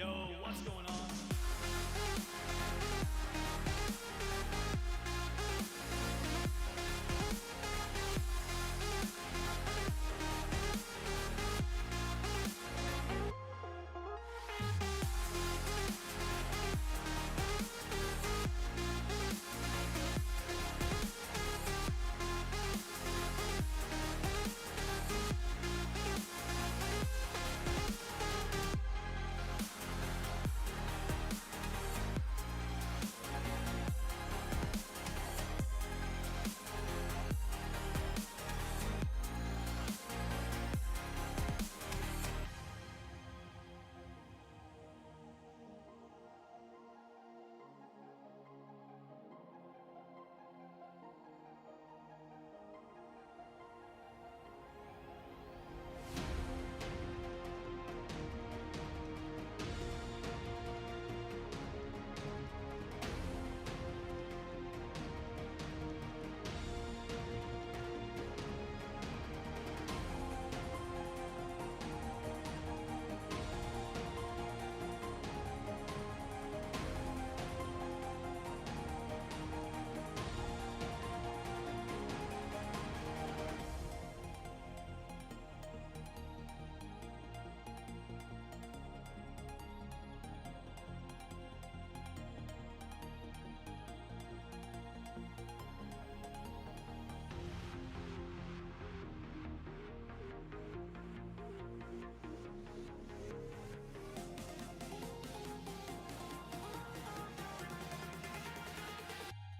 Yo, what's going on?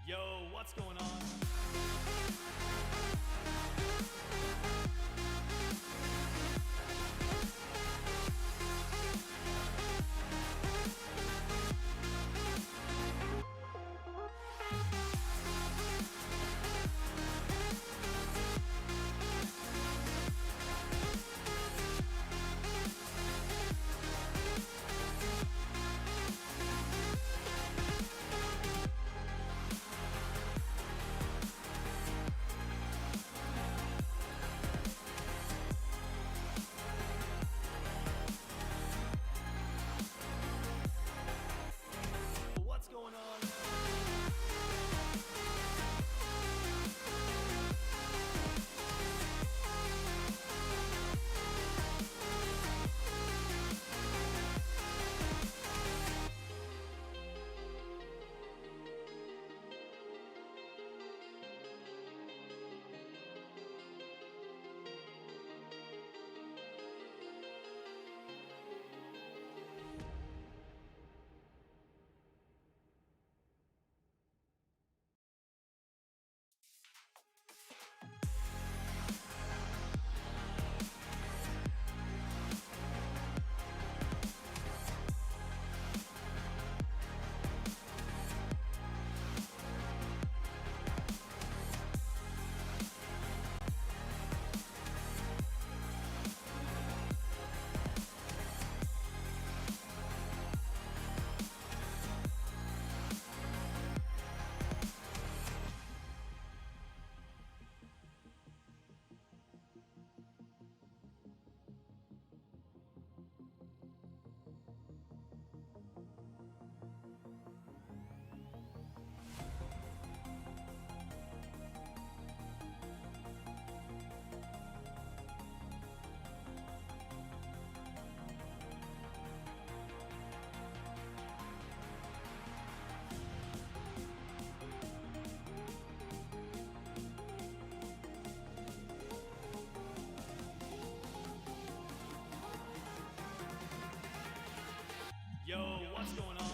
Yo, what's going on? What's going on? Yo, what's going on?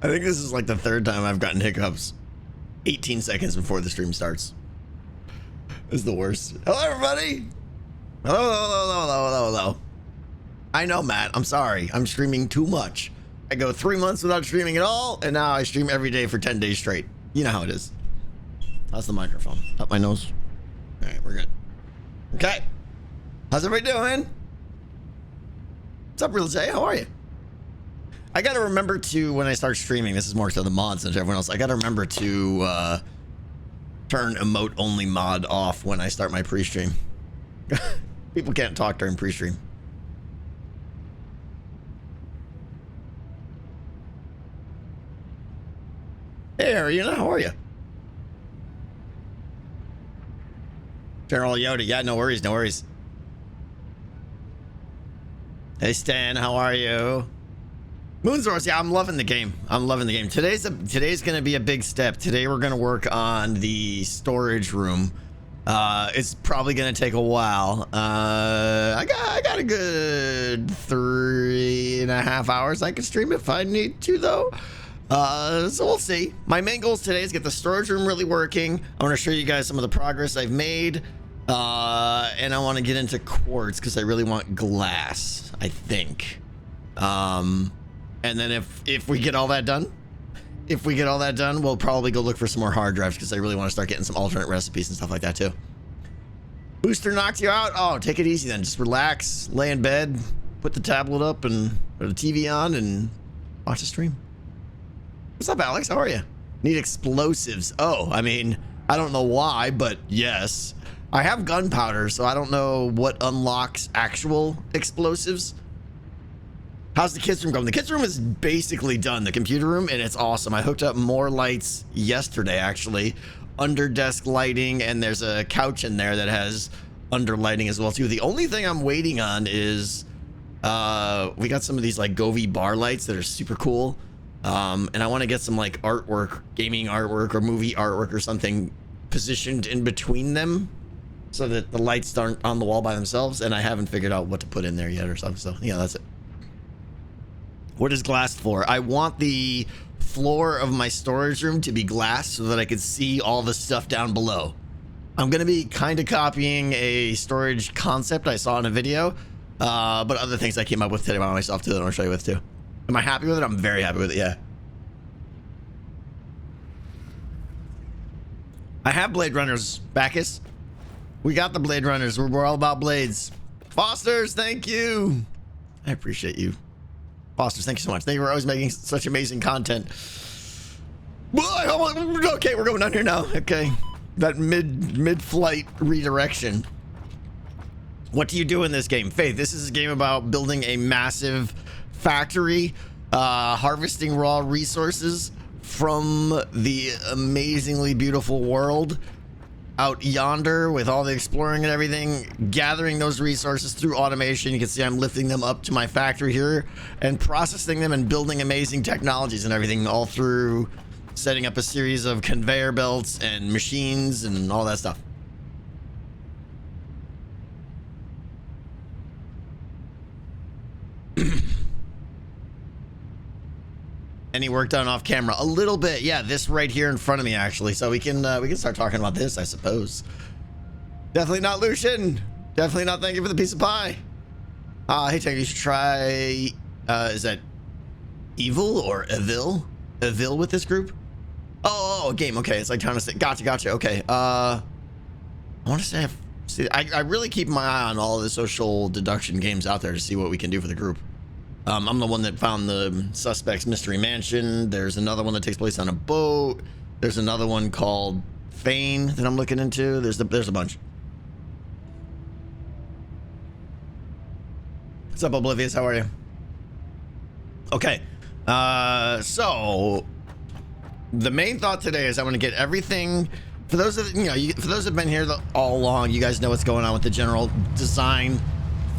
I think this is like the third time I've gotten hiccups 18 seconds before the stream starts. It's the worst. Hello, everybody. Hello. I know, Matt. I'm sorry. I'm streaming too much. I go 3 months without streaming at all, and now I stream every day for 10 days straight. You know how it is. How's the microphone? Up my nose. All right, we're good. Okay. How's everybody doing? What's up, Real J? How are you? I gotta remember to, when I start streaming, this is more to the mods than to everyone else, I gotta remember to turn emote only mod off when I start my pre-stream. People can't talk during pre-stream. Hey, Ariana, how are you? General Yoda, yeah, no worries, no worries. Hey, Stan, how are you? Moonsource, yeah, I'm loving the game. I'm loving the game. Today's gonna be a big step. Today we're gonna work on the storage room. It's probably gonna take a while. I got a good 3.5 hours I can stream if I need to, though. So we'll see. My main goals today is get the storage room really working. I want to show you guys some of the progress I've made. And I want to get into quartz because I really want glass, I think. And then if we get all that done, we'll probably go look for some more hard drives because I really want to start getting some alternate recipes and stuff like that too. Booster knocked you out? Oh, take it easy then. Just relax, lay in bed, put the tablet up and put the TV on and watch the stream. What's up, Alex? How are you? Need explosives. Oh, I mean, I don't know why, but yes. I have gunpowder, so I don't know what unlocks actual explosives. How's the kids room going? The kids room is basically done, the computer room, and it's awesome. I hooked up more lights yesterday, actually. Under desk lighting, and there's a couch in there that has under lighting as well, too. The only thing I'm waiting on is we got some of these like Govee bar lights that are super cool. And I want to get some like artwork, gaming artwork or movie artwork or something positioned in between them so that the lights aren't on the wall by themselves. And I haven't figured out what to put in there yet or something. So yeah, that's it. What is glass for? I want the floor of my storage room to be glass so that I can see all the stuff down below. I'm going to be kind of copying a storage concept I saw in a video, but other things I came up with today by myself too that I want to show you with too. Am I happy with it? I'm very happy with it, yeah. I have Blade Runners, Bacchus. We got the Blade Runners. We're all about blades. Fosters, thank you. I appreciate you. Fosters, thank you so much. Thank you for always making such amazing content. Okay, we're going down here now. Okay. That mid-flight redirection. What do you do in this game? Faith, this is a game about building a massive factory, harvesting raw resources from the amazingly beautiful world out yonder with all the exploring and everything, gathering those resources through automation. You can see I'm lifting them up to my factory here and processing them and building amazing technologies and everything, all through setting up a series of conveyor belts and machines and all that stuff. Any work done off camera? A little bit, yeah. This right here in front of me, actually. So we can start talking about this, I suppose. Definitely not Lucian. Definitely not. Thank you for the piece of pie. Hey, Tank, you should try. Is that evil or evil? Evil with this group? Oh, a game. Okay, it's like trying to say. Gotcha. Okay. I want to say. I really keep my eye on all the social deduction games out there to see what we can do for the group. I'm the one that found the Suspects Mystery Mansion. There's another one that takes place on a boat. There's another one called Fane that I'm looking into. There's a bunch. What's up, Oblivious? How are you? Okay. So the main thought today is I want to get everything. For those that for those that've been here all along, you guys know what's going on with the general design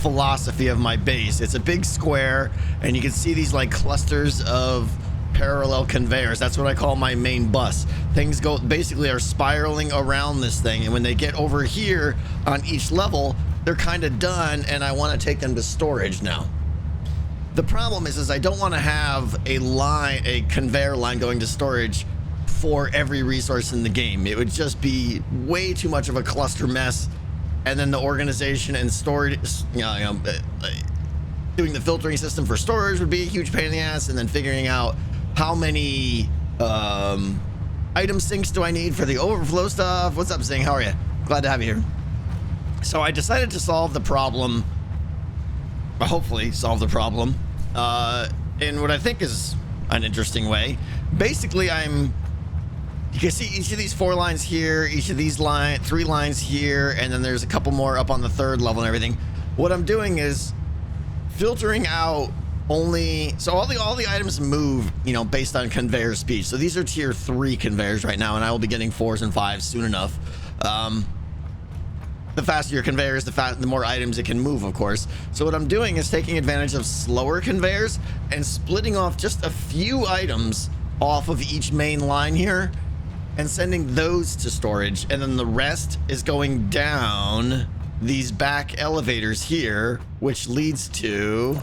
philosophy of my base. It's a big square, and you can see these like clusters of parallel conveyors. That's what I call my main bus. Things basically are spiraling around this thing, and when they get over here on each level, they're kind of done, and I want to take them to storage now. The problem is I don't want to have a conveyor line going to storage for every resource in the game. It would just be way too much of a cluster mess. And then the organization and storage, doing the filtering system for storage would be a huge pain in the ass. And then figuring out how many item sinks do I need for the overflow stuff. What's up, Zing? How are you? Glad to have you here. So I decided to solve the problem, hopefully solve the problem, in what I think is an interesting way. Basically, you can see each of these 4 lines here, each of these 3 lines here, and then there's a couple more up on the 3rd level and everything. What I'm doing is filtering out so all the items move, based on conveyor speed. So these are tier 3 conveyors right now, and I will be getting 4s and 5s soon enough. The faster your conveyor is, the more items it can move, of course. So what I'm doing is taking advantage of slower conveyors and splitting off just a few items off of each main line here and sending those to storage. And then the rest is going down these back elevators here, which leads to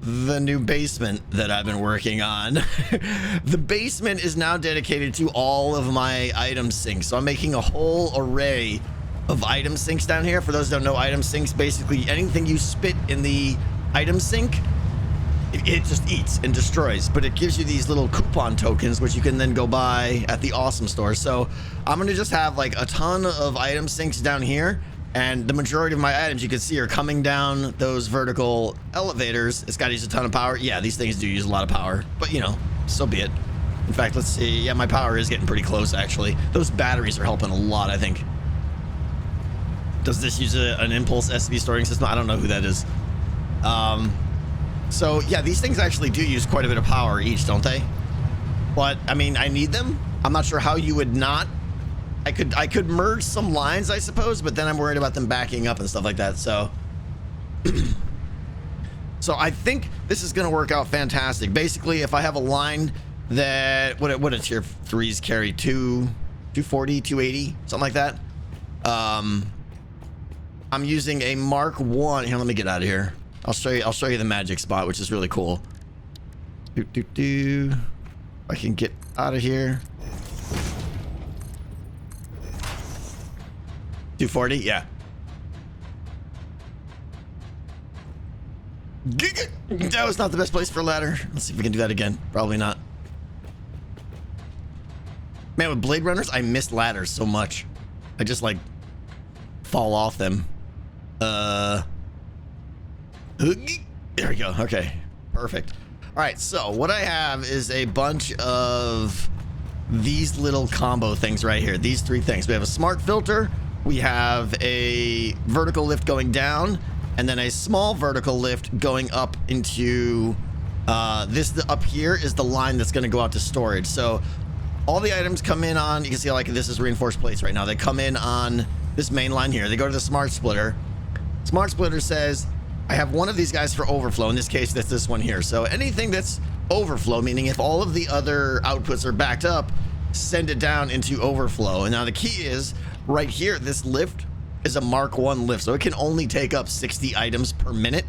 the new basement that I've been working on. The basement is now dedicated to all of my item sinks. So I'm making a whole array of item sinks down here. For those who don't know, item sinks, basically anything you spit in the item sink, it just eats and destroys. But it gives you these little coupon tokens, which you can then go buy at the Awesome Store. So I'm gonna just have like a ton of item sinks down here, and the majority of my items you can see are coming down those vertical elevators. It's got to use a ton of power. Yeah, these things do use a lot of power, but so be it. In fact, let's see. Yeah, my power is getting pretty close, actually. Those batteries are helping a lot, I think. Does this use an impulse SB storing system? I don't know who that is. So yeah, these things actually do use quite a bit of power each, don't they? But I mean, I need them. I'm not sure how you would not. I could merge some lines, I suppose, but then I'm worried about them backing up and stuff like that. So so I think this is going to work out fantastic. Basically, if I have a line that what a tier 3s carry, 240, 280, something like that. I'm using a Mark 1. Here, let me get out of here. I'll show you the magic spot, which is really cool. I can get out of here. 240, yeah. That was not the best place for a ladder. Let's see if we can do that again. Probably not. Man, with Blade Runners, I miss ladders so much. I just like fall off them. There we go. Okay, perfect. All right, so what I have is a bunch of these little combo things right here. These 3 things. We have a smart filter, we have a vertical lift going down, and then a small vertical lift going up into this up here is the line that's going to go out to storage. So all the items come in on, you can see like this is reinforced plates right now. They come in on this main line here. They go to the smart splitter. Smart splitter says, I have one of these guys for overflow. In this case, that's this one here. So anything that's overflow, meaning if all of the other outputs are backed up, send it down into overflow. And now the key is right here, this lift is a Mark 1 lift. So it can only take up 60 items per minute.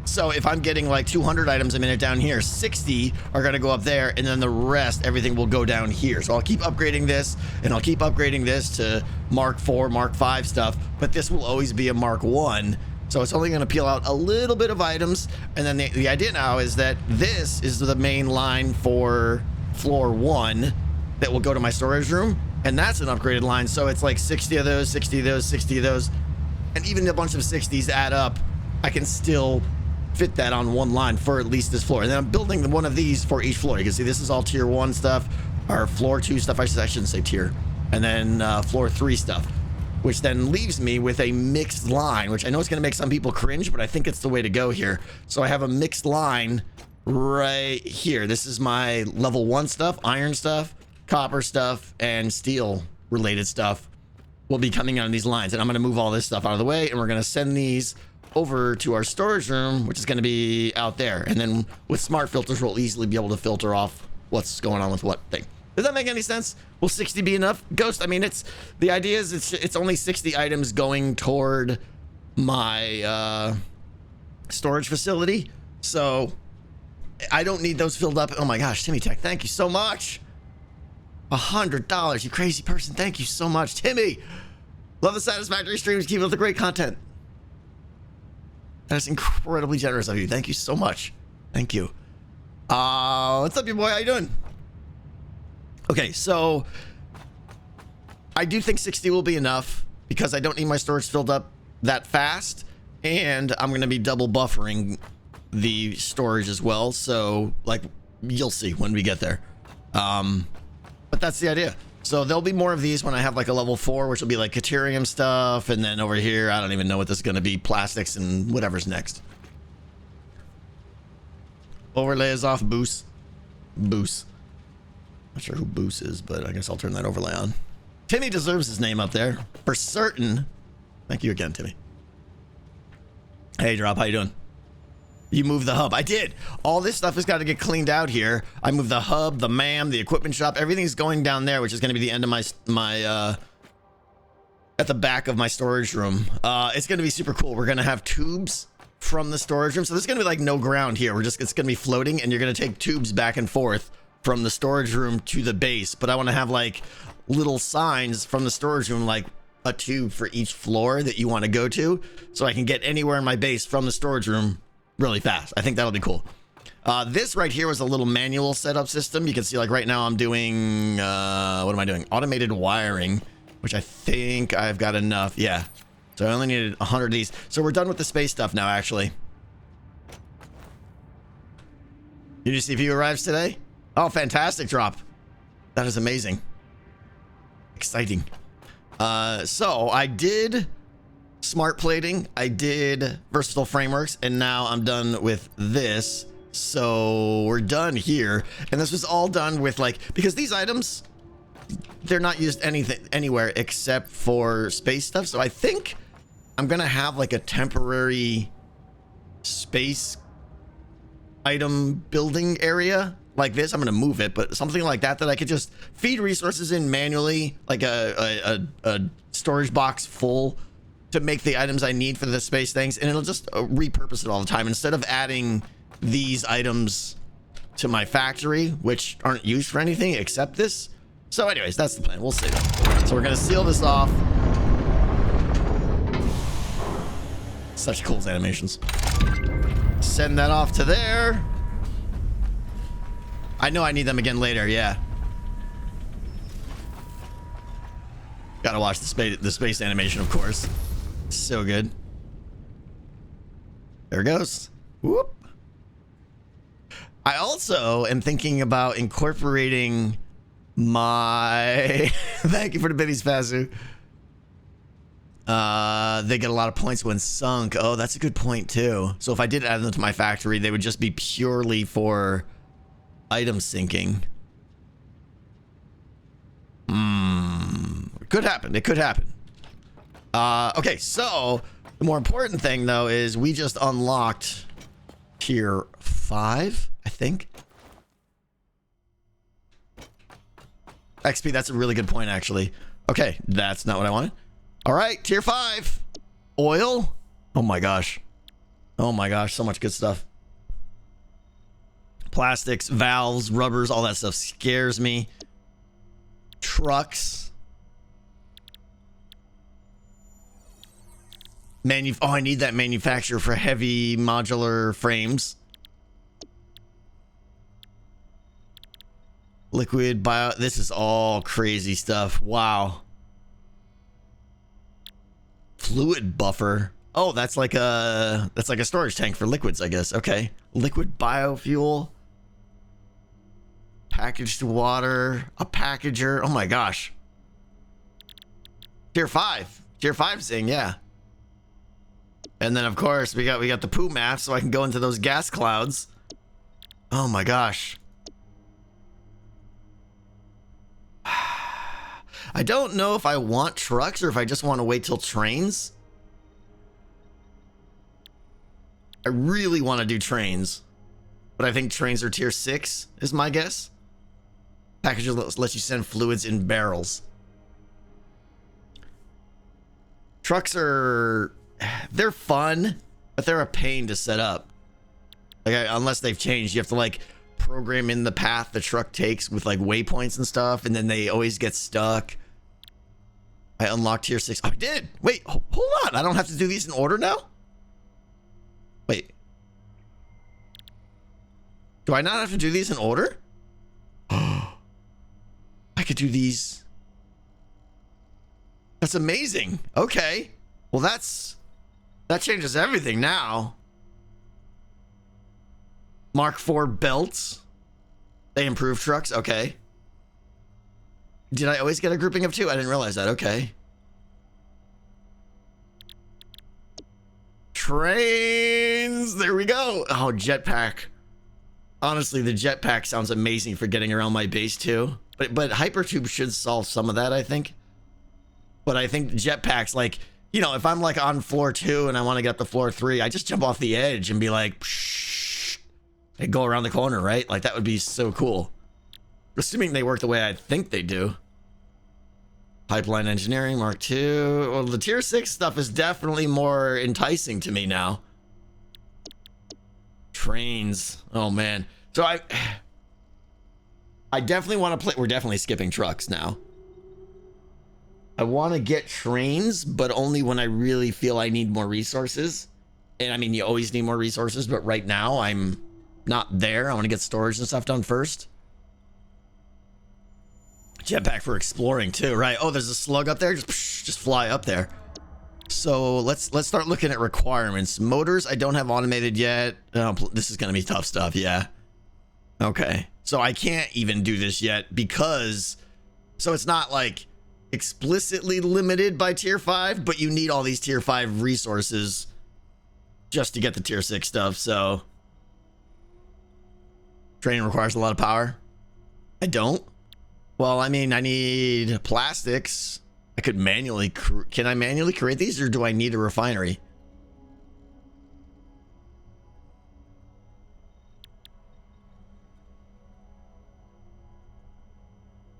So if I'm getting like 200 items a minute down here, 60 are going to go up there, and then the rest, everything will go down here. So I'll keep upgrading this, and I'll keep upgrading this to Mark 4, Mark 5 stuff, but this will always be a Mark 1. So it's only going to peel out a little bit of items. And then the idea now is that this is the main line for floor 1 that will go to my storage room. And that's an upgraded line. So it's like 60 of those, 60 of those, 60 of those. And even a bunch of 60s add up, I can still fit that on one line for at least this floor. And then I'm building one of these for each floor. You can see this is all tier 1 stuff, or floor 2 stuff. I shouldn't say tier. And then floor 3 stuff, which then leaves me with a mixed line, which I know it's going to make some people cringe, but I think it's the way to go here. So I have a mixed line right here. This is my level 1 stuff, iron stuff, copper stuff, and steel related stuff will be coming on these lines. And I'm going to move all this stuff out of the way, and we're going to send these over to our storage room, which is going to be out there. And then with smart filters, we'll easily be able to filter off what's going on with what thing. Does that make any sense? Will 60 be enough? Ghost, I mean, the idea is it's only 60 items going toward my storage facility. So I don't need those filled up. Oh my gosh, Timmy Tech, thank you so much. $100, you crazy person. Thank you so much, Timmy. Love the Satisfactory streams. Keep up the great content. That's incredibly generous of you. Thank you so much. Thank you. What's up, your boy? How you doing? Okay, so I do think 60 will be enough because I don't need my storage filled up that fast, and I'm going to be double buffering the storage as well. So, like, you'll see when we get there. But that's the idea. So there'll be more of these when I have like a level 4, which will be like Caterium stuff, and then over here, I don't even know what this is going to be, plastics and whatever's next. Overlay is off. Boost. Not sure who Boost is, but I guess I'll turn that overlay on. Timmy deserves his name up there for certain. Thank you again, Timmy. Hey, Drop, how you doing? You moved the hub. I did. All this stuff has got to get cleaned out here. I moved the hub, the MAM, the equipment shop. Everything's going down there, which is going to be the end of my at the back of my storage room. It's going to be super cool. We're going to have tubes from the storage room. So there's going to be like no ground here. It's going to be floating, and you're going to take tubes back and forth from the storage room to the base. But I want to have like little signs from the storage room, like a tube for each floor that you want to go to, so I can get anywhere in my base from the storage room really fast. I think that'll be cool. This right here was a little manual setup system. You can see like right now I'm doing, what am I doing? Automated wiring, which I think I've got enough. Yeah. So I only needed 100 of these. So we're done with the space stuff now, actually. Did you see if he arrives today? Oh, fantastic, Drop. That is amazing. Exciting. So I did smart plating, I did versatile frameworks, and now I'm done with this. So we're done here, and this was all done with like, because these items, they're not used anywhere except for space stuff. So I think I'm gonna have like a temporary space item building area like this. I'm gonna move it, but something like that I could just feed resources in manually, like a storage box full to make the items I need for the space things, and it'll just repurpose it all the time instead of adding these items to my factory, which aren't used for anything except this. So anyways, that's the plan. We'll see. So we're gonna seal this off. Such cool animations. Send that off to there. I know I need them again later. Yeah. Gotta watch the space animation, of course. So good. There it goes. Whoop. I also am thinking about incorporating my thank you for the biddies, Fazu. They get a lot of points when sunk. Oh, that's a good point too. So if I did add them to my factory, they would just be purely for item sinking. Could happen. It could happen. Okay, so the more important thing though is we just unlocked tier 5, I think. XP, that's a really good point actually. Okay, that's not what I wanted. All right, tier 5. Oil. Oh my gosh. Oh my gosh, so much good stuff. Plastics, valves, rubbers, all that stuff scares me. Trucks. Oh, I need that manufacturer for heavy modular frames. Liquid bio. This is all crazy stuff. Wow. Fluid buffer. Oh, that's like a storage tank for liquids, I guess. Okay. Liquid biofuel. Packaged water. A packager. Oh my gosh. Tier 5. Tier 5 thing, yeah. And then of course we got the poo map, so I can go into those gas clouds. Oh my gosh. I don't know if I want trucks or if I just want to wait till trains. I really want to do trains, but I think trains are tier 6 is my guess. Packages lets you send fluids in barrels. Trucks are, they're fun, But they're a pain to set up. Like, unless they've changed, you have to like program in the path the truck takes with like waypoints and stuff, and then they always get stuck. I unlocked tier 6. Oh, I did. Wait, hold on. I don't have to do these in order now? Wait. Do I not have to do these in order? I could do these. That's amazing. Okay. Well, that changes everything now. Mark IV belts. They improve trucks. Okay. Did I always get a grouping of 2? I didn't realize that. Okay. Trains. There we go. Oh, jetpack. Honestly, the jetpack sounds amazing for getting around my base too. But hypertube should solve some of that, I think. But I think jetpacks, like, you know, if I'm like on floor 2 and I want to get up to floor 3, I just jump off the edge and be like, psh, and go around the corner, right? Like, that would be so cool. Assuming they work the way I think they do. Pipeline engineering, Mark II. Well, the tier 6 stuff is definitely more enticing to me now. Trains. Oh, man. So I definitely want to play. We're definitely skipping trucks now. I want to get trains, but only when I really feel I need more resources. And I mean, you always need more resources, but right now I'm not there. I want to get storage and stuff done first. Jetpack for exploring too, right? Oh, there's a slug up there. Just fly up there. So let's start looking at requirements. Motors, I don't have automated yet. Oh, this is gonna be tough stuff. Yeah. Okay. So I can't even do this yet because, so it's not like explicitly limited by tier 5, but you need all these tier 5 resources just to get the tier 6 stuff. So training requires a lot of power. I don't. Well, I mean, I need plastics. I could manually, can I manually create these, or do I need a refinery?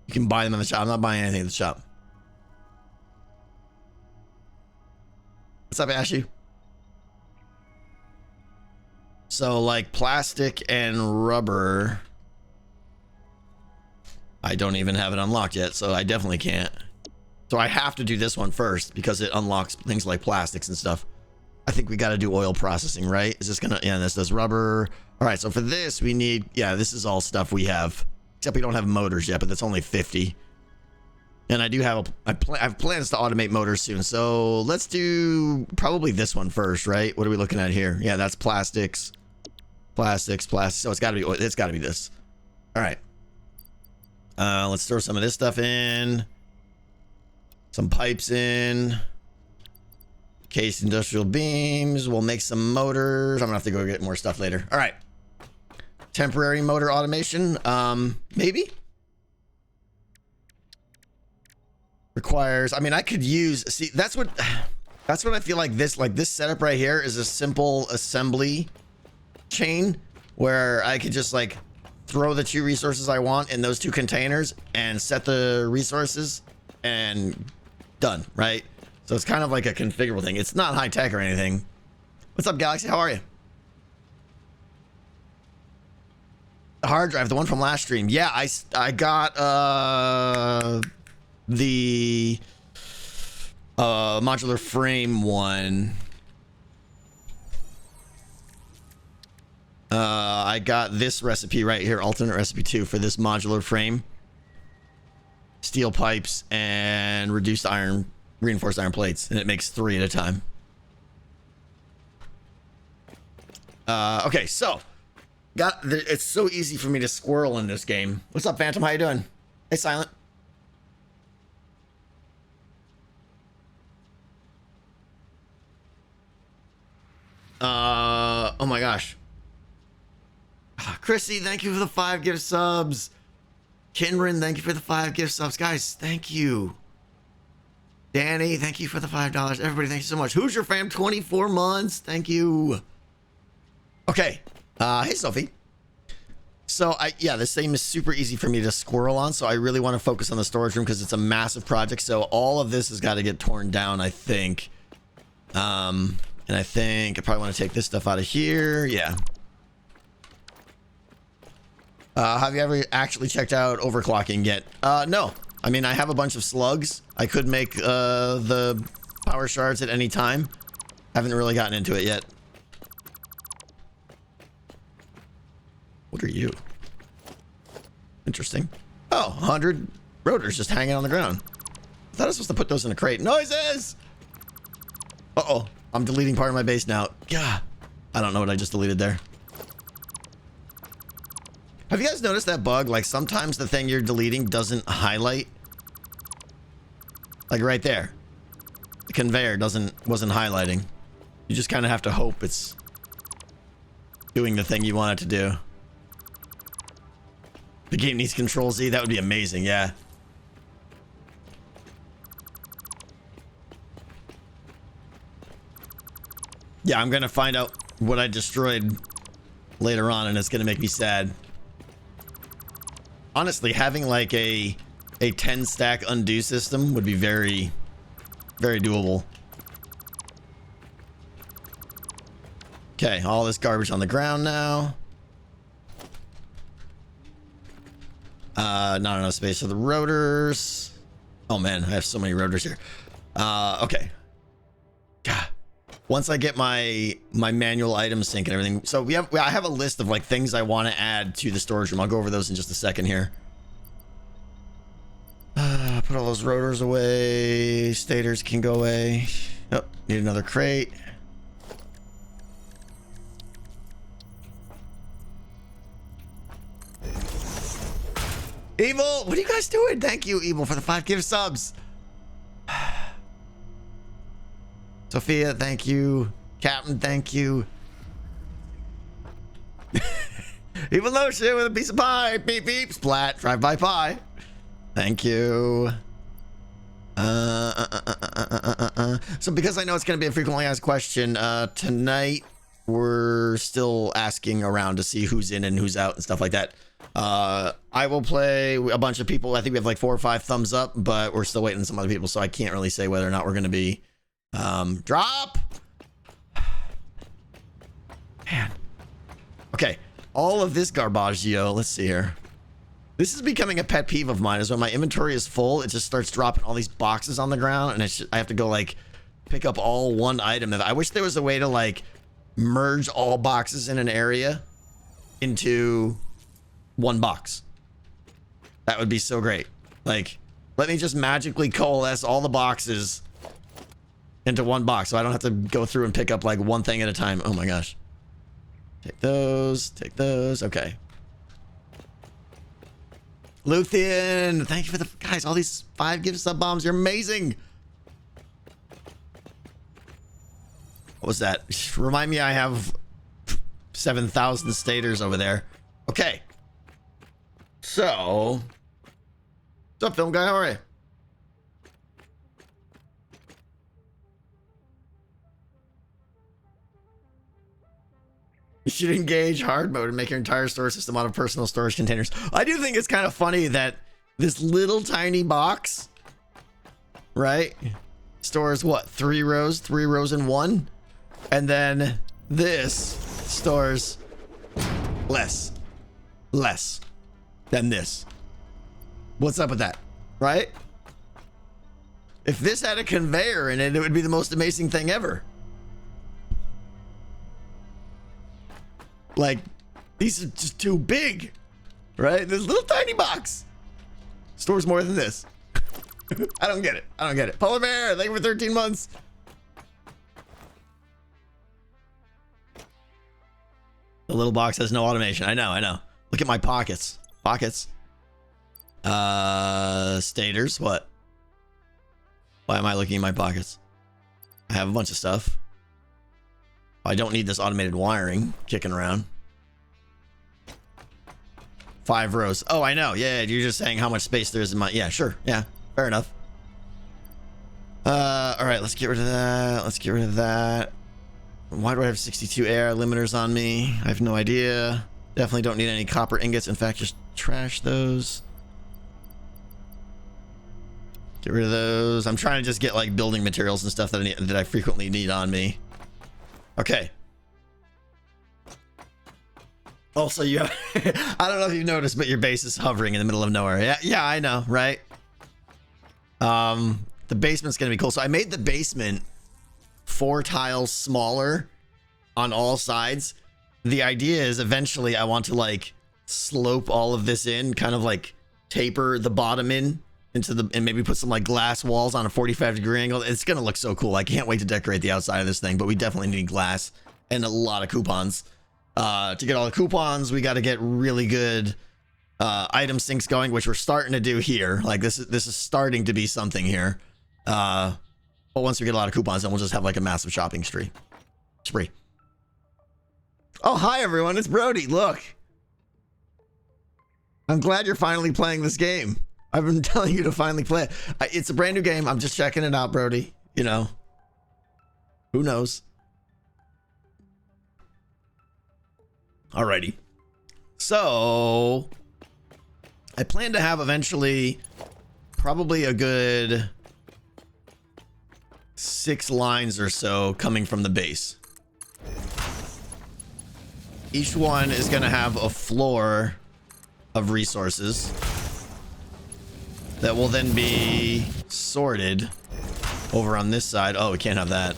You can buy them in the shop. I'm not buying anything at the shop. What's up, Ashley? So, like, plastic and rubber, I don't even have it unlocked yet, so I definitely can't. So I have to do this one first because it unlocks things like plastics and stuff. I think we got to do oil processing, right? Is this gonna, yeah, this does rubber. All right, so for this we need, yeah, this is all stuff we have, except we don't have motors yet, but that's only 50. And I do have I have plans to automate motors soon. So let's do probably this one first, right? What are we looking at here? Yeah, that's plastics. So it's got to be, it's got to be this. All right. Let's throw some of this stuff in. Some pipes in. Case industrial beams. We'll make some motors. I'm gonna have to go get more stuff later. All right. Temporary motor automation. Maybe. Requires, I mean, I could use, see, that's what I feel like this setup right here is a simple assembly chain where I could just like throw the 2 resources I want in those 2 containers and set the resources and done, right? So it's kind of like a configurable thing. It's not high tech or anything. What's up, Galaxy? How are you? The hard drive, the one from last stream. Yeah, I got the modular frame one. I got this recipe right here, alternate recipe 2 for this modular frame. Steel pipes and reduced iron, reinforced iron plates, and it makes 3 at a time. Okay, so it's so easy for me to squirrel in this game. What's up, Phantom? How you doing? Hey, Silent. Oh my gosh. Chrissy, thank you for the 5 gift subs. Kinrin, thank you for the 5 gift subs. Guys, thank you. Danny, thank you for the $5. Everybody, thank you so much. Who's your fam? 24 months. Thank you. Okay. Hey, Sophie. So, yeah, this thing is super easy for me to squirrel on. So I really want to focus on the storage room because it's a massive project. So all of this has got to get torn down, I think. And I think I probably want to take this stuff out of here. Yeah. Have you ever actually checked out overclocking yet? No. I mean, I have a bunch of slugs. I could make the power shards at any time. Haven't really gotten into it yet. What are you? Interesting. Oh, 100 rotors just hanging on the ground. I thought I was supposed to put those in a crate. Noises! Uh-oh. I'm deleting part of my base now. Yeah. I don't know what I just deleted there. Have you guys noticed that bug? Like sometimes the thing you're deleting doesn't highlight. Like right there. The conveyor wasn't highlighting. You just kind of have to hope it's doing the thing you want it to do. The game needs Control Z. That would be amazing. Yeah. Yeah, I'm going to find out what I destroyed later on, and it's going to make me sad. Honestly, having like a 10 stack undo system would be very, very doable. Okay, all this garbage on the ground now. Not enough space for the rotors. Oh man, I have so many rotors here. Okay. God. Once I get my manual item sync and everything, so I have a list of like things I want to add to the storage room. I'll go over those in just a second here. Put all those rotors away. Stators can go away. Oh, need another crate. Evil, what are you guys doing? Thank you, Evil, for the 5 gift subs. Sophia, thank you. Captain, thank you. Evil Lotion with a piece of pie. Beep, beep, splat, drive by pie. Thank you. So because I know it's going to be a frequently asked question, tonight we're still asking around to see who's in and who's out and stuff like that. I will play a bunch of people. I think we have like 4 or 5 thumbs up, but we're still waiting on some other people, so I can't really say whether or not we're going to be drop. Man. Okay. All of this garbaggio. Let's see here. This is becoming a pet peeve of mine, is when my inventory is full, it just starts dropping all these boxes on the ground, and I have to go like pick up all one item. I wish there was a way to like merge all boxes in an area into one box. That would be so great. Like, let me just magically coalesce all the boxes into one box so I don't have to go through and pick up like one thing at a time. Oh my gosh. Take those. Take those. Okay. Luthien, thank you for the guys. All these 5 gift sub bombs. You're amazing. What was that? Remind me, I have 7,000 stators over there. Okay. So, what's up, film guy? How are you? You should engage hard mode and make your entire storage system out of personal storage containers. I do think it's kind of funny that this little tiny box, right, stores what, 3 rows? 3 rows in one? And then this stores less than this. What's up with that, right? If this had a conveyor in it, it would be the most amazing thing ever. Like, these are just too big, right? This little tiny box stores more than this. I don't get it. I don't get it. Polar Bear, thank you for 13 months. The little box has no automation. I know. Look at my pockets. Stators, what? Why am I looking in my pockets? I have a bunch of stuff. I don't need this automated wiring kicking around. 5 rows. Oh, I know. Yeah, you're just saying how much space there is in my... Yeah, sure. Yeah, fair enough. All right, let's get rid of that. Why do I have 62 air limiters on me? I have no idea. Definitely don't need any copper ingots. In fact, just trash those. Get rid of those. I'm trying to just get like building materials and stuff that I frequently need on me. Okay. Also, you have, I don't know if you've noticed, but your base is hovering in the middle of nowhere. Yeah, I know, right? The basement's gonna be cool. So I made the basement 4 tiles smaller on all sides. The idea is eventually I want to like slope all of this in, kind of like taper the bottom in into the, and maybe put some like glass walls on a 45-degree angle. It's gonna look so cool. I can't wait to decorate the outside of this thing, but we definitely need glass and a lot of coupons. To get all the coupons, we got to get really good item sinks going, which we're starting to do here. Like this is starting to be something here. But once we get a lot of coupons, then we'll just have like a massive shopping spree. Oh, hi everyone, it's Brody. Look, I'm glad you're finally playing this game. I've been telling you to finally play it. It's a brand new game. I'm just checking it out, Brody. You know, who knows? Alrighty. So I plan to have eventually probably a good 6 lines or so coming from the base. Each one is going to have a floor of resources that will then be sorted over on this side. Oh, we can't have that.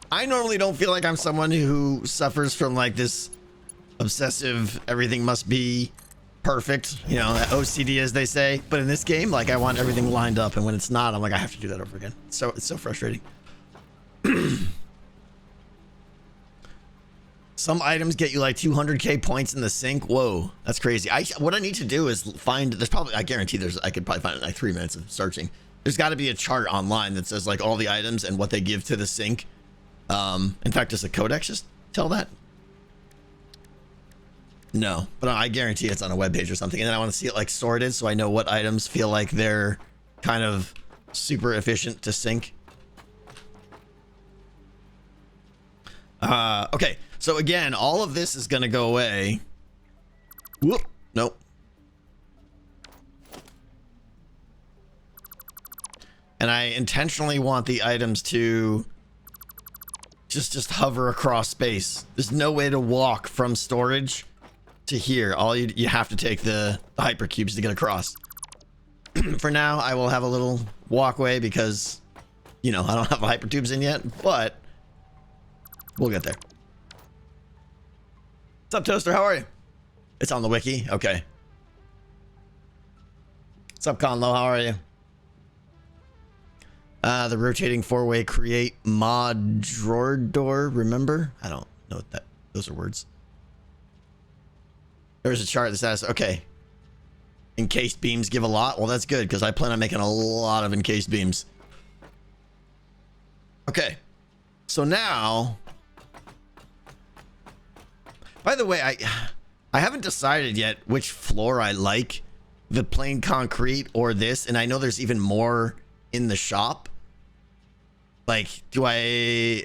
I normally don't feel like I'm someone who suffers from like this obsessive, everything must be perfect, you know, OCD as they say. But in this game, like I want everything lined up, and when it's not, I'm like, I have to do that over again. So it's so frustrating. Some items get you like 200k points in the sink. Whoa, that's crazy. What I need to do is find, there's probably, I guarantee I could probably find it in like 3 minutes of searching. There's got to be a chart online that says like all the items and what they give to the sink. In fact, does the codex just tell that? No, but I guarantee it's on a web page or something. And then I want to see it like sorted so I know what items feel like they're kind of super efficient to sink. Okay, so again, all of this is going to go away. Whoop, nope. And I intentionally want the items to just hover across space. There's no way to walk from storage to here. All you have to take the hypercubes to get across. For now, I will have a little walkway because, you know, I don't have hypertubes in yet, but we'll get there. What's up, Toaster? How are you? It's on the wiki. Okay. What's up, Conlo? How are you? The rotating 4-way create mod drawer door. Remember? I don't know what those are words. There's a chart that says, okay, encased beams give a lot. Well, that's good because I plan on making a lot of encased beams. Okay. So now, by the way, I haven't decided yet which floor I like, the plain concrete or this. And I know there's even more in the shop. Like, do I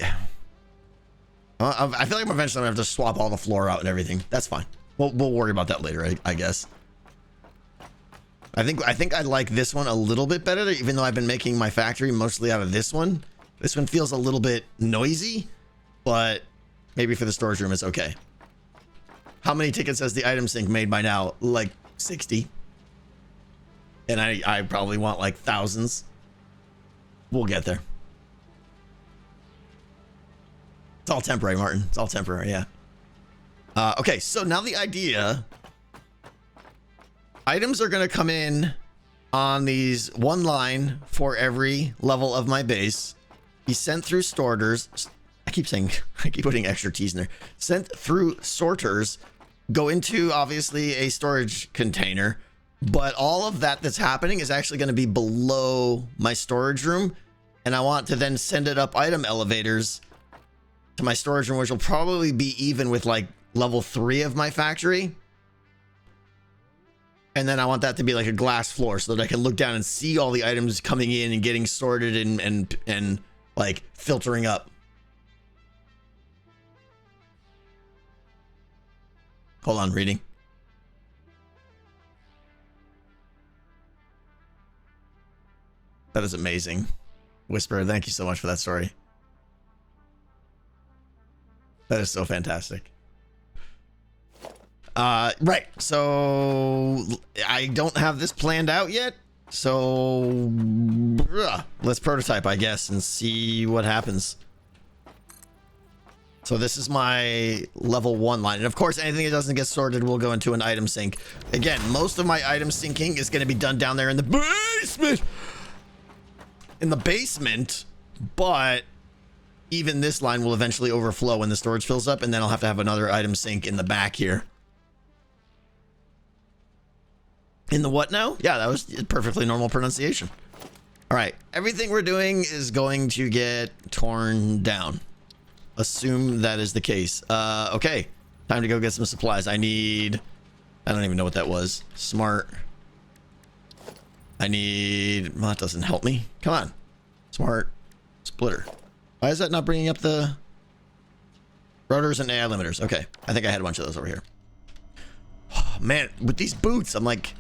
feel like eventually I'm gonna have to swap all the floor out and everything. That's fine. We'll worry about that later, I guess. I think I like this one a little bit better, even though I've been making my factory mostly out of this one. This one feels a little bit noisy, but maybe for the storage room it's okay. How many tickets has the item sink made by now? Like 60. And I probably want like thousands. We'll get there. It's all temporary, Martin. It's all temporary, yeah. Okay, so now the idea. Items are going to come in on these one line for every level of my base. Be sent through sorters. I keep putting extra T's in there. Sent through sorters. Go into, obviously, a storage container. But all of that's happening is actually going to be below my storage room. And I want to then send it up item elevators to my storage room, which will probably be even with like level 3 of my factory. And then I want that to be like a glass floor so that I can look down and see all the items coming in and getting sorted and like filtering up. Hold on, reading. That is amazing. Whisper, thank you so much for that story. That is so fantastic. Right. So I don't have this planned out yet. So let's prototype, I guess, and see what happens. So this is my level 1 line. And of course, anything that doesn't get sorted will go into an item sink. Again, most of my item sinking is going to be done down there in the basement. In the basement, but even this line will eventually overflow when the storage fills up, and then I'll have to have another item sink in the back here. In the what now? Yeah, that was perfectly normal pronunciation. All right, everything we're doing is going to get torn down. Assume that is the case. Okay, time to go get some supplies. I don't even know what that was. Smart. Well, that doesn't help me. Come on. Smart splitter. Why is that not bringing up the rotors and AI limiters? Okay, I think I had a bunch of those over here. Oh, man, with these boots, I'm like,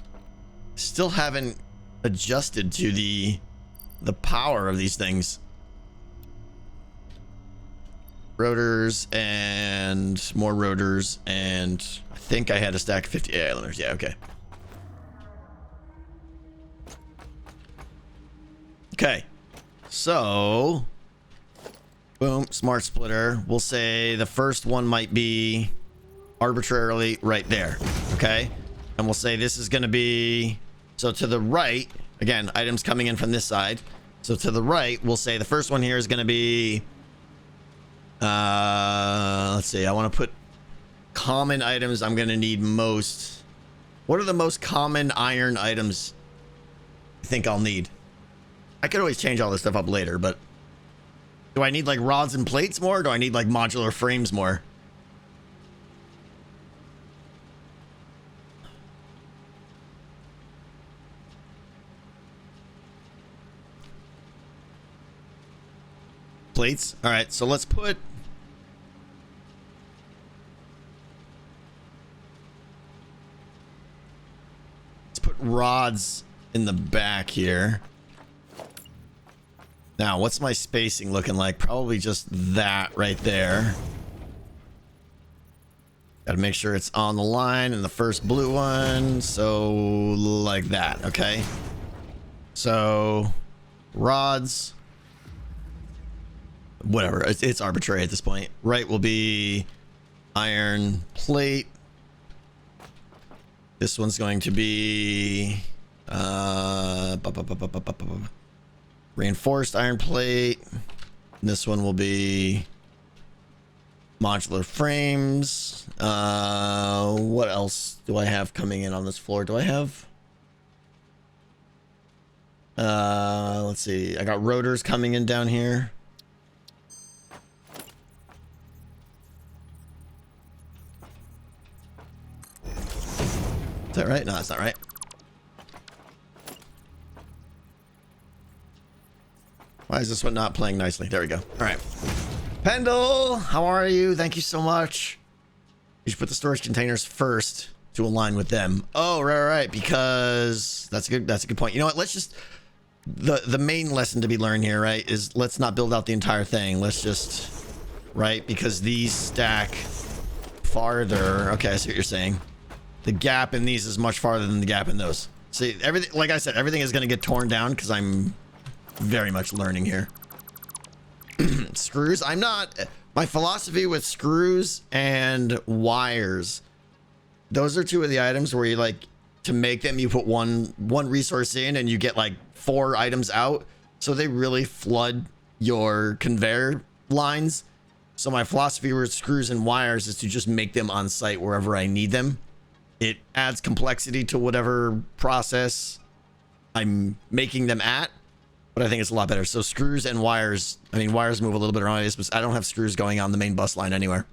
still haven't adjusted to the power of these things. Rotors and more rotors, and I think I had a stack of 50 AI limiters. Yeah, okay. Okay, so boom, smart splitter. We'll say the first one might be arbitrarily right there. Okay, and we'll say this is going to be, so to the right, again, items coming in from this side. So to the right, we'll say the first one here is going to be, let's see, I want to put common items I'm going to need most. What are the most common iron items I think I'll need? I could always change all this stuff up later, but do I need like rods and plates more? Or do I need like modular frames more? Plates? All right, so let's put rods in the back here. Now, what's my spacing looking like? Probably just that right there. Got to make sure it's on the line in the first blue one. So like that. Okay. So rods, whatever. It's arbitrary at this point. Right will be iron plate. This one's going to be reinforced iron plate. This one will be modular frames. What else do I have coming in on this floor? Do I have? Let's see. I got rotors coming in down here. Is that right? No, that's not right. Why is this one not playing nicely? There we go. All right. Pendle, how are you? Thank you so much. You should put the storage containers first to align with them. Oh, right. Because that's a good point. You know what? Let's just, the main lesson to be learned here, right, is let's not build out the entire thing. Let's just, right, because these stack farther. Okay, I see what you're saying. The gap in these is much farther than the gap in those. See, everything, like I said, everything is going to get torn down because I'm very much learning here. Screws, I'm not, my philosophy with screws and wires, those are two of the items where you like, to make them, you put one resource in and you get like 4 items out. So they really flood your conveyor lines. So my philosophy with screws and wires is to just make them on site wherever I need them. It adds complexity to whatever process I'm making them at, but I think it's a lot better. So screws and wires, I mean, wires move a little bit around this, but I don't have screws going on the main bus line anywhere.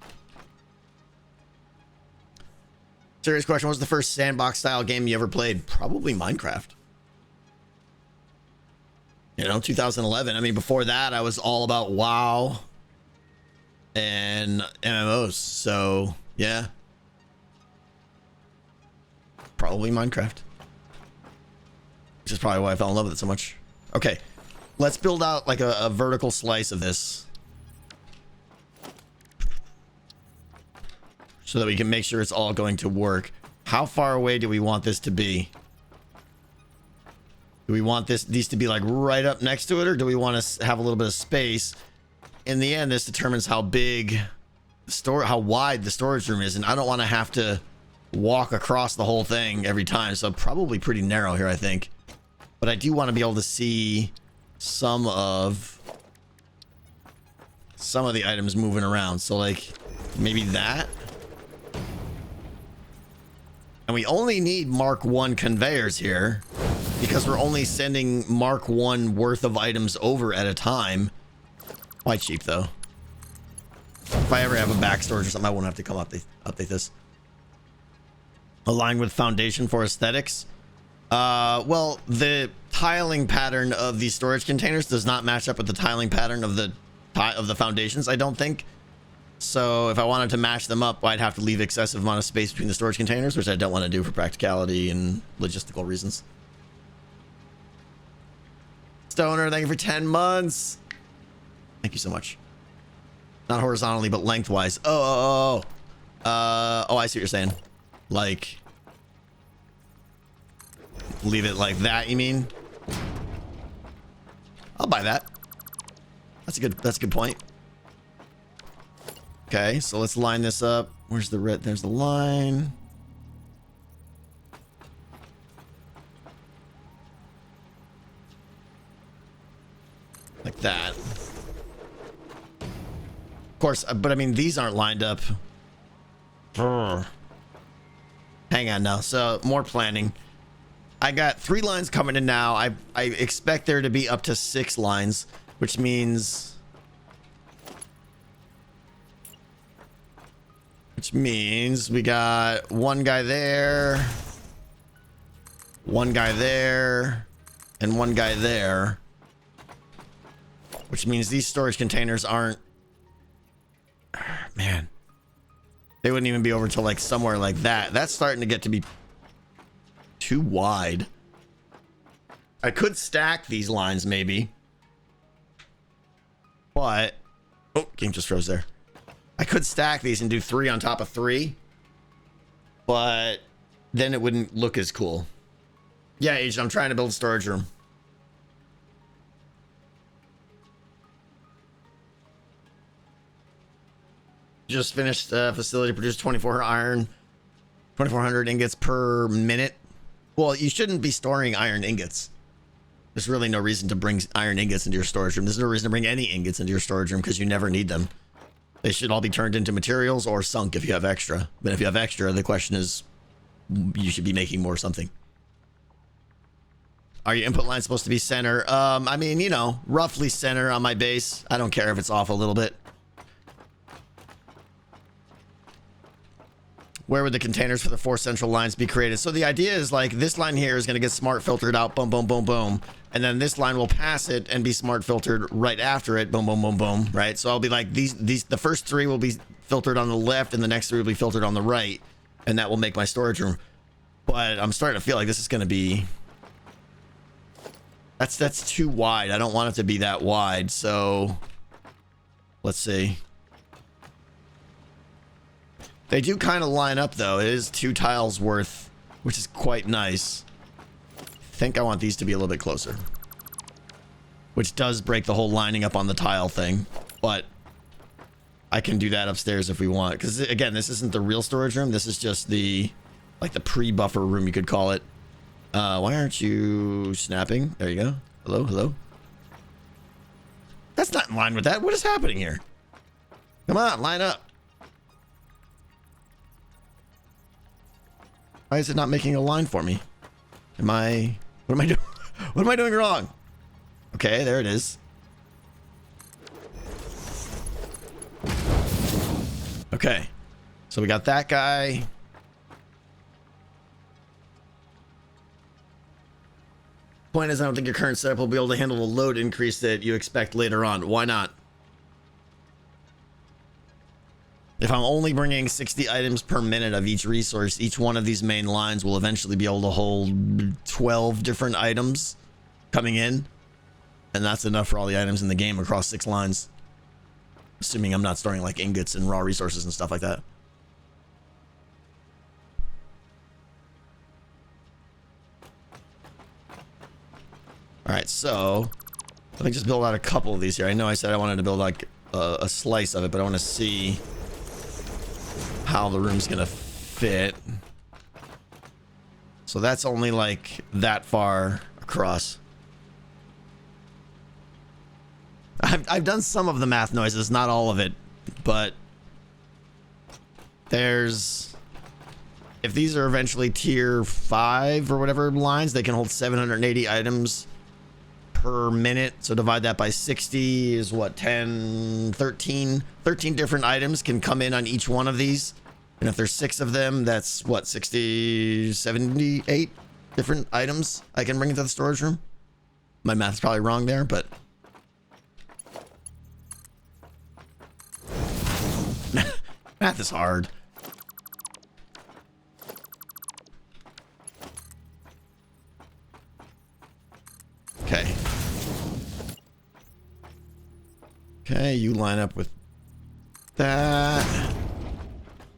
Serious question, what was the first sandbox style game you ever played? Probably Minecraft. You know, 2011. I mean, before that, I was all about WoW and MMOs. So, yeah. Probably Minecraft. Which is probably why I fell in love with it so much. Okay. Let's build out like a vertical slice of this. so that we can make sure it's all going to work. How far away do we want this to be? Do we want these to be like right up next to it, or do we want to have a little bit of space? In the end, this determines how wide the storage room is, and I don't want to have to walk across the whole thing every time, so probably pretty narrow here, I think. But I do want to be able to see some of the items moving around, so like maybe that. And we only need Mark 1 conveyors here because we're only sending Mark 1 worth of items over at a time. Quite cheap though. If I ever have a back storage or something, I won't have to come update this. Align with foundation for aesthetics. Well, the tiling pattern of these storage containers does not match up with the tiling pattern of the foundations, I don't think. So if I wanted to match them up, I'd have to leave excessive amount of space between the storage containers, which I don't want to do for practicality and logistical reasons. Stoner, thank you for 10 months. Thank you so much. Not horizontally, but lengthwise. Oh, I see what you're saying. Like, leave it like that, you mean? I'll buy that. That's a good point. Okay, so let's line this up. Where's the red? There's the line. Like that. Of course, but I mean, these aren't lined up. Hang on now. So, more planning. I got 3 lines coming in now. I expect there to be up to 6 lines, which means we got 1 guy there, 1 guy there, and 1 guy there, which means these storage containers aren't, man, they wouldn't even be over to like somewhere like that. That's starting to get to be too wide. I could stack these lines maybe, but oh, game just froze there. I could stack these and do 3 on top of 3, but then it wouldn't look as cool. Yeah, Agent, I'm trying to build a storage room. Just finished facility, produced 2,400 ingots per minute. Well, you shouldn't be storing iron ingots. There's really no reason to bring iron ingots into your storage room. There's no reason to bring any ingots into your storage room because you never need them. They should all be turned into materials or sunk if you have extra. But if you have extra, the question is, you should be making more something. Are your input lines supposed to be center? I mean, you know, roughly center on my base. I don't care if it's off a little bit. Where would the containers for the 4 central lines be created? So the idea is like this line here is going to get smart filtered out, boom, boom, boom, boom. And then this line will pass it and be smart filtered right after it, boom, boom, boom, boom, right? So I'll be like, the first 3 will be filtered on the left and the next 3 will be filtered on the right. And that will make my storage room. But I'm starting to feel like this is going to be, that's too wide. I don't want it to be that wide. So let's see. They do kind of line up though. It is 2 tiles worth, which is quite nice. I think I want these to be a little bit closer, which does break the whole lining up on the tile thing, but I can do that upstairs if we want. Because again, this isn't the real storage room. This is just the, like the pre-buffer room, you could call it. Why aren't you snapping? There you go. Hello, hello. That's not in line with that. What is happening here? Come on, line up. Why is it not making a line for me? What am I doing? What am I doing wrong? Okay, there it is. Okay. So we got that guy. Point is, I don't think your current setup will be able to handle the load increase that you expect later on. Why not? If I'm only bringing 60 items per minute of each resource, each one of these main lines will eventually be able to hold 12 different items coming in. And that's enough for all the items in the game across 6 lines. Assuming I'm not storing like ingots and raw resources and stuff like that. So let me just build out a couple of these here. I know I said I wanted to build like a slice of it, but I want to see how the room's gonna fit. So that's only like that far across. I've done some of the math noises, not all of it, but there's, if these are eventually tier 5 or whatever lines, they can hold 780 items per minute. So divide that by 60 is what, 13 different items can come in on each one of these. And if there's 6 of them, that's what, 78 different items I can bring into the storage room. My math's probably wrong there, but math is hard. Okay. Okay, you line up with that.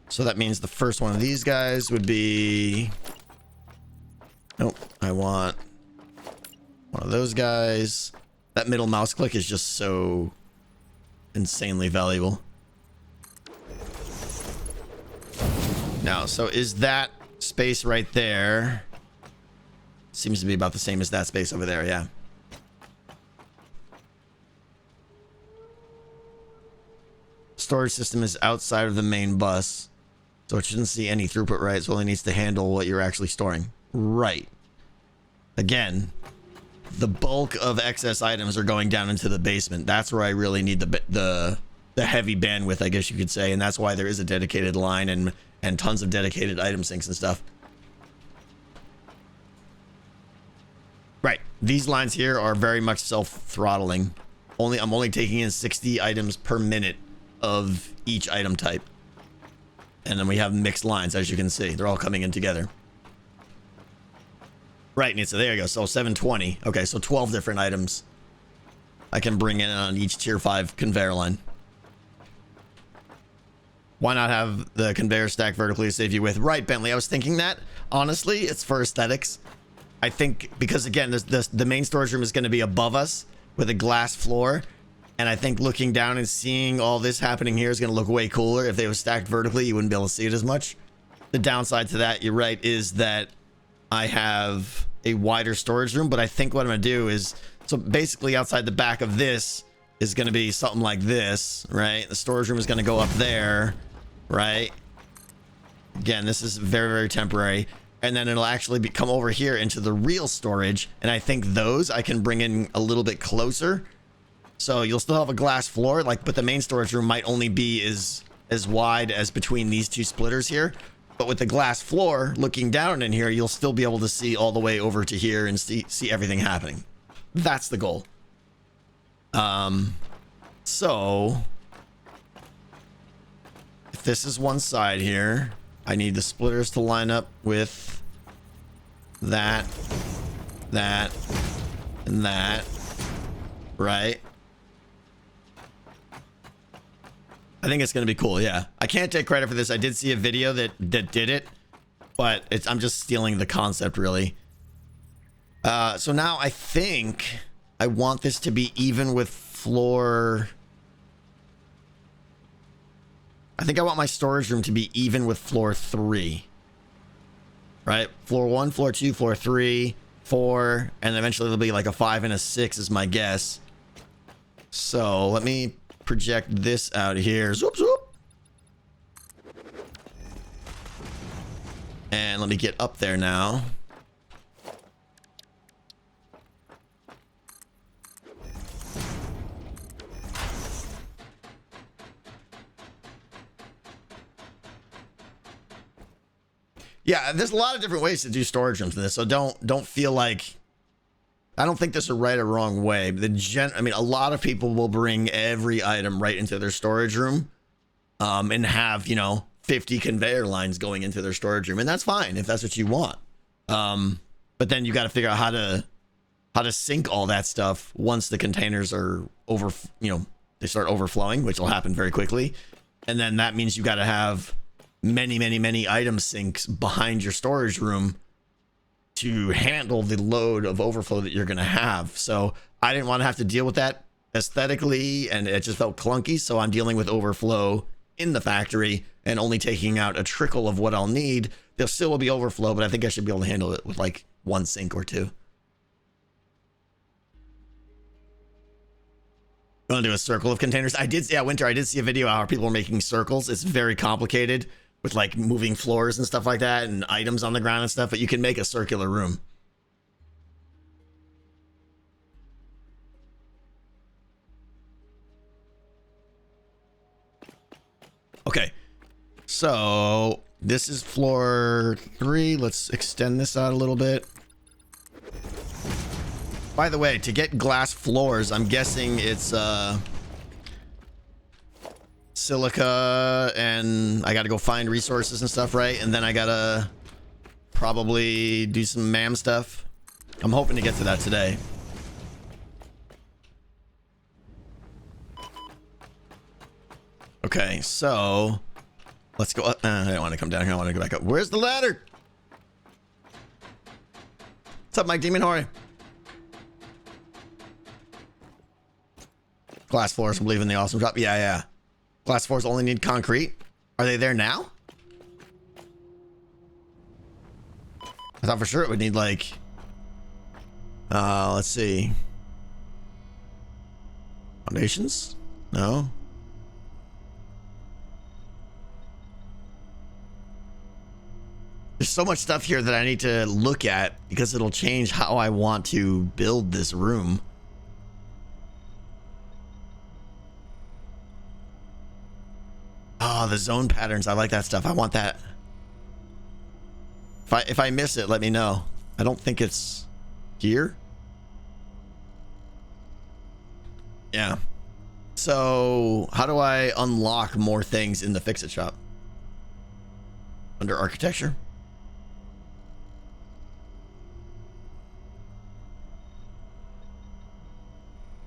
So that means the first one of these guys would be... Nope, I want one of those guys. That middle mouse click is just so insanely valuable. Now, so is that space right there? Seems to be about the same as that space over there, yeah. Storage system is outside of the main bus, so it shouldn't see any throughput, right? So it only needs to handle what you're actually storing. Right. Again, the bulk of excess items are going down into the basement. That's where I really need the heavy bandwidth, I guess you could say, and that's why there is a dedicated line and tons of dedicated item sinks and stuff. Right. These lines here are very much self-throttling. I'm only taking in 60 items per minute of each item type. And then we have mixed lines, as you can see. They're all coming in together. Right, and so there you go. So 720. Okay, so 12 different items I can bring in on each tier 5 conveyor line. Why not have the conveyor stack vertically to save you with? Right, Bentley, I was thinking that. Honestly, it's for aesthetics. I think because, again, the main storage room is going to be above us with a glass floor. And I think looking down and seeing all this happening here is going to look way cooler. If they were stacked vertically, you wouldn't be able to see it as much. The downside to that, you're right, is that I have a wider storage room. But I think what I'm going to do is, so basically outside the back of this is going to be something like this, right? The storage room is going to go up there, right? Again, this is very, very temporary. And then it'll actually come over here into the real storage. And I think those I can bring in a little bit closer. So you'll still have a glass floor, but the main storage room might only be as wide as between these two splitters here. But with the glass floor looking down in here, you'll still be able to see all the way over to here and see everything happening. That's the goal. So if this is one side here, I need the splitters to line up with that, and that, right? I think it's going to be cool, yeah. I can't take credit for this. I did see a video that did it, but I'm just stealing the concept, really. So now I think I want this to be even with floor... I think I want my storage room to be even with floor 3. Right? Floor 1, floor 2, floor 3, 4, and eventually there'll be like a 5 and a 6 is my guess. So let me project this out here. Zoop, zoop. And let me get up there now. Yeah, there's a lot of different ways to do storage rooms in this, so don't feel like, I don't think there's a right or wrong way. I mean, a lot of people will bring every item right into their storage room, and have, 50 conveyor lines going into their storage room, and that's fine if that's what you want. But then you got to figure out how to sync all that stuff once the containers are they start overflowing, which will happen very quickly, and then that means you got to have many item sinks behind your storage room to handle the load of overflow that you're going to have. So I didn't want to have to deal with that aesthetically, and it just felt clunky. So I'm dealing with overflow in the factory and only taking out a trickle of what I'll need. There still will be overflow, but I think I should be able to handle it with like one sink or two. You want to do a circle of containers? I did, yeah, Winter, I did see a video how people are making circles. It's very complicated with like moving floors and stuff like that and items on the ground and stuff, but you can make a circular room. Okay, so this is floor 3. Let's extend this out a little bit. By the way, to get glass floors, I'm guessing it's silica, and I got to go find resources and stuff, right? And then I got to probably do some MAM stuff. I'm hoping to get to that today. Okay, so let's go up. I don't want to come down here. I want to go back up. Where's the ladder? What's up, Mike Demon? How are you? Glass floors, I'm believing the awesome drop. Yeah, yeah. Glass floors only need concrete. Are they there now? I thought for sure it would need like... let's see. Foundations? No. There's so much stuff here that I need to look at because it'll change how I want to build this room. Oh, the zone patterns. I like that stuff. I want that. If I miss it, let me know. I don't think it's here. Yeah. So how do I unlock more things in the fix-it shop? Under architecture?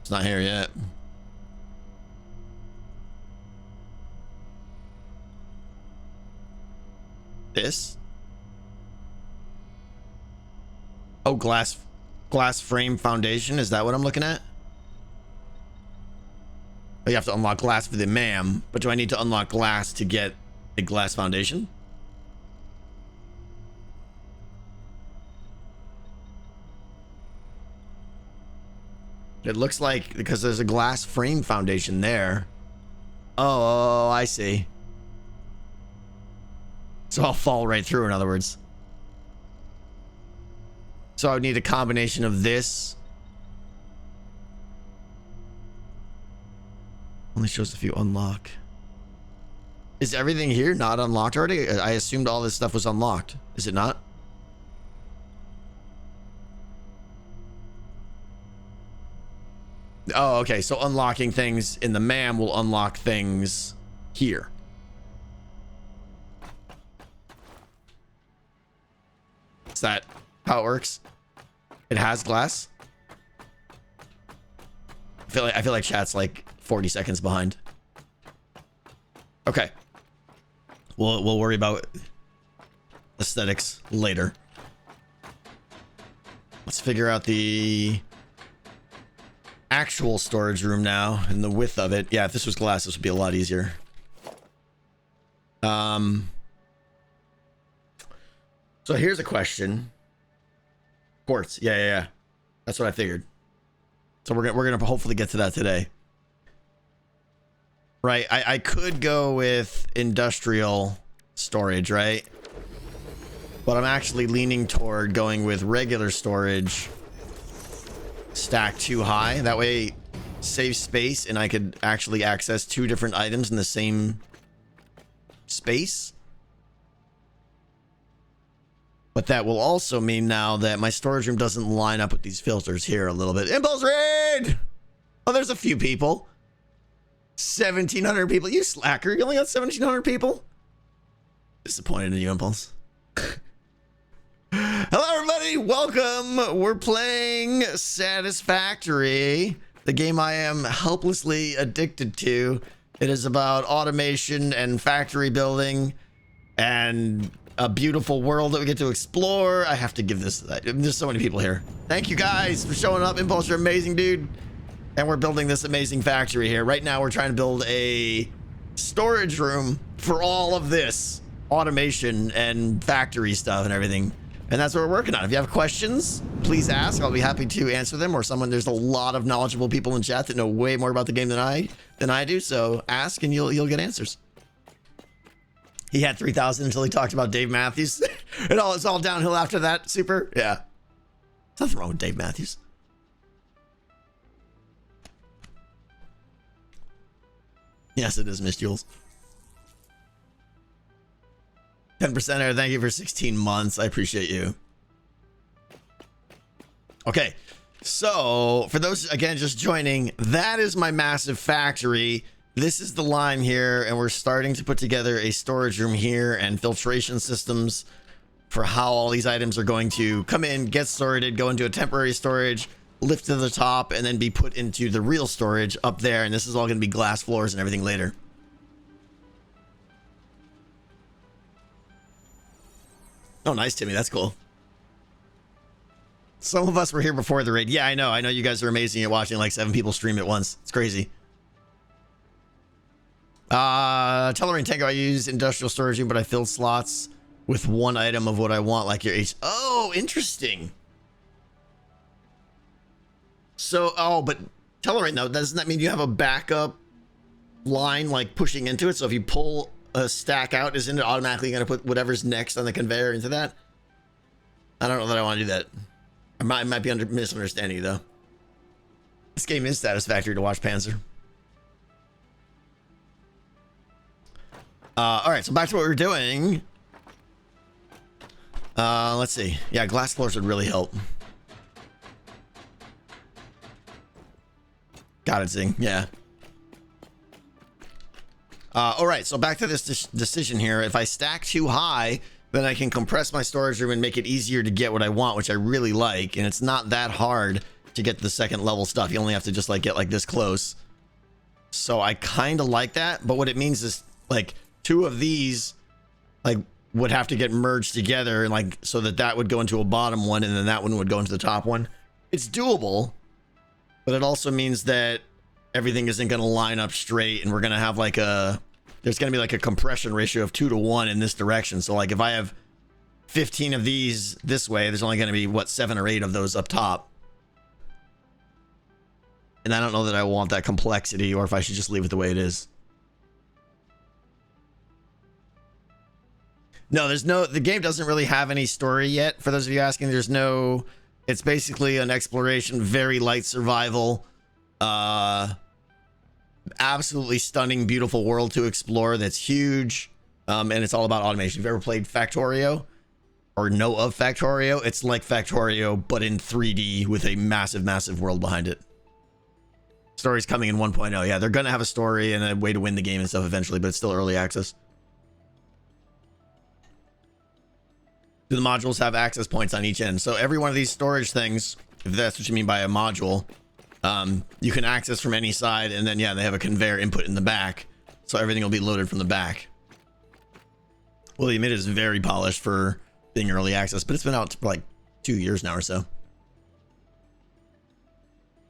It's not here yet. This? Oh, glass frame foundation. Is that what I'm looking at? Oh, you have to unlock glass for the MAM, but do I need to unlock glass to get a glass foundation? It looks like because there's a glass frame foundation there. Oh, I see. So I'll fall right through, in other words. So I would need a combination of this. Only shows if you unlock. Is everything here not unlocked already? I assumed all this stuff was unlocked. Is it not? Oh, okay. So unlocking things in the MAM will unlock things here. Is that how it works? It has glass. I feel like chat's like 40 seconds behind. Okay. We'll worry about aesthetics later. Let's figure out the actual storage room now and the width of it. Yeah, if this was glass, this would be a lot easier. So here's a question. Quartz. Yeah. That's what I figured. So we're gonna hopefully get to that today. Right. I could go with industrial storage, right? But I'm actually leaning toward going with regular storage stacked too high. That way save space and I could actually access 2 different items in the same space. But that will also mean now that my storage room doesn't line up with these filters here a little bit. Impulse raid! Oh, there's a few people. 1,700 people. You slacker. You only got 1,700 people? Disappointed in you, Impulse. Hello, everybody. Welcome. We're playing Satisfactory, the game I am helplessly addicted to. It is about automation and factory building and a beautiful world that we get to explore. I have to give this, there's so many people here. Thank you guys for showing up. Impulse, you're amazing, dude. And we're building this amazing factory here. Right now, we're trying to build a storage room for all of this automation and factory stuff and everything. And that's what we're working on. If you have questions, please ask. I'll be happy to answer them. Or there's a lot of knowledgeable people in chat that know way more about the game than I do. So ask and you'll get answers. He had 3,000 until he talked about Dave Matthews. It's all downhill after that. Super. Yeah. There's nothing wrong with Dave Matthews. Yes, it is, Miss Jules. 10% error. Thank you for 16 months. I appreciate you. Okay. So for those, again, just joining, that is my massive factory. This is the line here, and we're starting to put together a storage room here and filtration systems for how all these items are going to come in, get sorted, go into a temporary storage, lift to the top, and then be put into the real storage up there. And this is all going to be glass floors and everything later. Oh, nice, Timmy. That's cool. Some of us were here before the raid. Yeah, I know. I know you guys are amazing at watching like 7 people stream at once. It's crazy. Tellering Tango, I use industrial storage room, but I filled slots with one item of what I want, like your H. Oh, interesting. So, but Tellering, though, doesn't that mean you have a backup line like pushing into it? So if you pull a stack out, isn't it automatically going to put whatever's next on the conveyor into that? I don't know that I want to do that. I might be misunderstanding you, though. This game is satisfactory to watch, Panzer. All right, so back to what we were doing. Let's see. Yeah, glass floors would really help. Got it, Zing. Yeah. All right, so back to this decision here. If I stack too high, then I can compress my storage room and make it easier to get what I want, which I really like. And it's not that hard to get the second level stuff. You only have to just like get like this close. So I kind of like that. But what it means is like 2 of these like would have to get merged together, and like so that would go into a bottom one and then that one would go into the top one. It's doable, but it also means that everything isn't going to line up straight, and we're going to have like there's going to be like a compression ratio of 2 to 1 in this direction. So like if I have 15 of these this way, there's only going to be what, 7 or 8 of those up top. And I don't know that I want that complexity, or if I should just leave it the way it is. No, the game doesn't really have any story yet. For those of you asking, it's basically an exploration, very light survival, absolutely stunning, beautiful world to explore that's huge. And it's all about automation. If you've ever played Factorio or know of Factorio, it's like Factorio, but in 3D with a massive, massive world behind it. Story's coming in 1.0. Yeah, they're going to have a story and a way to win the game and stuff eventually, but it's still early access. Do the modules have access points on each end? So every one of these storage things, if that's what you mean by a module, you can access from any side, and then yeah, they have a conveyor input in the back, so everything will be loaded from the back. William, it is very polished for being early access, but it's been out for like 2 years now or so.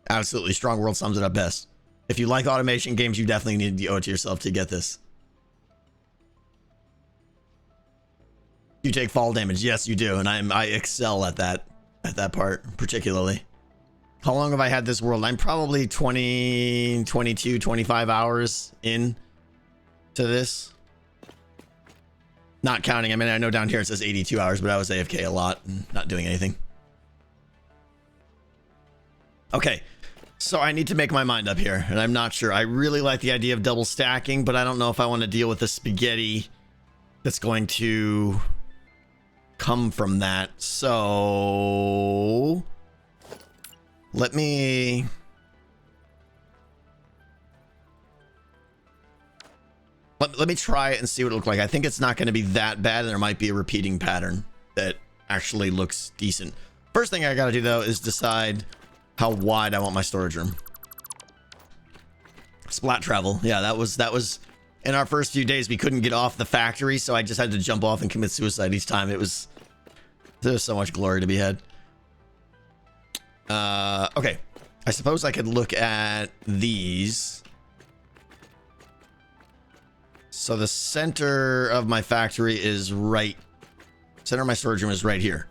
Absolutely, Strong World sums it up best. If you like automation games, you definitely need to owe it to yourself to get this. You take fall damage. Yes, you do. And I excel at that part particularly. How long have I had this world? I'm probably 20, 22, 25 hours in to this. Not counting. I mean, I know down here it says 82 hours, but I was AFK a lot and not doing anything. Okay. So I need to make my mind up here, and I'm not sure. I really like the idea of double stacking, but I don't know if I want to deal with the spaghetti that's going to come from that. So let me try it and see what it looks like. I think it's not going to be that bad, and there might be a repeating pattern that actually looks decent. First thing I got to do though is decide how wide I want my storage room. Splat travel. Yeah, that was in our first few days, we couldn't get off the factory, so I just had to jump off and commit suicide each time. There's so much glory to be had. Okay. I suppose I could look at these. So the center of my factory is center of my storage room is right here.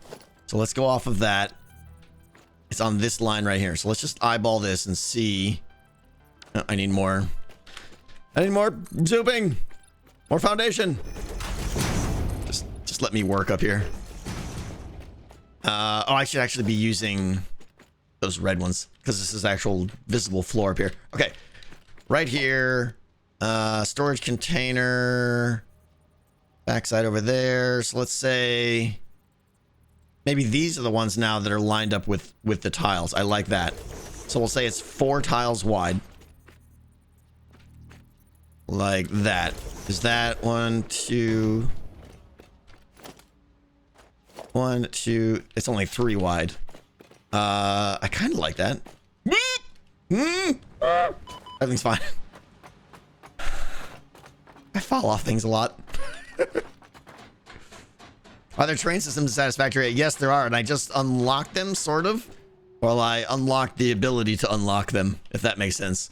So let's go off of that. It's on this line right here. So let's just eyeball this and see. Oh, I need more zooping. More foundation. Just let me work up here. I should actually be using those red ones because this is actual visible floor up here. Okay. Right here. Storage container. Backside over there. So let's say maybe these are the ones now that are lined up with the tiles. I like that. So we'll say it's 4 tiles wide. Like that. Is that 1, 2... 1, 2... It's only 3 wide. I kind of like that. Everything's fine. I fall off things a lot. Are there train systems in Satisfactory? Yes, there are, and I just unlocked them, sort of. Well, I unlocked the ability to unlock them, if that makes sense.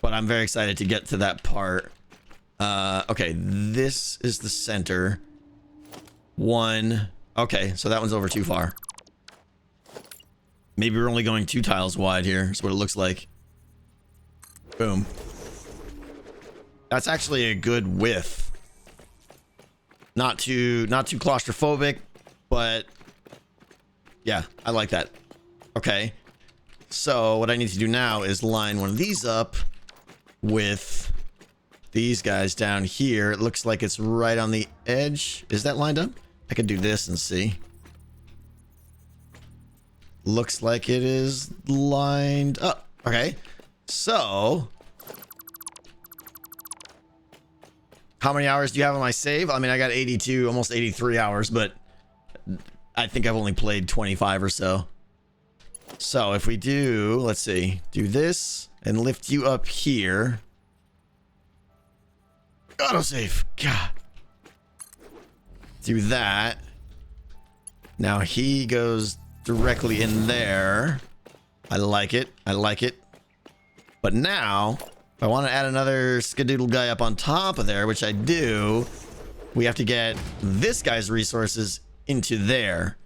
But I'm very excited to get to that part. Okay, this is the center. 1. Okay, so that one's over too far. Maybe we're only going 2 tiles wide here. That's what it looks like. Boom. That's actually a good width. Not too claustrophobic, but yeah, I like that. Okay. So what I need to do now is line one of these up with these guys down here. It looks like it's right on the edge. Is that lined up? I could do this and see. Looks like it is lined up. Okay. So how many hours do you have on my save? I mean, I got 82, almost 83 hours, but I think I've only played 25 or so. So if we do, let's see, do this and lift you up here. Autosave. God. Do that. Now he goes directly in there. I like it. I like it. But now, if I want to add another skadoodle guy up on top of there, which I do, we have to get this guy's resources into there.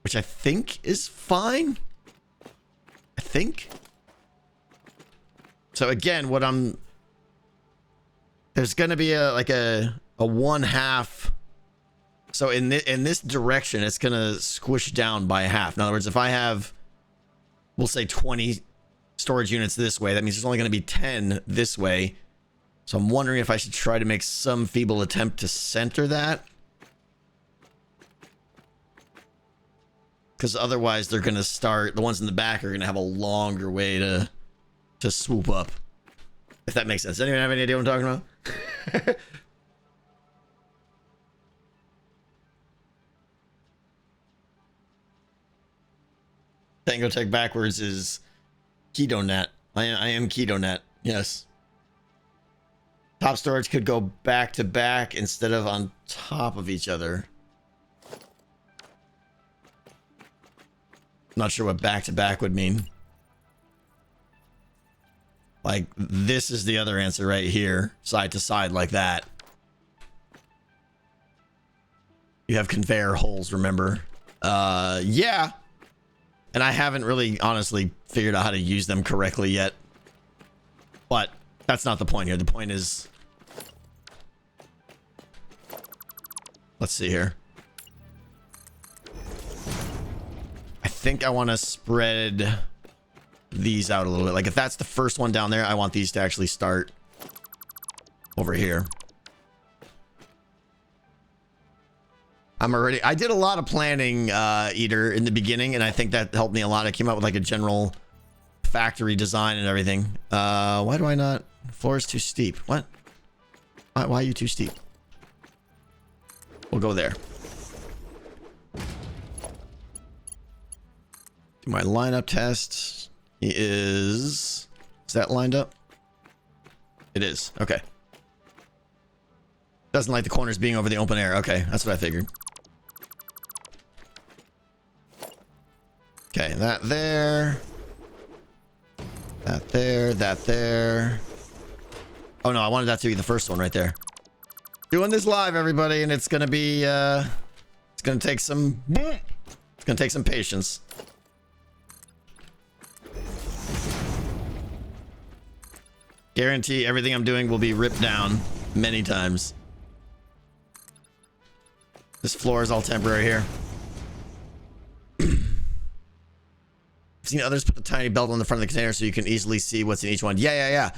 Which I think is fine. I think. So again, what I'm... There's going to be a 1/2. So in this direction, it's going to squish down by half. In other words, if I have, we'll say 20 storage units this way, that means there's only going to be 10 this way. So I'm wondering if I should try to make some feeble attempt to center that. Because otherwise they're going to start, the ones in the back are going to have a longer way to swoop up. If that makes sense. Anyone have any idea what I'm talking about? Tango Tech backwards is KetoNet. I am KetoNet. Yes. Top storage could go back to back instead of on top of each other. Not sure what back to back would mean. Like, this is the other answer right here. Side to side like that. You have conveyor holes, remember? Yeah. And I haven't really, honestly, figured out how to use them correctly yet. But that's not the point here. The point is... Let's see here. I think I want to spread these out a little bit. Like, if that's the first one down there, I want these to actually start over here. I did a lot of planning, Eater, in the beginning, and I think that helped me a lot. I came up with like a general factory design and everything. Why do I not? Floor is too steep. What? Why are you too steep? We'll go there. Do my lineup test. He is that lined up? It is. Okay. Doesn't like the corners being over the open air. Okay, that's what I figured. Okay, that there. That there, that there. Oh no, I wanted that to be the first one right there. Doing this live, everybody, and it's gonna be it's gonna take some patience. Guarantee everything I'm doing will be ripped down many times. This floor is all temporary here. I've seen others put the tiny belt on the front of the container so you can easily see what's in each one. Yeah.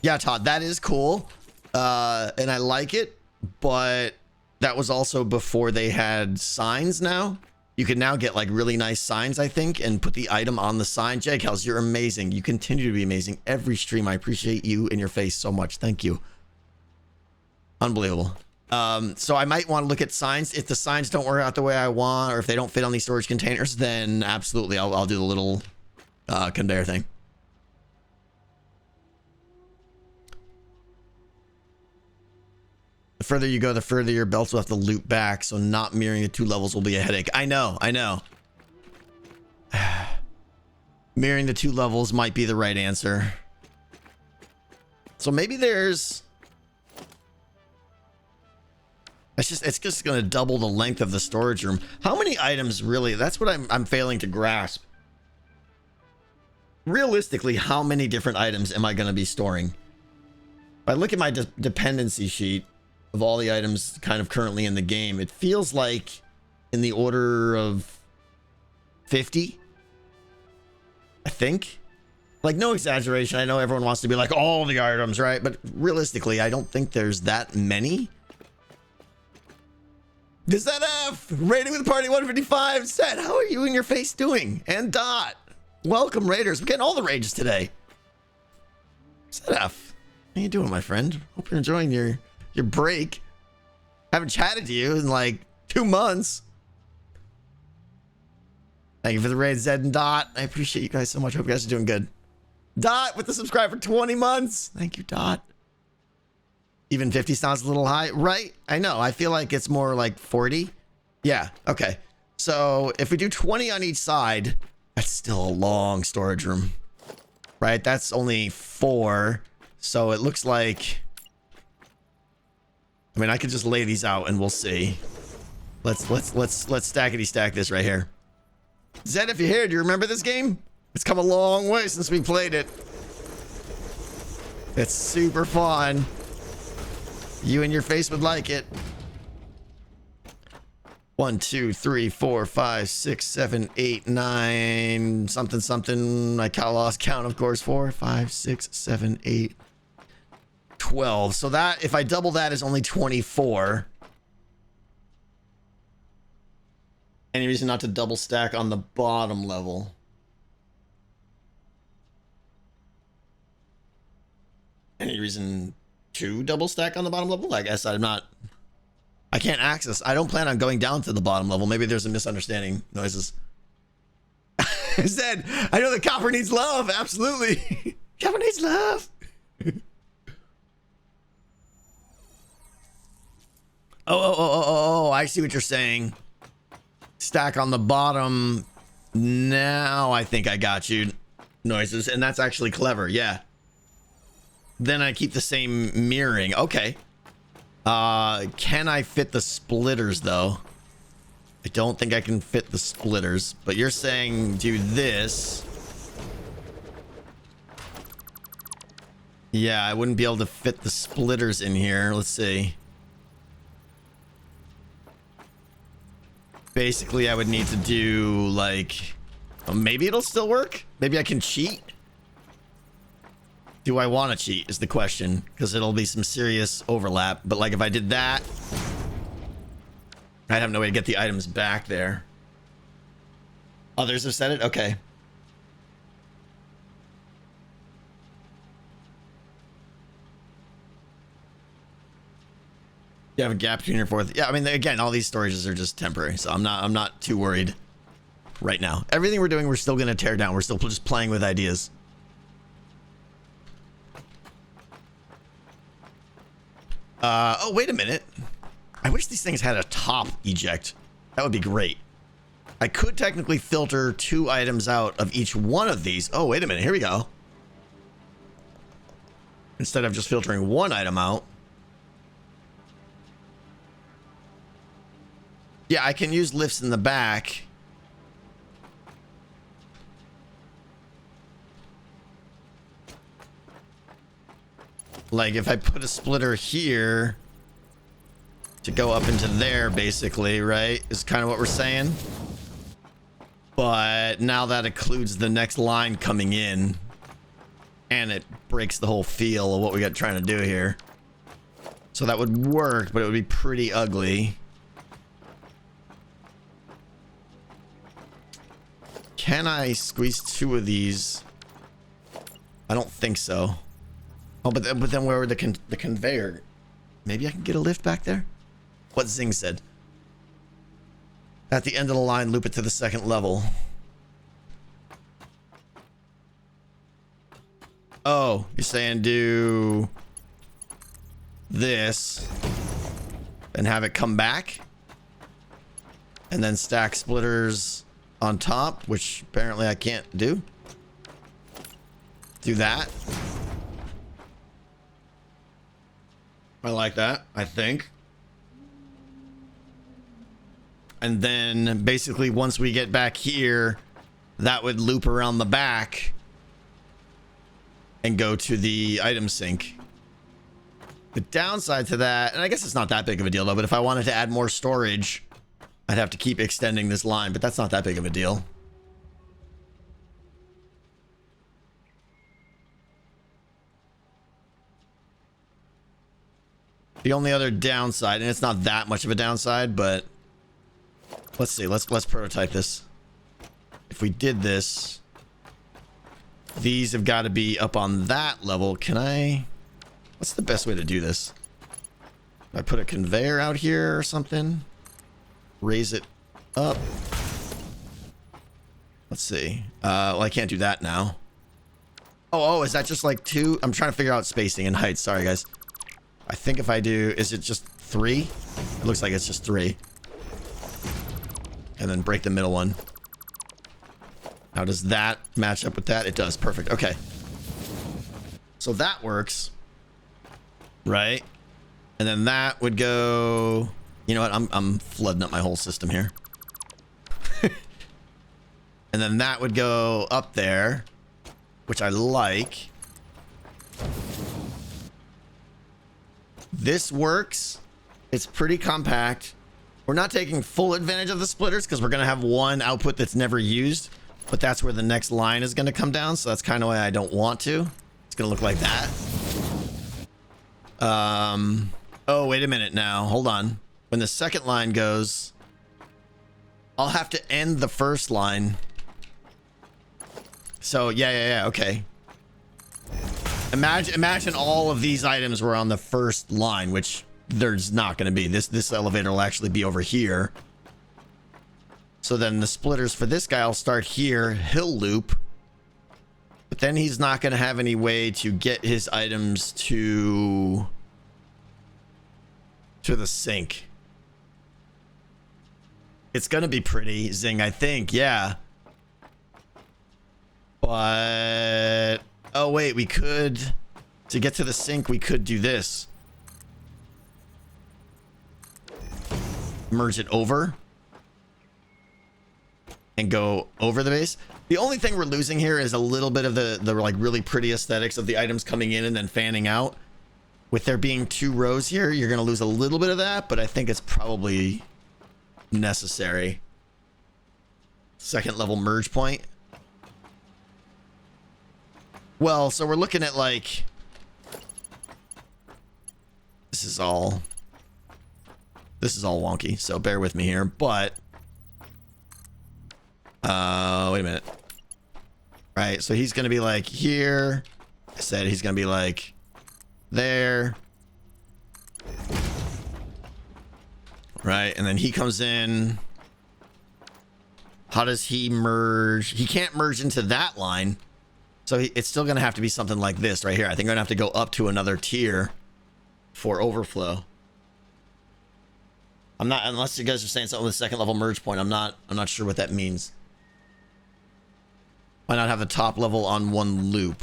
Yeah, Todd, that is cool. And I like it, but that was also before they had signs now. You can now get like really nice signs, I think, and put the item on the sign. Jake Hells, you're amazing. You continue to be amazing every stream. I appreciate you and your face so much. Thank you. Unbelievable. So I might want to look at signs. If the signs don't work out the way I want, or if they don't fit on these storage containers, then absolutely I'll do the little conveyor thing. The further you go, the further your belts will have to loop back, so not mirroring the two levels will be a headache. I know. Mirroring the two levels might be the right answer. So maybe there's... It's just going to double the length of the storage room. How many items really? That's what I'm failing to grasp. Realistically, how many different items am I going to be storing? If I look at my dependency sheet of all the items kind of currently in the game, it feels like in the order of 50, I think. Like, no exaggeration. I know everyone wants to be like all the items, right? But realistically, I don't think there's that many. ZF rating with the party 155. Set, how are you and your face doing? And Dot, welcome Raiders. We're getting all the rages today. ZF, how you doing, my friend? Hope you're enjoying your break. Haven't chatted to you in like 2 months. Thank you for the raid, Zed and Dot. I appreciate you guys so much. Hope you guys are doing good. Dot with the subscribe for 20 months. Thank you, Dot. Even 50 sounds a little high, right? I know. I feel like it's more like 40. Yeah. Okay. So if we do 20 on each side, that's still a long storage room, right? That's only 4. So it looks like, I mean, I could just lay these out and we'll see. Let's stackety stack this right here. Zed, if you're here, do you remember this game? It's come a long way since we played it. It's super fun. You and your face would like it. 1, 2, 3, 4, 5, 6, 7, 8, 9, something. I lost count, of course. 4, 5, 6, 7, 8, 12. So that, if I double that, is only 24. Any reason not to double stack on the bottom level? Any reason to double stack on the bottom level? I guess I can't access. I don't plan on going down to the bottom level. Maybe there's a misunderstanding. Noises. Said, I know the copper needs love. Absolutely. Copper needs love. Oh, I see what you're saying. Stack on the bottom. Now I think I got you, Noises. And that's actually clever. Yeah. Then I keep the same mirroring. Okay. Can I fit the splitters, though? I don't think I can fit the splitters. But you're saying do this. Yeah, I wouldn't be able to fit the splitters in here. Let's see. Basically, I would need to do, like... Oh, maybe it'll still work? Maybe I can cheat? Do I want to cheat is the question, because it'll be some serious overlap. But like if I did that, I'd have no way to get the items back there. Others have said it? Okay. You have a gap between your fourth. Yeah, I mean, again, all these storages are just temporary, so I'm not too worried right now. Everything we're doing, we're still going to tear down. We're still just playing with ideas. Oh, wait a minute. I wish these things had a top eject. That would be great. I could technically filter 2 items out of each one of these. Oh, wait a minute. Here we go. Instead of just filtering 1 item out. Yeah, I can use lifts in the back. Like if I put a splitter here to go up into there, basically, right? Is kind of what we're saying. But now that includes the next line coming in, and it breaks the whole feel of what we got trying to do here. So that would work, but it would be pretty ugly. Can I squeeze 2 of these? I don't think so. Oh, but then where would the conveyor? Maybe I can get a lift back there? What Zing said. At the end of the line, loop it to the 2nd level. Oh, you're saying do this and have it come back? And then stack splitters on top, which apparently I can't do. Do that. I like that, I think. And then basically once we get back here, that would loop around the back and go to the item sink. The downside to that, and I guess it's not that big of a deal though, but if I wanted to add more storage, I'd have to keep extending this line, but that's not that big of a deal. The only other downside, and it's not that much of a downside, but let's see, let's prototype this. If we did this, these have got to be up on that level. Can I, what's the best way to do this? I put a conveyor out here or something, raise it up. Let's see. Well, I can't do that now. Oh, is that just like 2? I'm trying to figure out spacing and height. Sorry, guys. I think if I do, is it just 3? It looks like it's just 3. And then break the middle one. How does that match up with that? It does. Perfect. Okay. So that works. Right? And then that would go... You know what? I'm flooding up my whole system here. And then that would go up there, which I like. This works. It's pretty compact. We're not taking full advantage of the splitters because we're going to have one output that's never used, but that's where the next line is going to come down. So that's kind of why I don't want to. It's going to look like that. Oh, wait a minute now. Hold on. When the second line goes, I'll have to end the first line. So yeah. Okay. Imagine all of these items were on the first line, which there's not going to be. This elevator will actually be over here. So then the splitters for this guy will start here. He'll loop. But then he's not going to have any way to get his items to the sink. It's going to be pretty, Zing, I think. Yeah. But... Oh, wait, we could... To get to the sink, we could do this. Merge it over. And go over the base. The only thing we're losing here is a little bit of the like really pretty aesthetics of the items coming in and then fanning out. With there being 2 rows here, you're going to lose a little bit of that, but I think it's probably necessary. Second level merge point. Well, so we're looking at like... This is all wonky, so bear with me here, but... wait a minute. Right, so he's going to be like here. I said he's going to be like there. Right, and then he comes in. How does he merge? He can't merge into that line. So it's still going to have to be something like this right here. I think I'm going to have to go up to another tier for overflow. I'm not, unless you guys are saying something with second level merge point, I'm not sure what that means. Why not have the top level on one loop?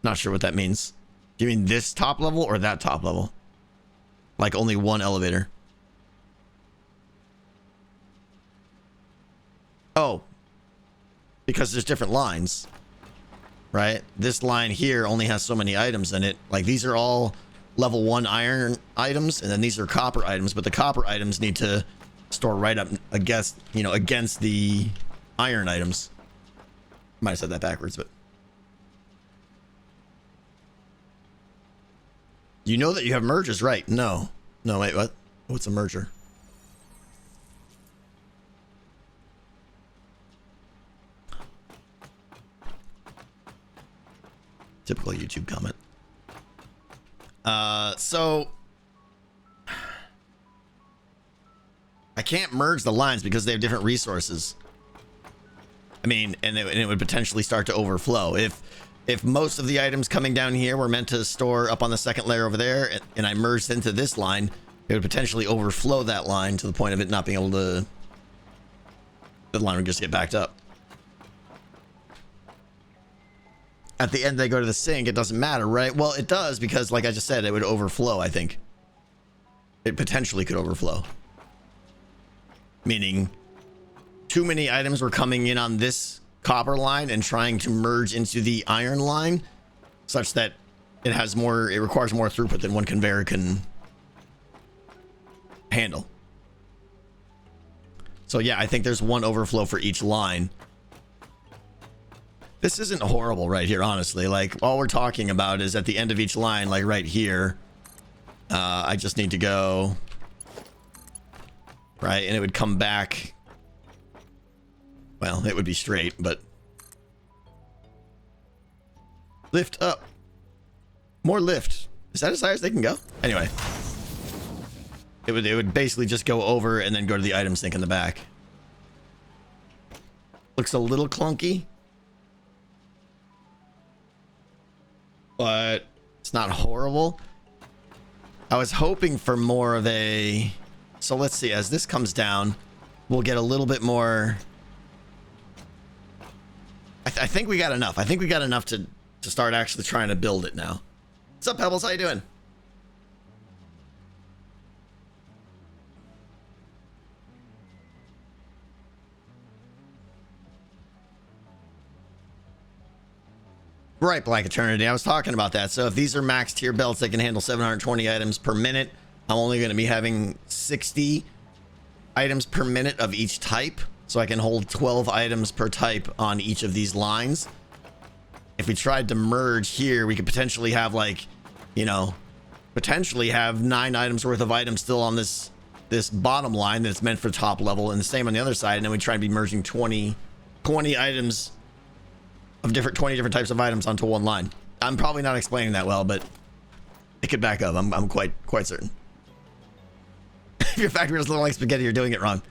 Not sure what that means. Do you mean this top level or that top level? Like only one elevator? Oh, because there's different lines, right? This line here only has so many items in it. Like these are all level 1 iron items, and then these are copper items, but the copper items need to store right up against, you know, against the iron items. Might have said that backwards, but you know that you have mergers, right? No, wait, what? What's a merger? Typical YouTube comment. So I can't merge the lines because they have different resources. I mean, and it would potentially start to overflow. If most of the items coming down here were meant to store up on the second layer over there, and I merged into this line, it would potentially overflow that line to the point of it not being able to, the line would just get backed up. At the end they go to the sink, it doesn't matter, right? Well, it does, because like I just said, it would overflow, I think. It potentially could overflow. Meaning, too many items were coming in on this copper line and trying to merge into the iron line, such that it requires more throughput than one conveyor can handle. So yeah, I think there's one overflow for each line. This isn't horrible right here, honestly. Like, all we're talking about is at the end of each line, like right here, I just need to go, right? And it would come back. Well, it would be straight, but lift up. More lift. Is that as high as they can go? Anyway, it would basically just go over and then go to the item sink in the back. Looks a little clunky, but it's not horrible. I was hoping for more of a, so let's see, as this comes down, we'll get a little bit more. I think we got enough. I think we got enough to start actually trying to build it now. What's up, Pebbles? How you doing? Right, Black Eternity. I was talking about that. So if these are max tier belts, they can handle 720 items per minute. I'm only going to be having 60 items per minute of each type. So I can hold 12 items per type on each of these lines. If we tried to merge here, we could potentially have, like, you know, potentially have 9 items worth of items still on this bottom line that's meant for top level, and the same on the other side. And then we try to be merging 20 items of 20 different types of items onto one line. I'm probably not explaining that well, but it could back up. I'm quite certain. If your factory doesn't look like spaghetti, you're doing it wrong.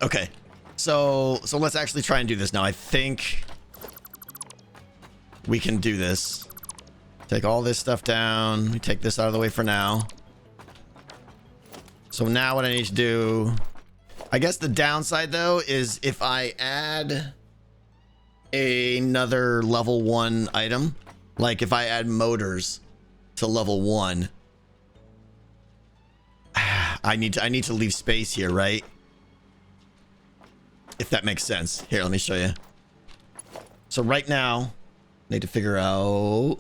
Okay, so let's actually try and do this now. I think we can do this. Take all this stuff down. We take this out of the way for now. So now what I need to do, I guess the downside though is if I add another level 1 item, like if I add motors to level 1, I need to leave space here, right? If that makes sense. Here, let me show you. So right now, I need to figure out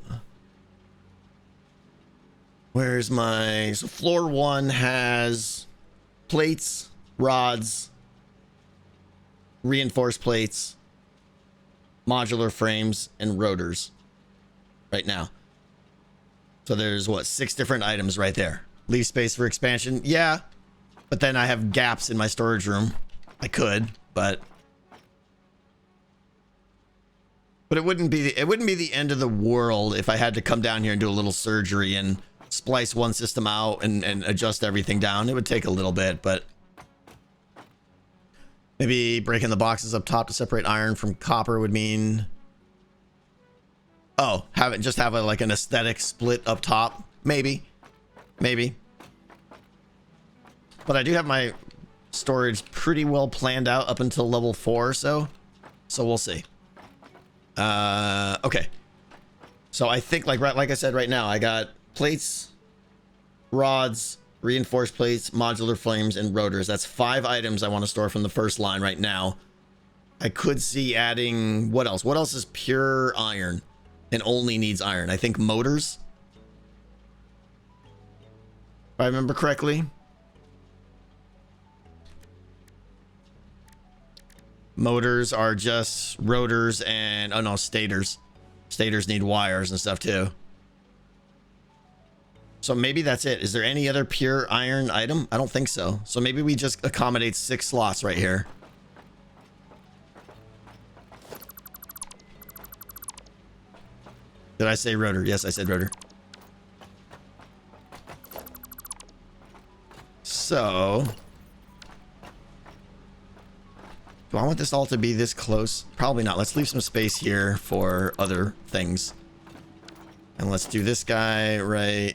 where's my, so floor 1 has plates, rods, reinforced plates, modular frames, and rotors right now. So there's what, 6 different items right there. Leave space for expansion. Yeah, but then I have gaps in my storage room. I could, but it wouldn't be the end of the world if I had to come down here and do a little surgery and splice one system out and adjust everything down. It would take a little bit, but maybe breaking the boxes up top to separate iron from copper would mean, oh, have like an aesthetic split up top. Maybe. But I do have my storage pretty well planned out up until level 4 or so. So we'll see. Okay. So I think like I said right now, I got plates, rods, reinforced plates, modular frames, and rotors. That's 5 items I want to store from the first line right now. I could see adding, what else? What else is pure iron and only needs iron? I think motors, if I remember correctly. Motors are just rotors and, oh no, stators. Stators need wires and stuff too. So maybe that's it. Is there any other pure iron item? I don't think so. So maybe we just accommodate 6 slots right here. Did I say rotor? Yes, I said rotor. So do I want this all to be this close? Probably not. Let's leave some space here for other things. And let's do this guy right.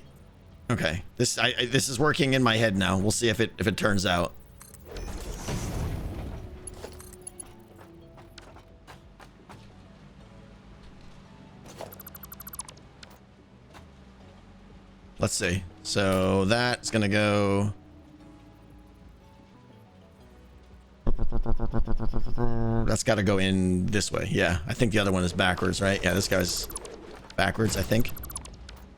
Okay. This is working in my head now. We'll see if it turns out. Let's see. So that's gonna go. That's got to go in this way. Yeah, I think the other one is backwards, right? Yeah, this guy's backwards, I think.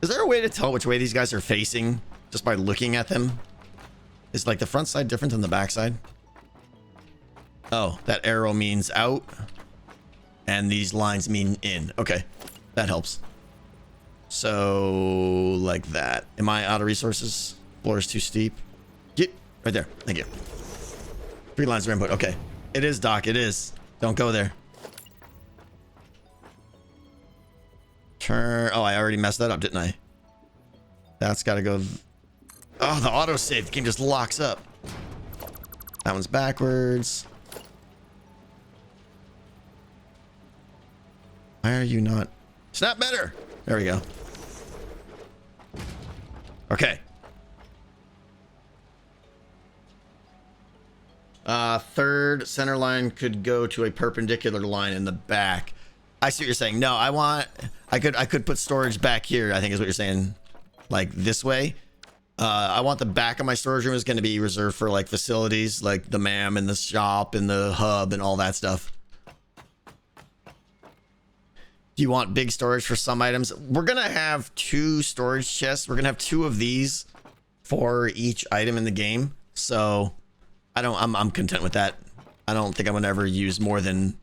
Is there a way to tell which way these guys are facing just by looking at them? Is like the front side different than the back side? Oh, that arrow means out and these lines mean in. Okay, that helps. So like that. Am I out of resources? Floor is too steep. Get right there. Thank you. 3 lines of input. Okay. It is, Doc. It is. Don't go there. Turn. Oh, I already messed that up, didn't I? That's got to go. Oh, the autosave. The game just locks up. That one's backwards. Why are you not? Snap better. There we go. Okay. Third center line could go to a perpendicular line in the back. I see what you're saying. No, I could put storage back here, I think is what you're saying. Like this way. I want the back of my storage room is going to be reserved for like facilities, like the MAM and the shop and the hub and all that stuff. Do you want big storage for some items? We're going to have 2 storage chests. We're going to have 2 of these for each item in the game. So I'm content with that. I don't think I'm going to ever use more than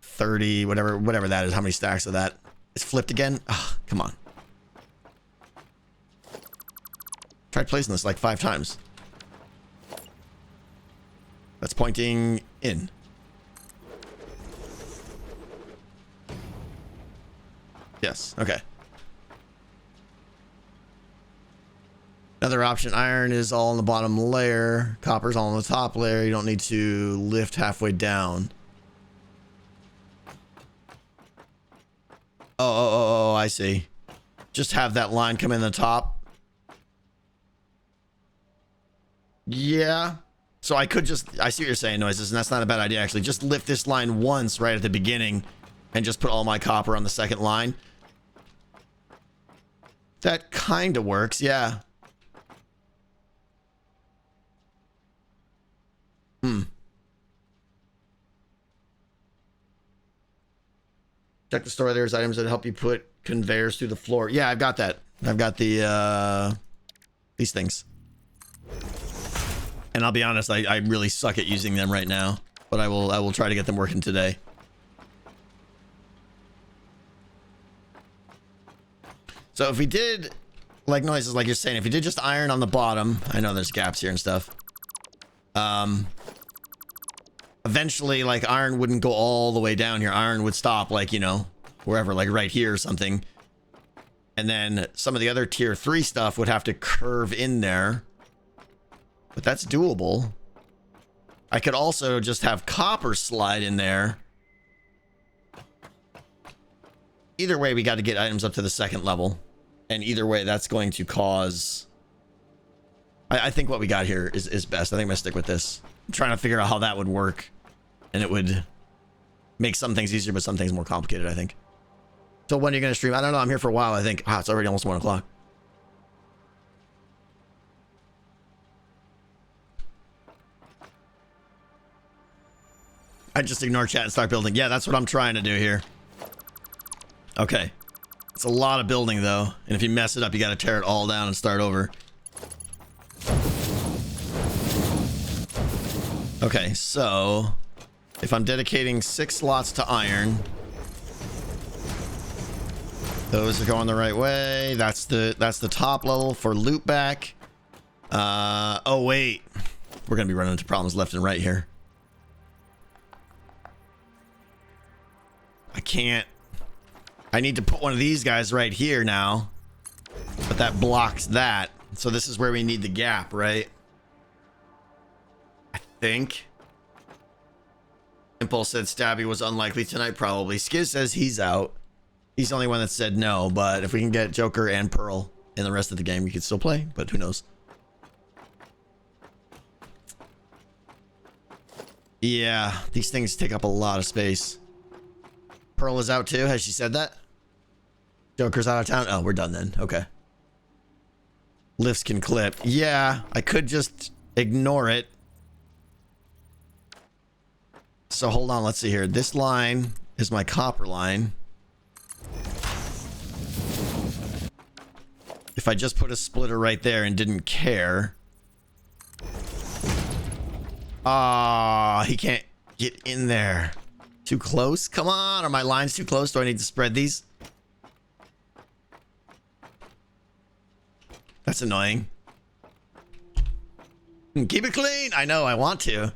30, whatever that is. How many stacks of that? It's flipped again. Oh, come on. Tried placing this like 5 times. That's pointing in. Yes. Okay. Another option, iron is all in the bottom layer. Copper's all in the top layer. You don't need to lift halfway down. Oh, I see. Just have that line come in the top. Yeah. So I could just, I see what you're saying, Noises, and that's not a bad idea, actually. Just lift this line once right at the beginning and just put all my copper on the second line. That kind of works, yeah. Check the store. There's items that help you put conveyors through the floor. Yeah, I've got that. I've got the these things. And I'll be honest, I really suck at using them right now, but I will try to get them working today. So if we did, like Noises, like you're saying, if you did just iron on the bottom, I know there's gaps here and stuff. Eventually, like, iron wouldn't go all the way down here. Iron would stop, like, you know, wherever, like right here or something. And then some of the other tier 3 stuff would have to curve in there. But that's doable. I could also just have copper slide in there. Either way, we got to get items up to the 2nd level. And either way, that's going to cause... I think what we got here is best. I think I'm going to stick with this. I'm trying to figure out how that would work. And it would make some things easier, but some things more complicated, I think. So when are you going to stream? I don't know. I'm here for a while, I think. Wow, it's already almost 1 o'clock. I just ignore chat and start building. Yeah, that's what I'm trying to do here. Okay. It's a lot of building, though. And if you mess it up, you got to tear it all down and start over. Okay, so... if I'm dedicating 6 slots to iron... those are going the right way. That's the top level for loop back. Oh, wait. We're going to be running into problems left and right here. I can't. I need to put one of these guys right here now. But that blocks that. So this is where we need the gap, right? I think. Impulse said Stabby was unlikely tonight, probably. Skiz says he's out. He's the only one that said no, but if we can get Joker and Pearl in the rest of the game, we could still play, but who knows? Yeah, these things take up a lot of space. Pearl is out too. Has she said that? Joker's out of town. Oh, we're done then. Okay. Lifts can clip. Yeah, I could just ignore it. So hold on. Let's see here. This line is my copper line. If I just put a splitter right there and didn't care. Ah, he can't get in there. Too close? Come on. Are my lines too close? Do I need to spread these? That's annoying. Keep it clean. I know. I want to.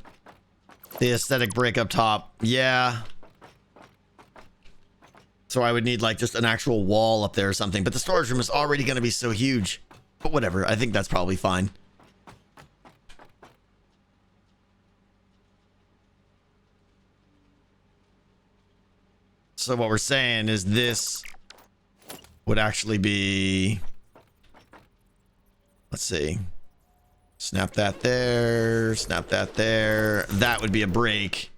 The aesthetic break up top. Yeah. So I would need like just an actual wall up there or something. But the storage room is already going to be so huge. But whatever. I think that's probably fine. So what we're saying is this would actually be... let's see. Snap that there. Snap that there. That would be a break.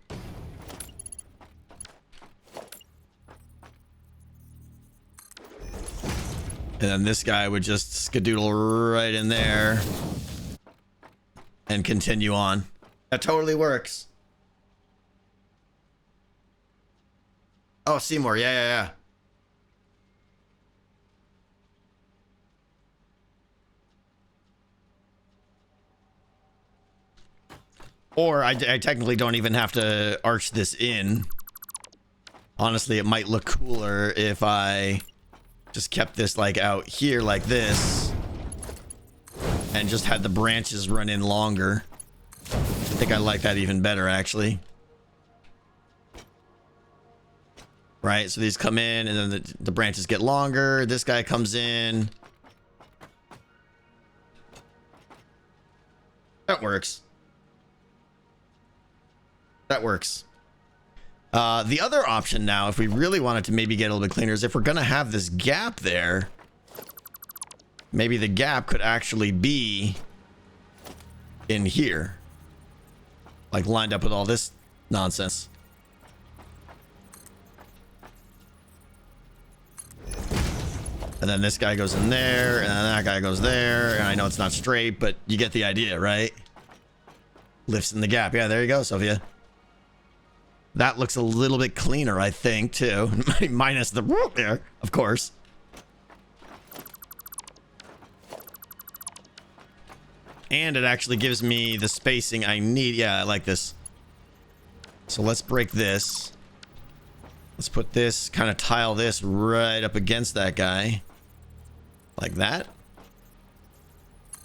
And then this guy would just skedoodle right in there. And continue on. That totally works. Oh, Seymour. Yeah. Or I technically don't even have to arch this in. Honestly, it might look cooler if I just kept this like out here like this. And just had the branches run in longer. I think I like that even better, actually. Right, so these come in and then the branches get longer. This guy comes in. That works. That works. The other option now, if we really wanted to maybe get a little bit cleaner, is if we're going to have this gap there, maybe the gap could actually be in here. Like lined up with all this nonsense. And then this guy goes in there, and then that guy goes there. And I know it's not straight, but you get the idea, right? Lifts in the gap. Yeah, there you go, Sophia. That looks a little bit cleaner, I think, too. Minus the whoop there, of course. And it actually gives me the spacing I need. Yeah, I like this. So let's break this. Let's put this, kind of tile this right up against that guy. Like that.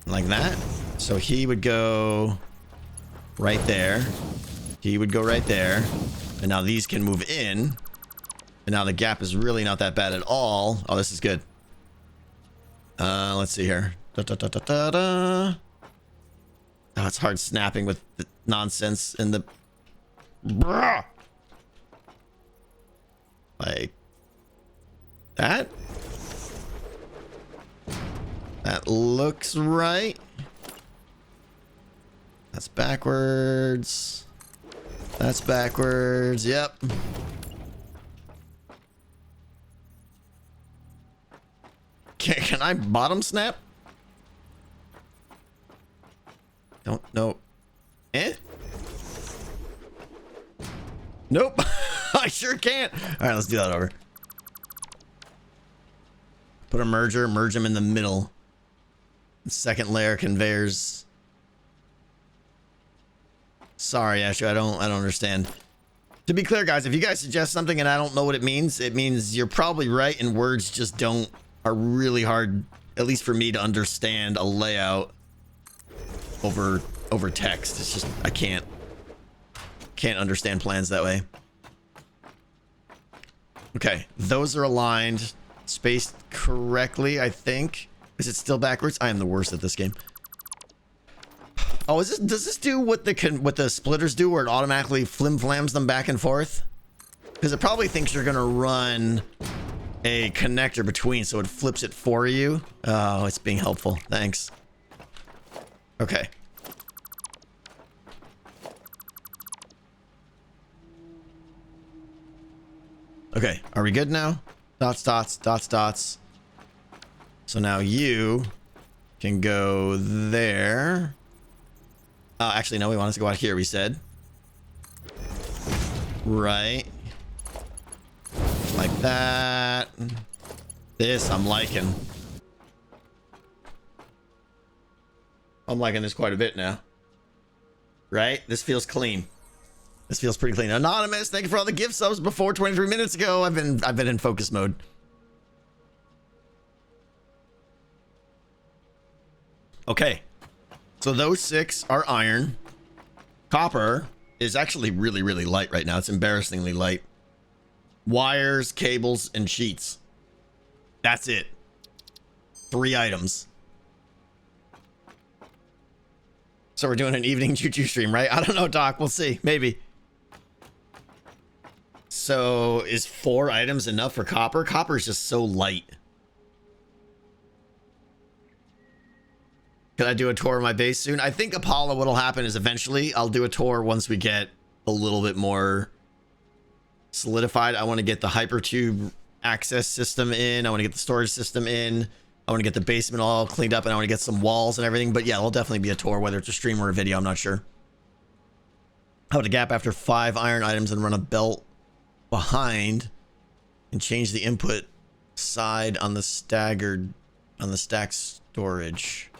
Like that. So he would go right there. He would go right there. And now these can move in. And now the gap is really not that bad at all. Oh, this is good. Let's see here. Da, da, da, da, da, da. Oh, it's hard snapping with the nonsense in the... Bruh. Like... that? That looks right. That's backwards. That's backwards. Yep. Can I bottom snap? Don't know. Eh? Nope. I sure can't. All right, let's do that over. Put a merger, merge them in the middle. Second layer conveyors. Sorry, Ashley, I don't understand. To be clear, guys, if you guys suggest something and I don't know what it means you're probably right and words just are really hard, at least for me, to understand a layout over text. It's just I can't understand plans that way. Okay, those are aligned, spaced correctly, I think. Is it still backwards? I am the worst at this game. Oh, does this do what the splitters do, where it automatically flim-flams them back and forth? Because it probably thinks you're gonna run a connector between, so it flips it for you. Oh, it's being helpful. Thanks. Okay. Okay, are we good now? Dots, dots, dots, dots. So now you can go there. Actually, no, we want us to go out here, we said. Right. Like that. This I'm liking. I'm liking this quite a bit now. Right? This feels clean. This feels pretty clean. Anonymous, thank you for all the gift subs before 23 minutes ago. I've been in focus mode. Okay. So those 6 are iron. Copper is actually really, really light right now. It's embarrassingly light. Wires, cables, and sheets. That's it. 3 items. So we're doing an evening choo-choo stream, right? I don't know, Doc. We'll see. Maybe. So is 4 items enough for copper? Copper is just so light. Could I do a tour of my base soon? I think Apollo, what'll happen is eventually I'll do a tour once we get a little bit more solidified. I want to get the hypertube access system in. I want to get the storage system in. I want to get the basement all cleaned up, and I want to get some walls and everything. But yeah, it'll definitely be a tour, whether it's a stream or a video. I'm not sure. How about a gap after 5 iron items and run a belt behind and change the input side on the stacked storage.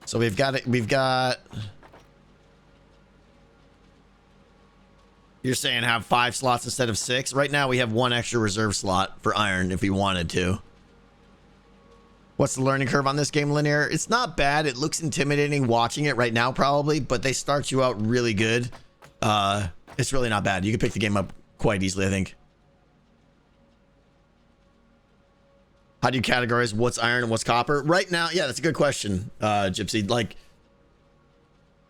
So we've got you're saying have 5 slots instead of 6. Right now we have 1 extra reserve slot for iron if we wanted to. What's the learning curve on this game, linear? It's not bad. It looks intimidating watching it right now probably, but they start you out really good. It's really not bad. You can pick the game up quite easily, I think. How do you categorize what's iron and what's copper? Right now, yeah, that's a good question, Gypsy. Like,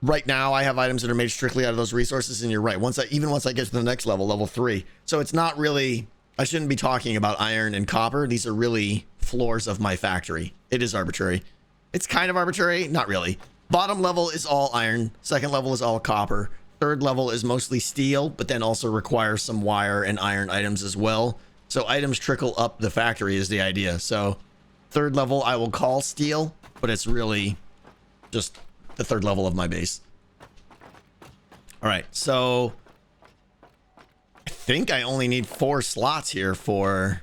right now, I have items that are made strictly out of those resources, and you're right. Even once I get to the next level, level 3. So it's not really... I shouldn't be talking about iron and copper. These are really floors of my factory. It is arbitrary. It's kind of arbitrary. Not really. Bottom level is all iron. Second level is all copper. Third level is mostly steel, but then also requires some wire and iron items as well. So items trickle up the factory is the idea. So third level I will call steel, but it's really just the third level of my base. All right, so I think I only need 4 slots here for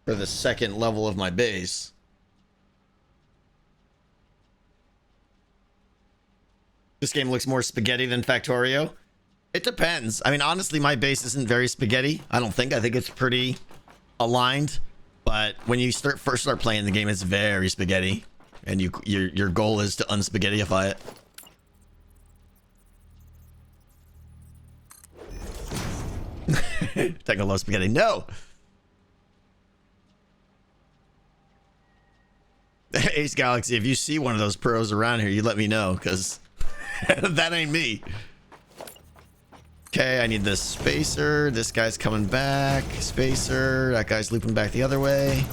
the second level of my base. This game looks more spaghetti than Factorio. It depends. I mean, honestly, my base isn't very spaghetti. I think it's pretty aligned. But when you first start playing the game, it's very spaghetti. And your goal is to unspaghettify it. Techno spaghetti. No. Ace Galaxy, if you see one of those pros around here, you let me know, because that ain't me. Okay, I need this spacer. This guy's coming back. Spacer. That guy's looping back the other way.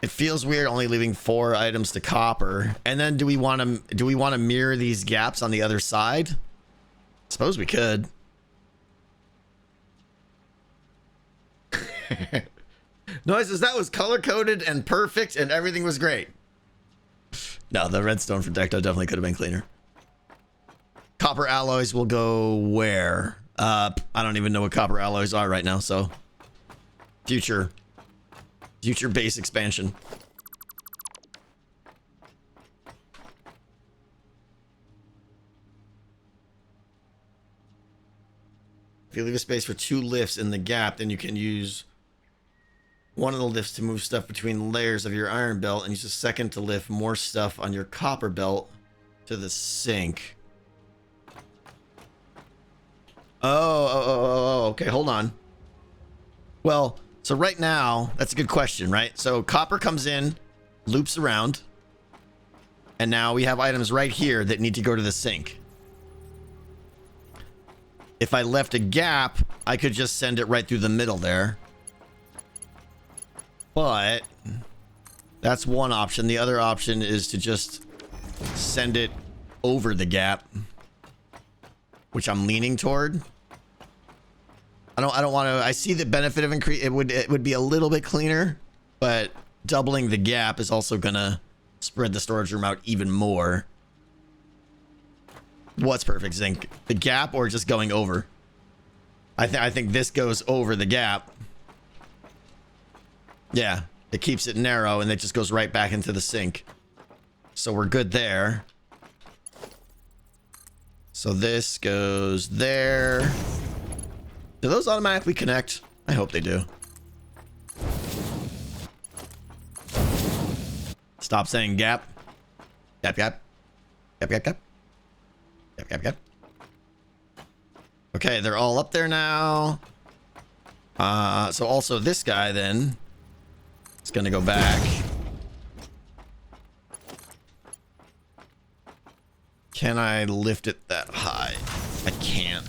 It feels weird only leaving 4 items to copper. And then do we want to mirror these gaps on the other side? Suppose we could. Noises, that was color coded and perfect and everything was great. No, the redstone for Decto definitely could have been cleaner. Copper alloys will go where? I don't even know what copper alloys are right now, so future base expansion. If you leave a space for 2 lifts in the gap, then you can use one of the lifts to move stuff between layers of your iron belt and use a second to lift more stuff on your copper belt to the sink. Oh, okay, hold on. Well, so right now, that's a good question, right? So copper comes in, loops around, and now we have items right here that need to go to the sink. If I left a gap, I could just send it right through the middle there. But that's one option. The other option is to just send it over the gap, which I'm leaning toward. I don't want to. I see the benefit of increase. It would be a little bit cleaner, but doubling the gap is also gonna spread the storage room out even more. What's perfect, Zinc? The gap or just going over? I think this goes over the gap. Yeah, it keeps it narrow and it just goes right back into the sink. So we're good there. So this goes there. Do those automatically connect? I hope they do. Stop saying gap. Gap, gap. Gap, gap, gap. Gap, gap, gap. Okay, they're all up there now. So also this guy then is going to go back. Can I lift it that high? I can't.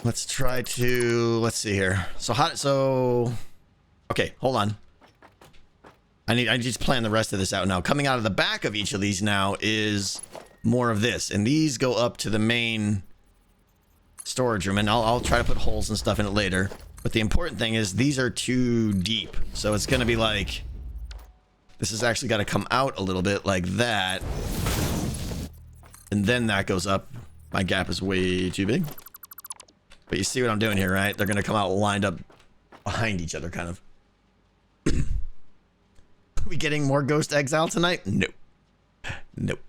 Let's try to, let's see here. So okay, hold on. I need to just plan the rest of this out now. Coming out of the back of each of these now is more of this, and these go up to the main storage room, and I'll try to put holes and stuff in it later. But the important thing is these are too deep, so it's gonna be like, this has actually got to come out a little bit like that, and then that goes up. My gap is way too big. But you see what I'm doing here, right? They're gonna come out lined up behind each other, kind of. Are we getting more Ghost Exile tonight? Nope. Nope.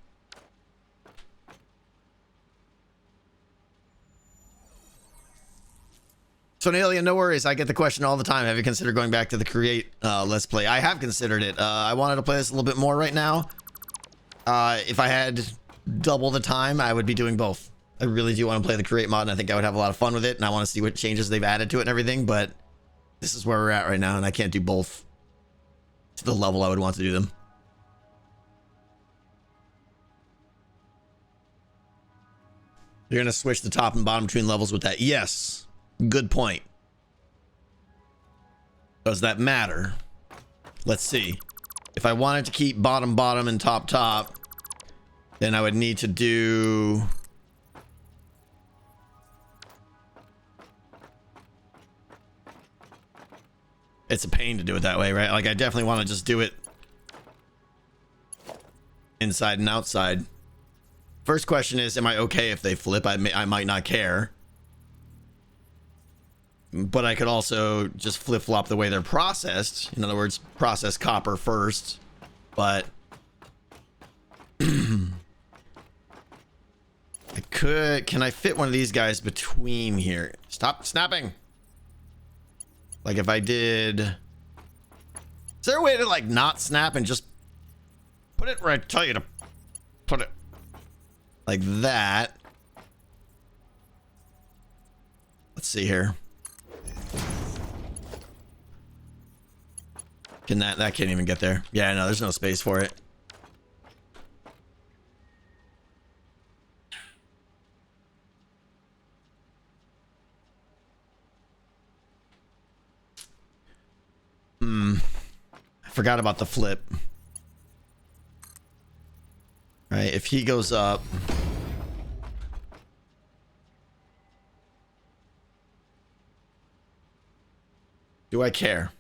So Alien, no worries. I get the question all the time. Have you considered going back to the Create Let's Play? I have considered it. I wanted to play this a little bit more right now. If I had double the time, I would be doing both. I really do want to play the Create mod, and I think I would have a lot of fun with it, and I want to see what changes they've added to it and everything, but this is where we're at right now, and I can't do both to the level I would want to do them. You're going to switch the top and bottom between levels with that? Yes. Good point. Does that matter? Let's see. If I wanted to keep bottom bottom and top top, then I would need to do... It's a pain to do it that way, right? Like, I definitely want to just do it inside and outside. First question is, am I okay if they flip? I might not care. But I could also just flip-flop the way they're processed. In other words, process copper first. But I could... Can I fit one of these guys between here? Stop snapping. Like if I did... Is there a way to like not snap and just put it where I tell you to put it? Like that. Let's see here. Can that can't even get there. Yeah, no, there's no space for it. I forgot about the flip. Right, if he goes up. Do I care?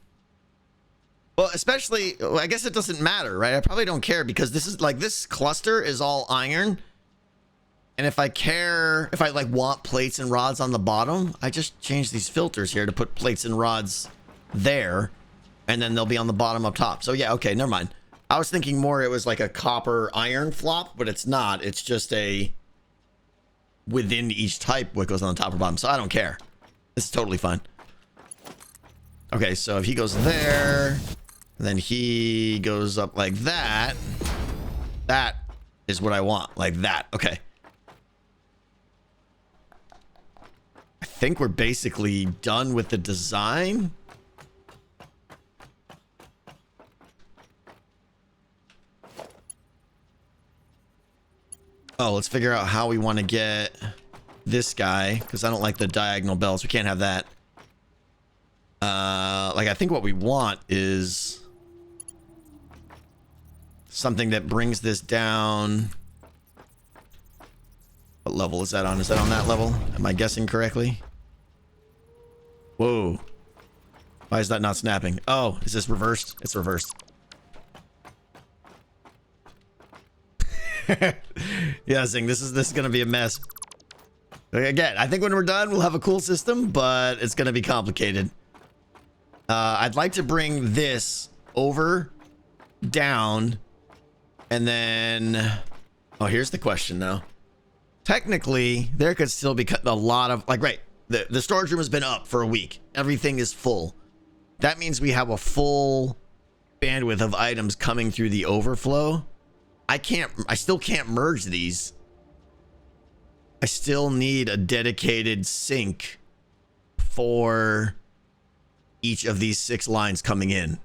Well, especially, I guess it doesn't matter, right? I probably don't care because this is like, this cluster is all iron. And if I care, if I like want plates and rods on the bottom, I just change these filters here to put plates and rods there. And then they'll be on the bottom up top. So yeah, okay, never mind. I was thinking more it was like a copper iron flop, but it's not. It's just a within each type what goes on the top or bottom. So I don't care. This is totally fine. Okay, so if he goes there, then he goes up like that. That is what I want, like that. Okay. I think we're basically done with the design. Oh, let's figure out how we want to get this guy, because I don't like the diagonal bells. We can't have that. Like, I think what we want is something that brings this down. What level is that on? Is that on that level? Am I guessing correctly? Whoa. Why is that not snapping? Oh, is this reversed? It's reversed. Yeah, Zing, this is gonna be a mess. Again, I think when we're done, we'll have a cool system, but it's gonna be complicated. I'd like to bring this over, down, and then... Oh, here's the question, though. Technically, there could still be a lot of... Like, right, the storage room has been up for a week. Everything is full. That means we have a full bandwidth of items coming through the overflow. I still can't merge these. I still need a dedicated sink for each of these 6 lines coming in.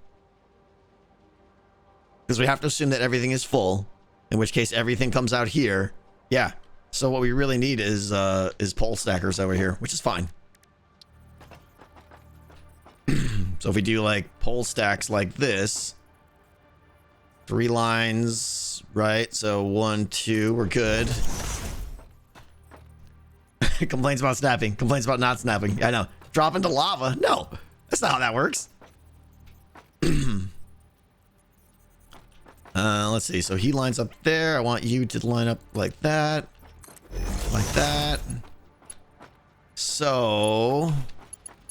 Because we have to assume that everything is full, in which case everything comes out here. Yeah. So what we really need is pole stackers over here, which is fine. So if we do like pole stacks like this, 3 lines, right? So 1, 2, we're good. Complains about snapping. Complains about not snapping. I know. Drop into lava. No, that's not how that works. Let's see. So he lines up there. I want you to line up like that. Like that. So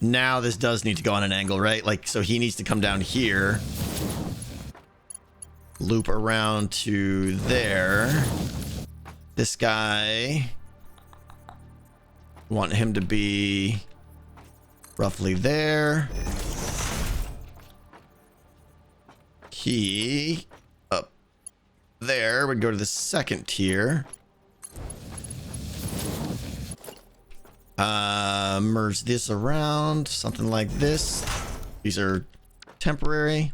now this does need to go on an angle, right? Like, so he needs to come down here. Loop around to there. This guy, want him to be roughly there. He up there would go to the second tier. Merge this around, something like this. These are temporary,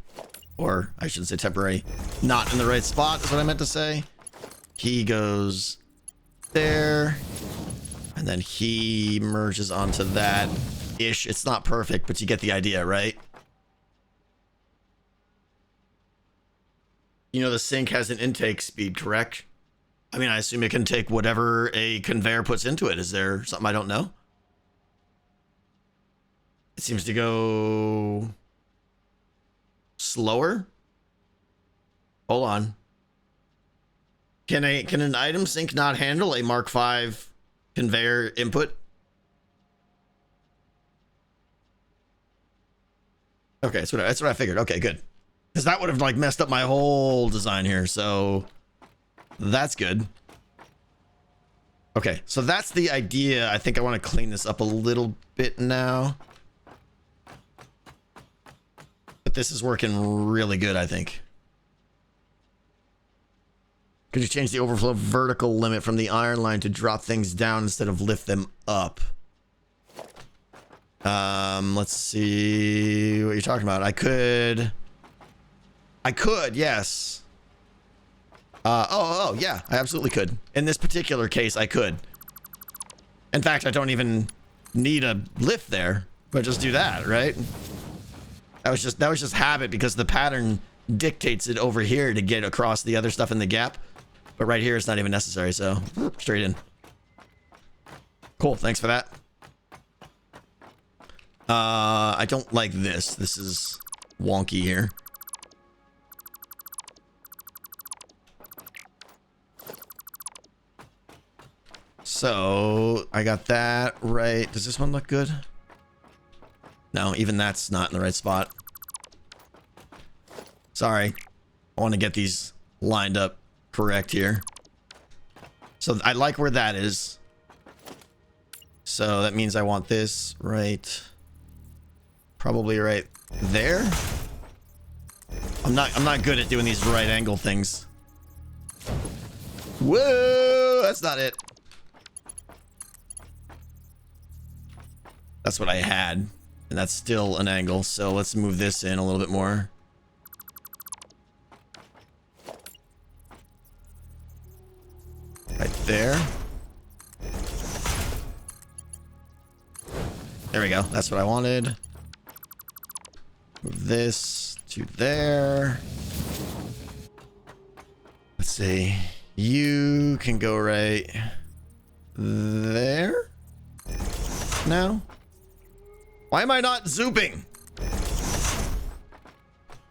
or I shouldn't say temporary, not in the right spot is what I meant to say. He goes there, and then he merges onto that ish. It's not perfect, but you get the idea, right? You know, the sink has an intake speed, correct? I mean, I assume it can take whatever a conveyor puts into it. Is there something I don't know? It seems to go slower. Hold on. Can an item sink not handle a Mark V conveyor input? Okay, that's what I figured. Okay, good. Because that would have like messed up my whole design here. So that's good. Okay, so that's the idea. I think I want to clean this up a little bit now. But this is working really good, I think. Could you change the overflow vertical limit from the iron line to drop things down instead of lift them up? Let's see what you're talking about. I could, yes. Oh, yeah, I absolutely could. In this particular case, I could. In fact, I don't even need a lift there, but just do that, right? That was just habit because the pattern dictates it over here to get across the other stuff in the gap. But right here, it's not even necessary, so straight in. Cool, thanks for that. I don't like this. This is wonky here. So I got that right. Does this one look good? No, even that's not in the right spot. Sorry. I want to get these lined up correct here. So I like where that is. So that means I want this right. Probably right there. I'm not good at doing these right angle things. Whoa, that's not it. That's what I had. And that's still an angle. So let's move this in a little bit more. Right there. There we go. That's what I wanted. Move this to there. Let's see. You can go right there. Now. Why am I not zooping?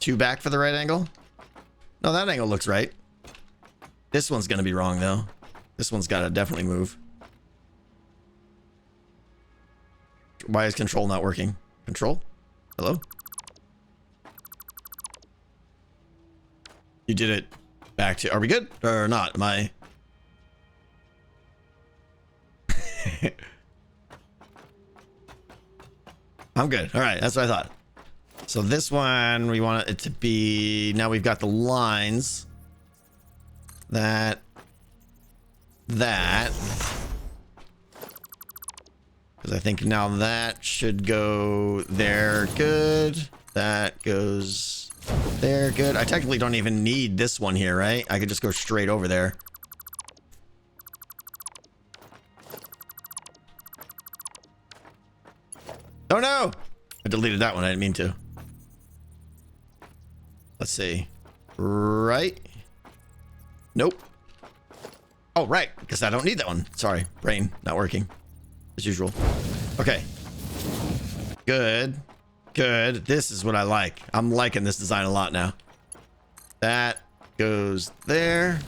Two back for the right angle? No, that angle looks right. This one's gonna be wrong though. This one's gotta definitely move. Why is control not working? Control? Hello? You did it back to... Are we good? Or not? Am I... I'm good. All right. That's what I thought. So this one, we want it to be... Now we've got the lines. That. Because I think now that should go there. Good. That goes there. Good. I technically don't even need this one here, right? I could just go straight over there. Oh no! I deleted that one. I didn't mean to. Let's see. Right. Nope. Oh, right. Because I don't need that one. Sorry. Brain not working. As usual. Okay. Good. Good. This is what I like. I'm liking this design a lot now. That goes there.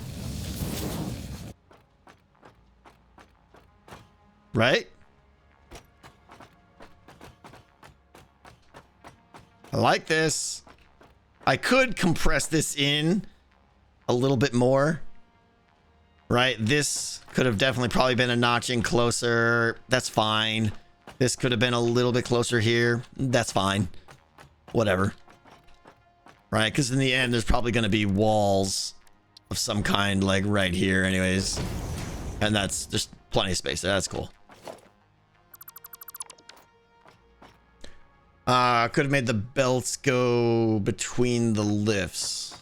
Right? I like this. I could compress this in a little bit more. Right? This could have definitely probably been a notch in closer. That's fine. This could have been a little bit closer here. That's fine. Whatever. Right? Because in the end, there's probably going to be walls of some kind, like right here anyways. And that's just plenty of space there. That's cool. Could have made the belts go between the lifts.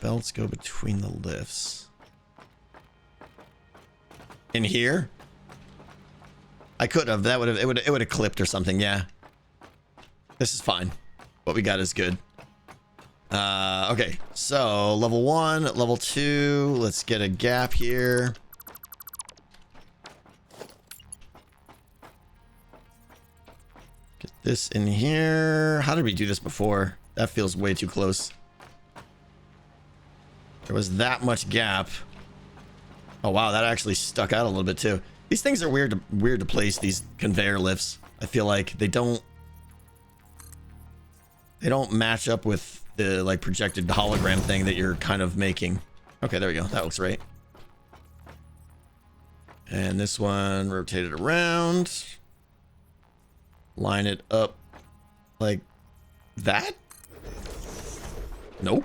Belts go between the lifts. In here? I could have. That would have. It would have clipped or something. Yeah. This is fine. What we got is good. Okay. So level 1, level 2. Let's get a gap here. Get this in here. How did we do this before? That feels way too close. There was that much gap. Oh wow, that actually stuck out a little bit too. These things are weird to place, these conveyor lifts. I feel like they don't match up with the like projected hologram thing that you're kind of making. Okay, there we go. That looks right. And this one rotated around. Line it up like that? Nope.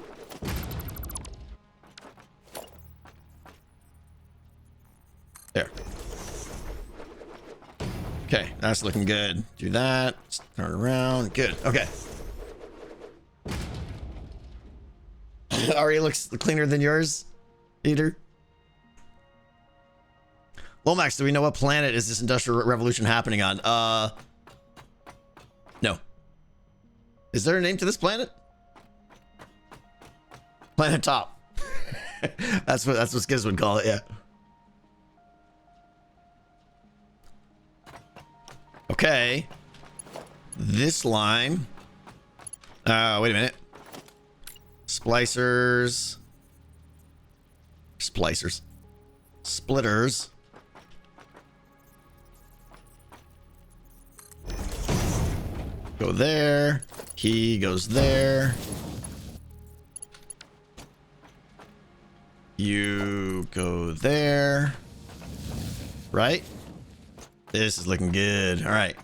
There. Okay, that's looking good. Do that. Turn around. Good. Okay. Already looks cleaner than yours, Eater. Lomax, do we know what planet is this industrial revolution happening on? No. Is there a name to this planet? Planet Top. that's what Skiz would call it, yeah. Okay. This line. Wait a minute. Splicers. Splicers. Splitters. Go there. He goes there. You go there. Right? This is looking good. All right.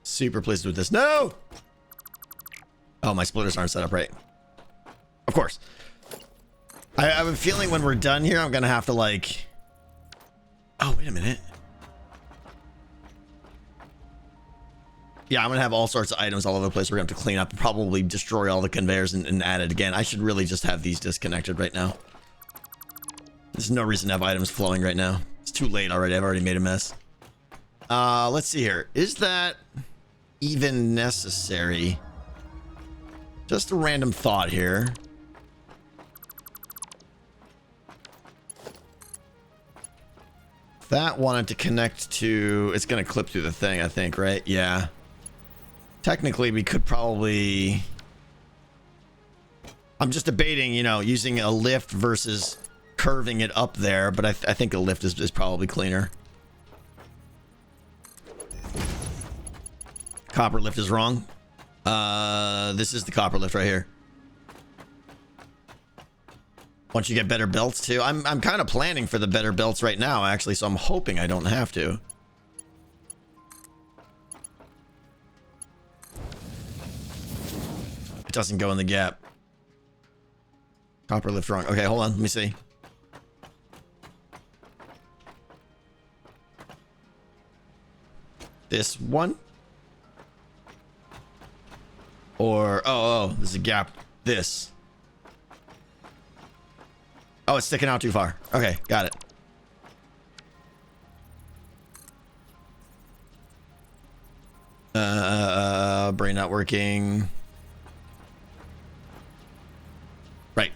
Super pleased with this. No! Oh, my splitters aren't set up right. Of course. I have a feeling when we're done here, I'm going to have to like... Oh, wait a minute. Yeah, I'm going to have all sorts of items all over the place. We're going to have to clean up and probably destroy all the conveyors and add it again. I should really just have these disconnected right now. There's no reason to have items flowing right now. It's too late already. I've already made a mess. Let's see here. Is that even necessary? Just a random thought here. That wanted to connect to... It's going to clip through the thing, I think, right? Yeah. Technically, we could probably... I'm just debating, you know, using a lift versus curving it up there, but I think a lift is probably cleaner. Copper lift is wrong. This is the copper lift right here. Once you get better belts too. I'm kind of planning for the better belts right now, actually, so I'm hoping I don't have to. It doesn't go in the gap. Copper lift wrong. Okay, hold on. Let me see. This one? Or, oh, there's a gap. This. Oh, it's sticking out too far. Okay, got it. Brain not working. Right.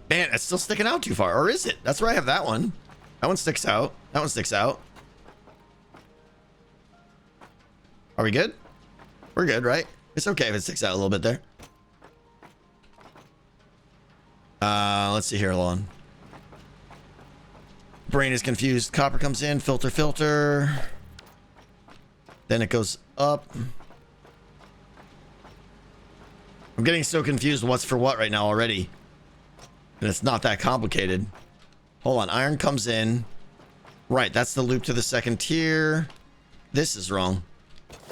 Man, it's still sticking out too far. Or is it? That's where I have that one. That one sticks out. That one sticks out. Are we good? We're good, right? It's okay if it sticks out a little bit there. Let's see here, hold on. Brain is confused. Copper comes in, filter. Then it goes up. I'm getting so confused what's for what right now already. And it's not that complicated. Hold on, iron comes in. Right, that's the loop to the second tier. This is wrong.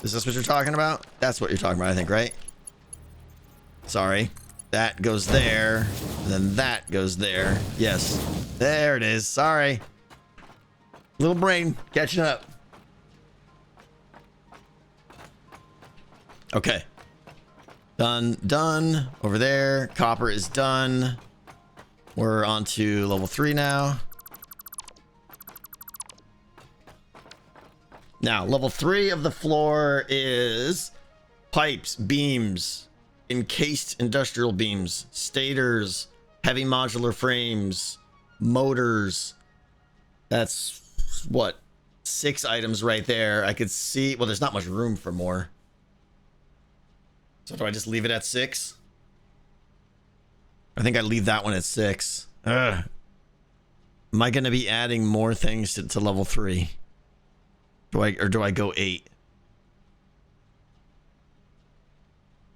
Is this what you're talking about? That's what you're talking about, I think, right? Sorry. That goes there. And then that goes there. Yes. There it is. Sorry. Little brain catching up. Okay. Done. Over there. Copper is done. We're on to level 3 now. Now, level 3 of the floor is pipes, beams, encased industrial beams, stators, heavy modular frames, motors. That's what? 6 items right there. I could see, well, there's not much room for more. So do I just leave it at 6? I think I leave that one at 6. Ugh. Am I going to be adding more things to level 3? Do I go 8?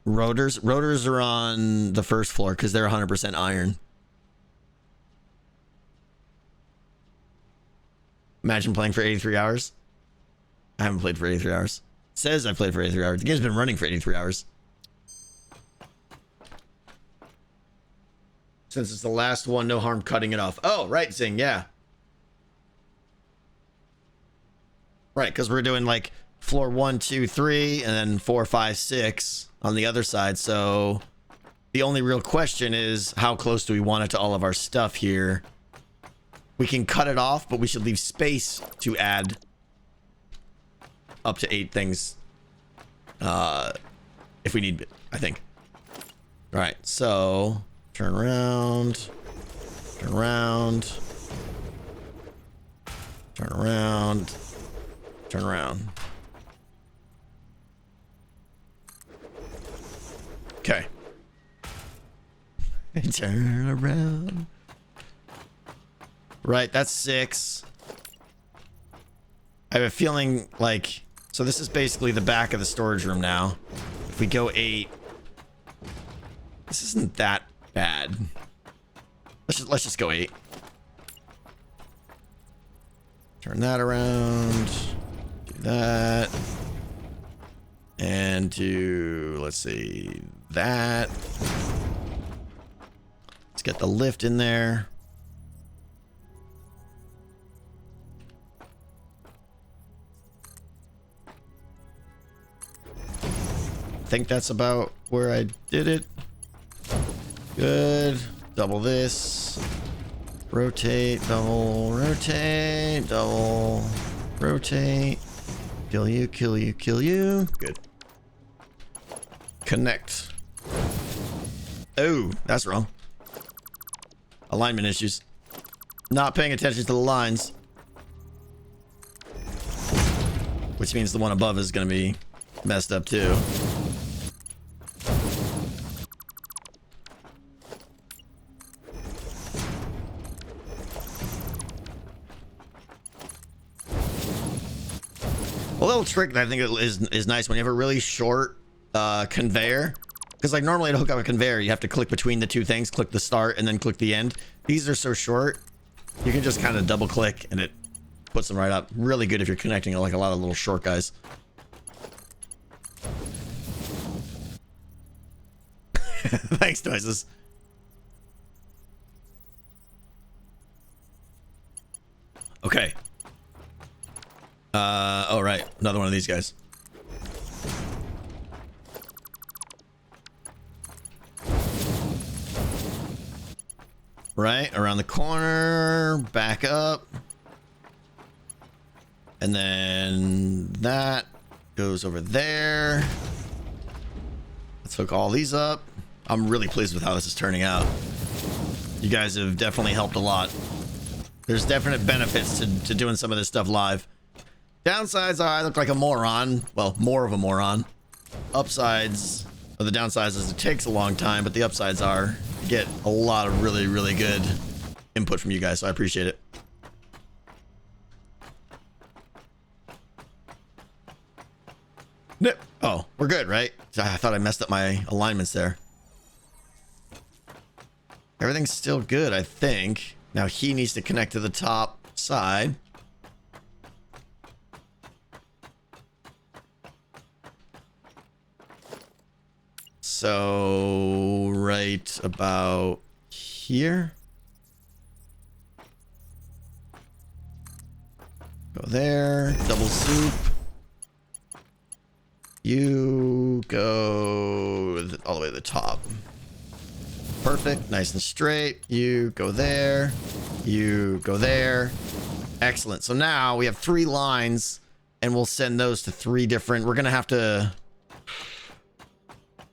Rotors are on the first floor because they're 100% iron. Imagine playing for 83 hours. I haven't played for 83 hours. It says I played for 83 hours. The game's been running for 83 hours. Since it's the last one, no harm cutting it off. Oh, right, Zing, yeah. Right, because we're doing like floor 1, 2, 3, and then 4, 5, 6 on the other side. So the only real question is, how close do we want it to all of our stuff here? We can cut it off, but we should leave space to add up to 8 things if we need it, I think. All right, so turn around, turn around, turn around, turn around. Okay. Turn around. Right, that's 6. I have a feeling like, so this is basically the back of the storage room now. If we go 8, this isn't that bad. Let's just go 8. Turn that around. Do that. And do, let's see, that. Let's get the lift in there. I think that's about where I did it. Good. Double this. Rotate, double, rotate, double, rotate. Kill you, kill you, kill you. Good. Connect. Oh, that's wrong. Alignment issues. Not paying attention to the lines. Which means the one above is going to be messed up too. A little trick that I think is nice when you have a really short conveyor, because like normally to hook up a conveyor you have to click between the two things, click the start and then click the end. These are so short you can just kind of double click and it puts them right up. Really good if you're connecting like a lot of little short guys. Thanks, noises. Okay. Oh, right. Another one of these guys. Right. Around the corner. Back up. And then that goes over there. Let's hook all these up. I'm really pleased with how this is turning out. You guys have definitely helped a lot. There's definite benefits to doing some of this stuff live. Downsides are I look like a moron. Well, more of a moron. Upsides, or the downsides is it takes a long time, but the upsides are you get a lot of really, really good input from you guys, so I appreciate it. Nope. Oh, we're good, right? I thought I messed up my alignments there. Everything's still good, I think. Now he needs to connect to the top side. So right about here. Go there. Double soup. You go all the way to the top. Perfect. Nice and straight. You go there. You go there. Excellent. So now we have 3 lines and we'll send those to 3 different. We're going to have to.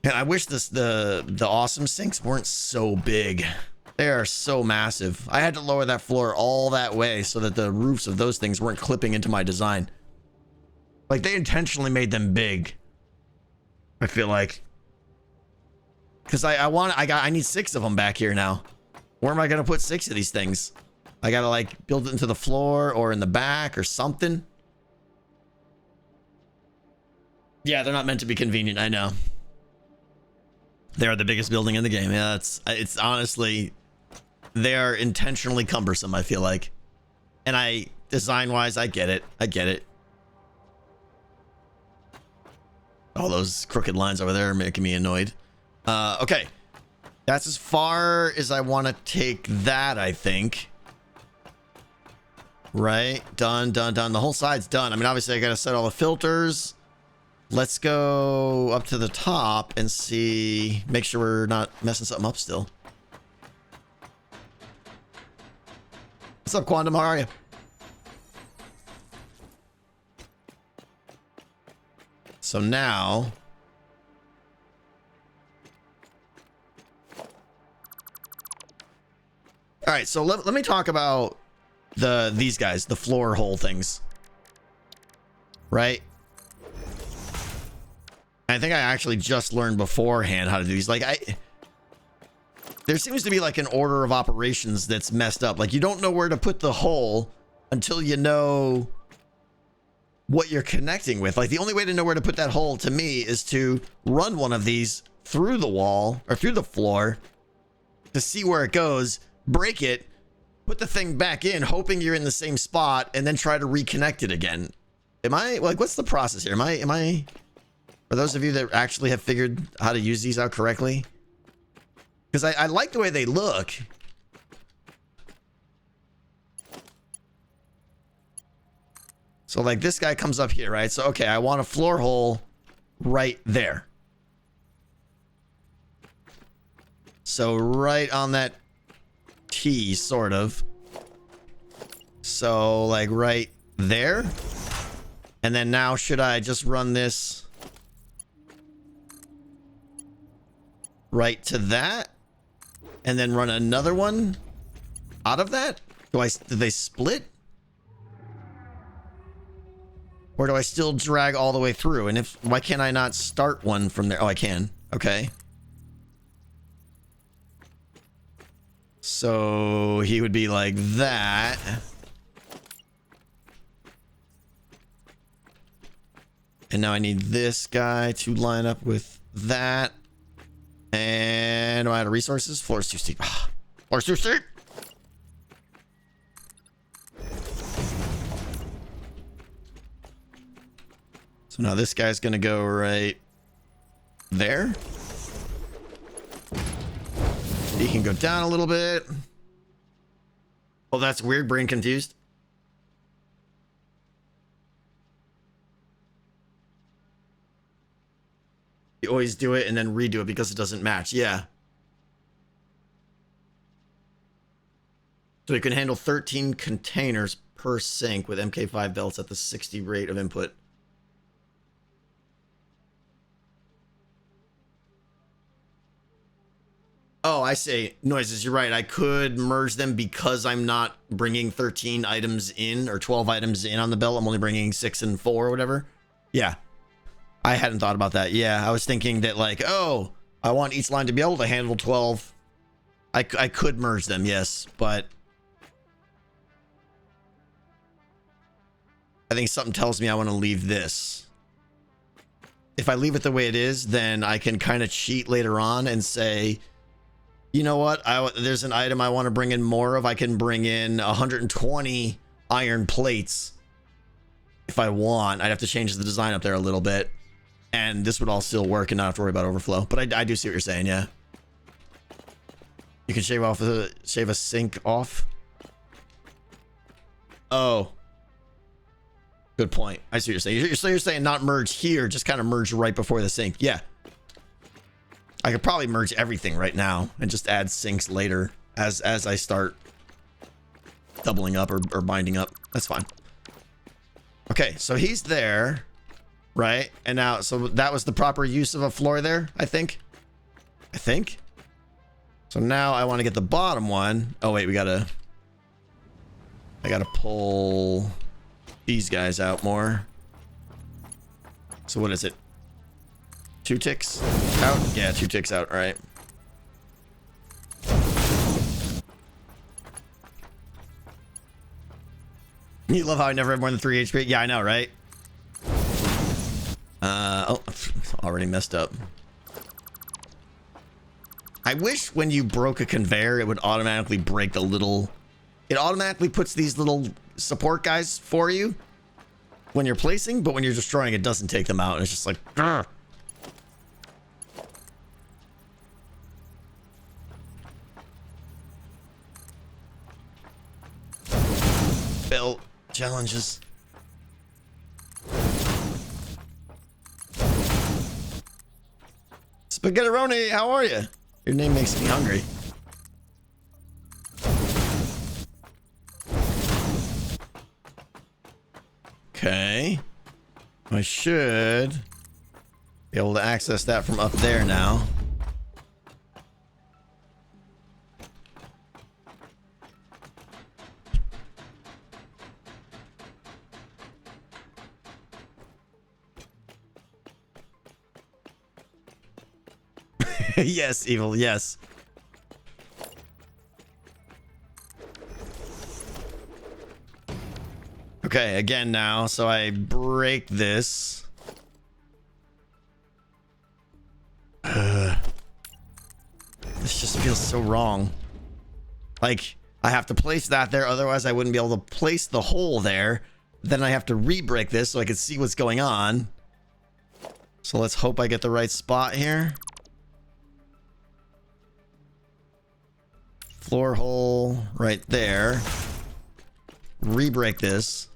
And I wish the awesome sinks weren't so big. They are so massive. I had to lower that floor all that way so that the roofs of those things weren't clipping into my design. Like they intentionally made them big. I feel like. Because I need 6 of them back here now. Where am I going to put 6 of these things? I got to like build it into the floor or in the back or something. Yeah, they're not meant to be convenient. I know. They are the biggest building in the game. Yeah, it's honestly, they are intentionally cumbersome, I feel like. And design-wise, I get it. I get it. All those crooked lines over there are making me annoyed. Okay. That's as far as I want to take that, I think. Right? Done, done, done. The whole side's done. I mean, obviously, I got to set all the filters. Let's go up to the top and see. Make sure we're not messing something up still. What's up, Quantum? How are you? So now... All right, so let me talk about these guys, the floor hole things. Right? I think I actually just learned beforehand how to do these. Like, there seems to be like an order of operations that's messed up. Like, you don't know where to put the hole until you know what you're connecting with. Like, the only way to know where to put that hole to me is to run one of these through the wall or through the floor to see where it goes, break it, put the thing back in, hoping you're in the same spot, and then try to reconnect it again. Am I, like, what's the process here? Am I, for those of you that actually have figured how to use these out correctly? Because I like the way they look. So, like, this guy comes up here, right? So, okay, I want a floor hole right there. So, right on that T, sort of. So, like, right there. And then now, should I just run this right to that? And then run another one out of that? Do they split? Or do I still drag all the way through? And why can't I not start one from there? Oh, I can. Okay. So he would be like that. And now I need this guy to line up with that. And am I out of resources? Floor is too steep. Floor is too steep. So now this guy's gonna go right there. He can go down a little bit. Oh, that's weird. Brain confused. You always do it and then redo it because it doesn't match. Yeah. So you can handle 13 containers per sink with MK5 belts at the 60 rate of input. Oh, I see. Noises, you're right. I could merge them because I'm not bringing 13 items in or 12 items in on the belt. I'm only bringing 6 and 4 or whatever. Yeah. I hadn't thought about that. Yeah, I was thinking that like, oh, I want each line to be able to handle 12. I could merge them, yes, but I think something tells me I want to leave this. If I leave it the way it is, then I can kind of cheat later on and say, you know what? There's an item I want to bring in more of. I can bring in 120 iron plates if I want. I'd have to change the design up there a little bit. And this would all still work and not have to worry about overflow. But I do see what you're saying, yeah. You can shave a sink off. Oh. Good point. I see what you're saying. So you're saying not merge here, just kind of merge right before the sink. Yeah. I could probably merge everything right now and just add sinks later as I start doubling up or binding up. That's fine. Okay, so he's there, right? And now, so that was the proper use of a floor there, I think. So now I want to get the bottom one. Oh, wait, I gotta pull these guys out more. So what is it? 2 ticks out? Yeah, 2 ticks out, all right. You love how I never have more than 3 HP? Yeah, I know, right? Oh, already messed up. I wish when you broke a conveyor, it would automatically break the little... It automatically puts these little support guys for you when you're placing, but when you're destroying, it doesn't take them out. And it's just like... Grr. Challenges. Spaghettironi, how are you? Your name makes me hungry. Okay. I should be able to access that from up there now. Yes, evil, yes. Okay, again now, so I break this. This just feels so wrong. Like, I have to place that there, otherwise I wouldn't be able to place the hole there. Then I have to re-break this so I can see what's going on. So let's hope I get the right spot here. Floor hole right there. Re-break this.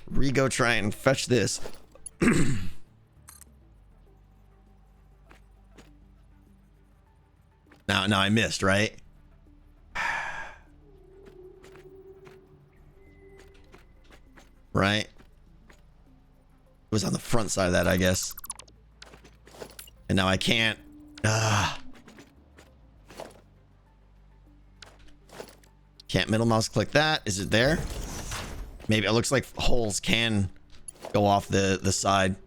Re-go try and fetch this. Now I missed, right? Right? It was on the front side of that, I guess. And now I can't. Can't middle mouse click that. Is it there? Maybe it looks like holes can go off the side.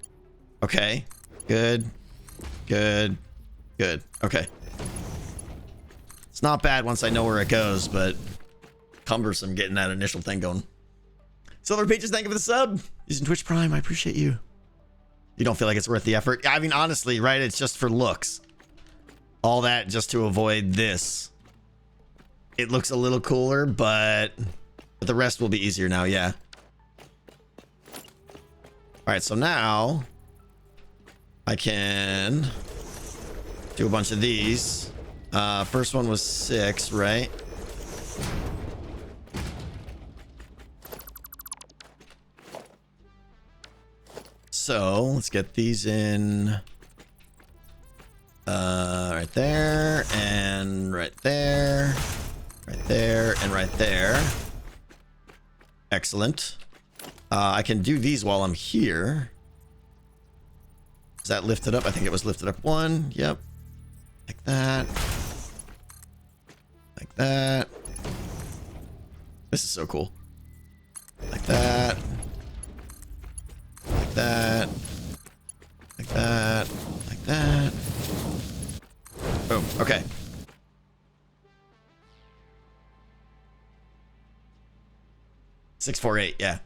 Okay. Good. Good. Good. Okay. It's not bad once I know where it goes, but cumbersome getting that initial thing going. Silver Peaches, thank you for the sub. Using Twitch Prime, I appreciate you. You don't feel like it's worth the effort? I mean, honestly, right? It's just for looks. All that just to avoid this. It looks a little cooler, but the rest will be easier now, yeah. All right, so now I can do a bunch of these. First one was 6, right? So let's get these in right there and right there. Right there and right there. Excellent. I can do these while I'm here. Is that lifted up? I think it was lifted up 1. Yep. Like that. Like that. This is so cool. Like that. Like that. Like that. Like that. Boom. Okay. Six, 4, 8, yeah.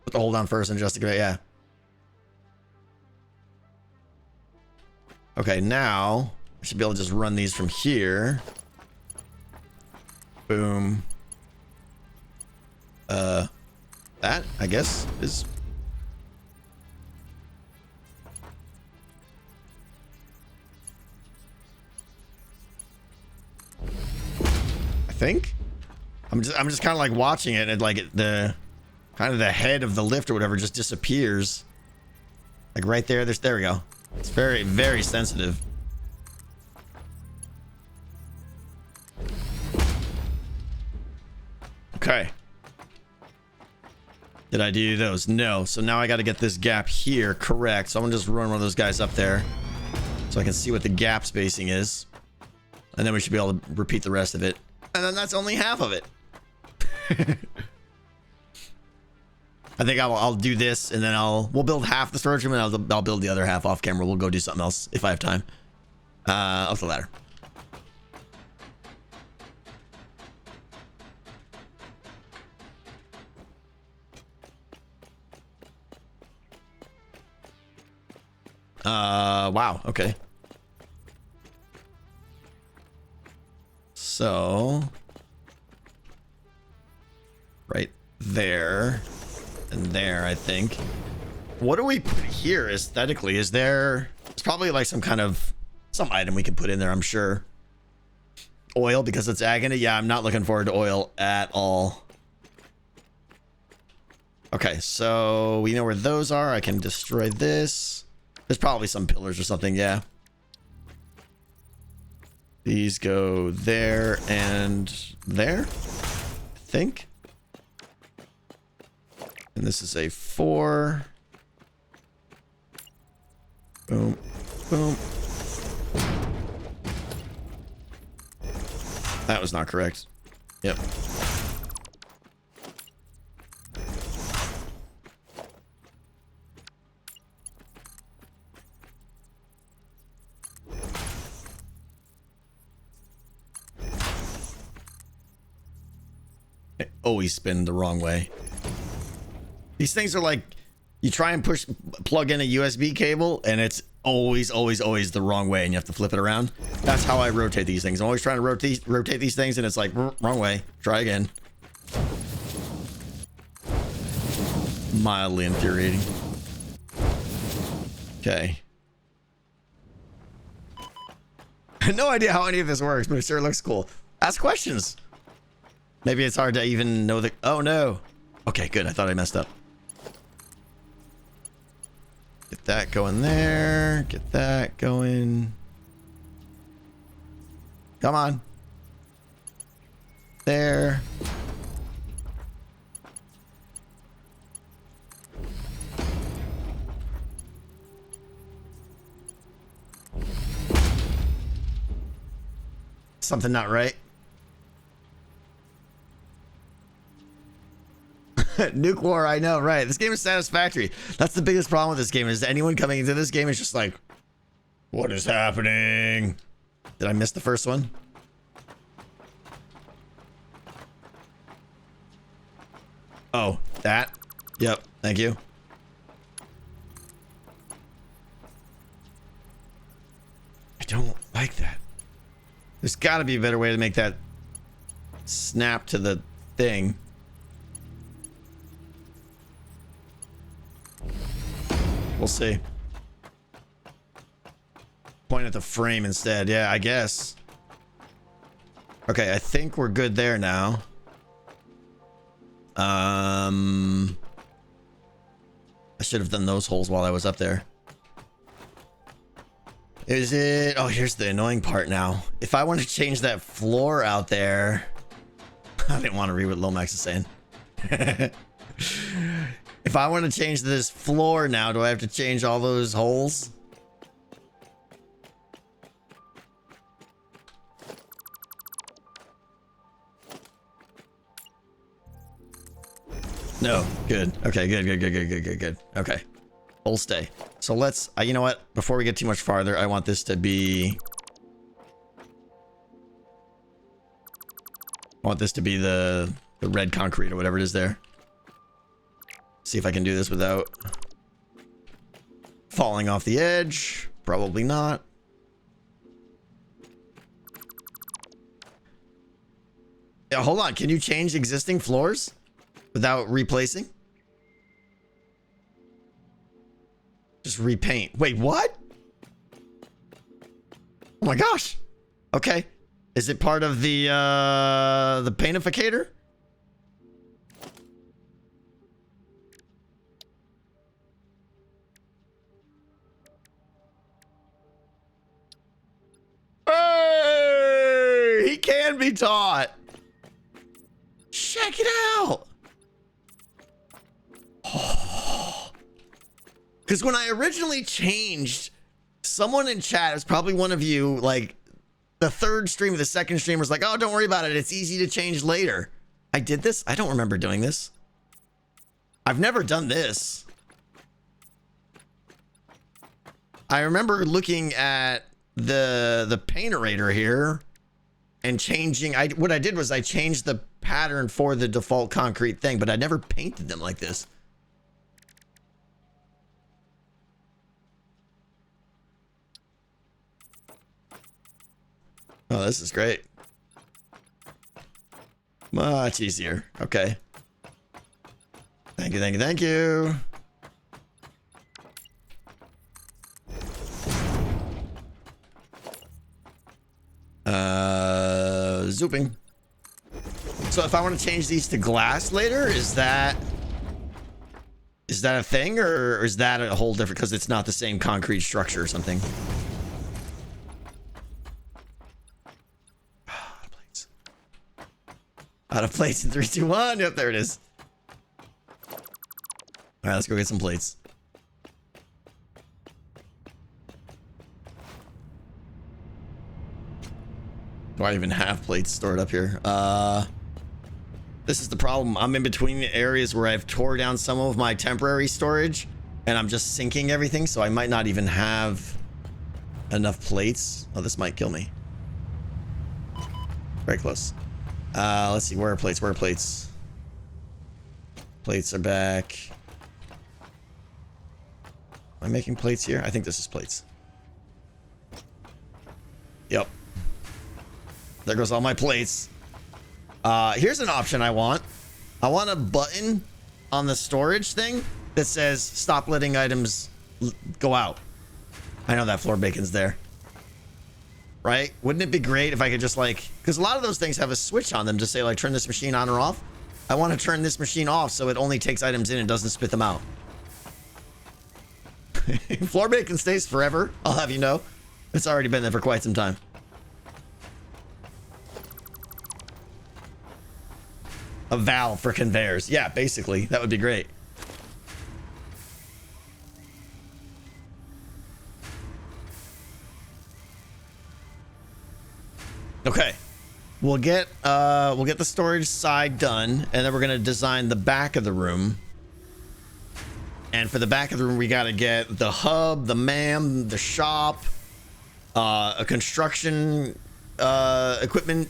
Put the hold on first and adjust it, yeah. Okay, now I should be able to just run these from here. Boom. That, I guess, is... I think I'm just kind of like watching it, and like the kind of the head of the lift or whatever just disappears, like right there. There we go. It's very, very sensitive. Okay. Did I do those? No. So now I got to get this gap here correct. So I'm gonna just run one of those guys up there so I can see what the gap spacing is, and then we should be able to repeat the rest of it. And then that's only half of it. I think I'll do this, and then we'll build half the storage room, and I'll build the other half off camera. We'll go do something else if I have time. Up the ladder. Wow. Okay. So right there and there, I think. What do we put here aesthetically? Is there... It's probably like some item we can put in there, I'm sure. oil because it's agony. Yeah, I'm not looking forward to oil at all. Okay, so we know where those are. I can destroy this. There's probably some pillars or something, yeah. These go there and there, I think. And this is a 4. Boom, boom. That was not correct. Yep. They always spin the wrong way. These things are like, you try and plug in a USB cable and it's always the wrong way and you have to flip it around. That's how I rotate these things. I'm always trying to rotate these things and it's like, wrong way. Try again. Mildly infuriating. Okay. No idea how any of this works, but it sure looks cool. Ask questions. Maybe it's hard to even know the... Oh, no. Okay, good. I thought I messed up. Get that going there. Get that going. Come on. There. Something not right. Nuke War, I know, right? This game is Satisfactory. That's the biggest problem with this game, is anyone coming into this game is just like, what is happening? Did I miss the first one? Oh, that? Yep, thank you. I don't like that. There's got to be a better way to make that snap to the thing. We'll see. Point at the frame instead. Yeah, I guess. Okay, I think we're good there now. I should have done those holes while I was up there. Is it... Oh, here's the annoying part now. If I want to change that floor out there... I didn't want to read what Lomax is saying. If I want to change this floor now, do I have to change all those holes? No. Good. Okay, good. Okay. Holes stay. So let's, you know what? Before we get too much farther, I want this to be... I want this to be the red concrete or whatever it is there. See if I can do this without falling off the edge. Probably not. Yeah, hold on. Can you change existing floors without replacing? Just repaint. Wait, what? Oh my gosh. Okay. Is it part of the paintificator? Hey, he can be taught. Check it out. Because when I originally changed, someone in chat, it's probably one of you, like the third stream or the second stream was like, oh, don't worry about it. It's easy to change later. I did this. I don't remember doing this. I've never done this. I remember looking at the painterator here and changing. What I did was I changed the pattern for the default concrete thing, but I never painted them like this. Oh, this is great. Much easier. Okay. Thank you, thank you, thank you. Zooping. So if I want to change these to glass later, is that a thing, or is that a whole different, because it's not the same concrete structure or something? Out of plates. Out of plates in 3, 2, 1. Yep, there it is. All right, let's go get some plates. Do I even have plates stored up here? This is the problem. I'm in between the areas where I've tore down some of my temporary storage and I'm just sinking everything, so I might not even have enough plates. Oh, this might kill me. Very close. Let's see, where are plates? Where are plates? Plates are back. Am I making plates here? I think this is plates. Yep. There goes all my plates. Here's an option I want. I want a button on the storage thing that says stop letting items go out. I know that floor bacon's there. Right? Wouldn't it be great if I could just like, because a lot of those things have a switch on them to say like turn this machine on or off. I want to turn this machine off so it only takes items in and doesn't spit them out. Floor bacon stays forever, I'll have you know. It's already been there for quite some time. A valve for conveyors. Yeah, basically. That would be great. Okay. We'll get the storage side done, and then we're gonna design the back of the room. And for the back of the room, we gotta get the hub, the MAM, the shop, a construction equipment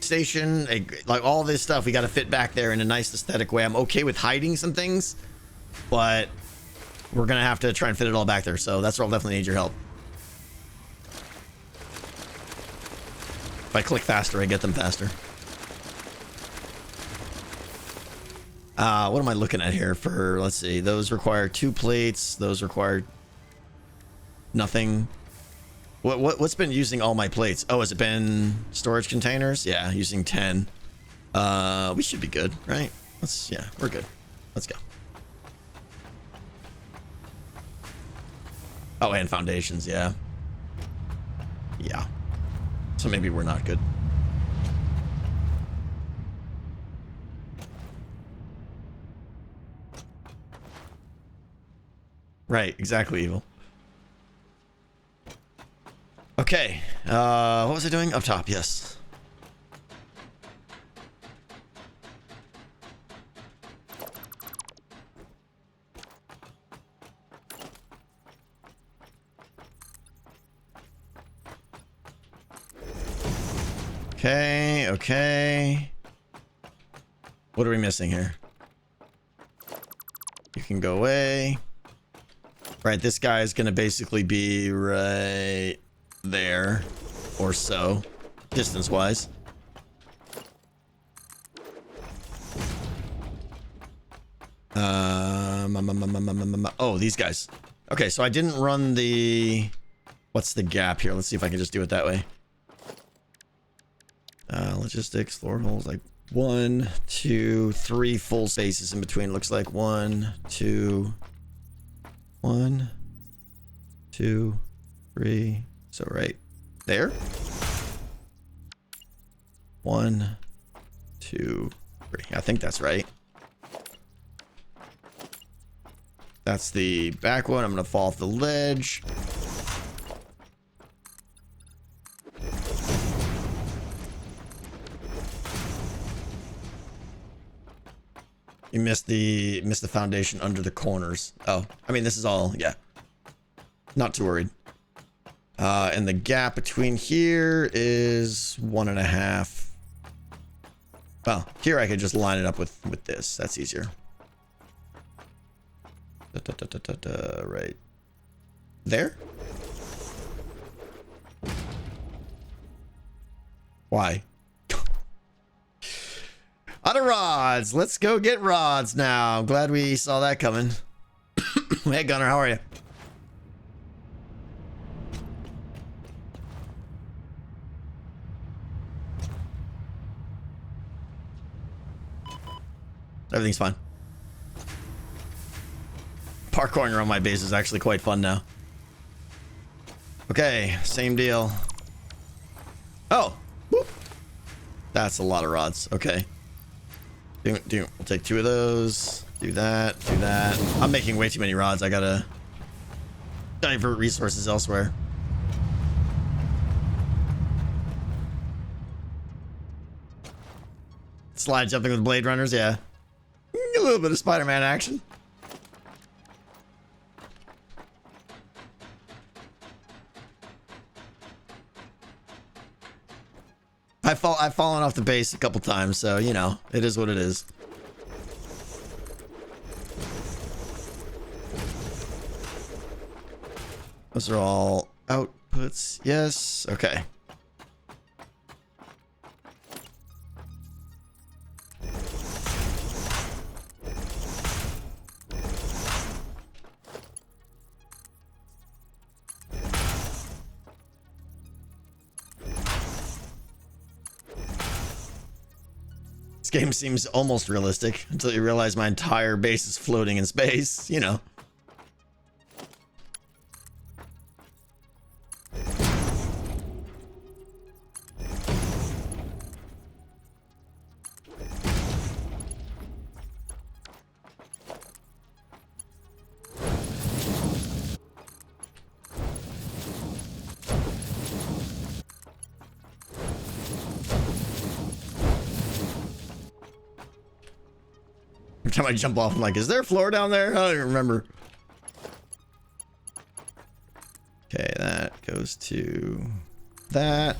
station, like all this stuff we got to fit back there in a nice aesthetic way. I'm okay with hiding some things, but we're gonna have to try and fit it all back there, so that's where I'll definitely need your help. If I click faster, I get them faster. What am I looking at here for? Let's see, those require 2 plates, those require nothing. What's been using all my plates? Oh, has it been storage containers? Yeah, using 10. We should be good, right? Yeah, we're good. Let's go. Oh, and foundations, yeah. Yeah. So maybe we're not good. Right, exactly, Evil. Okay, what was I doing? Up top, yes. Okay, okay. What are we missing here? You can go away. Right, this guy is gonna basically be right there or so, distance wise. Oh, these guys. Okay, so I didn't run the, what's the gap here? Let's see if I can just do it that way. Logistics, floor holes, like 1, 2, 3 full spaces in between. Looks like 1, 2, 1, 2, 3. So right there. 1, 2, 3. I think that's right. That's the back one. I'm gonna fall off the ledge. You missed the foundation under the corners. Oh, I mean, this is all, yeah. Not too worried. And the gap between here is 1.5. Well, here I could just line it up with this. That's easier. Right there. Why? Out of rods. Let's go get rods now. I'm glad we saw that coming. Hey, Gunner, how are you? Everything's fine. Parkouring around my base is actually quite fun now. Okay, same deal. Oh, whoop. That's a lot of rods. Okay. We'll take 2 of those. Do that. Do that. I'm making way too many rods. I gotta divert resources elsewhere. Slide jumping with Blade Runners, yeah. A little bit of Spider-Man action. I've fallen off the base a couple times, so you know, it is what it is. Those are all outputs. Yes. Okay. This game seems almost realistic until you realize my entire base is floating in space, you know. Every time I jump off, I'm like, is there a floor down there? I don't even remember. Okay, that goes to that.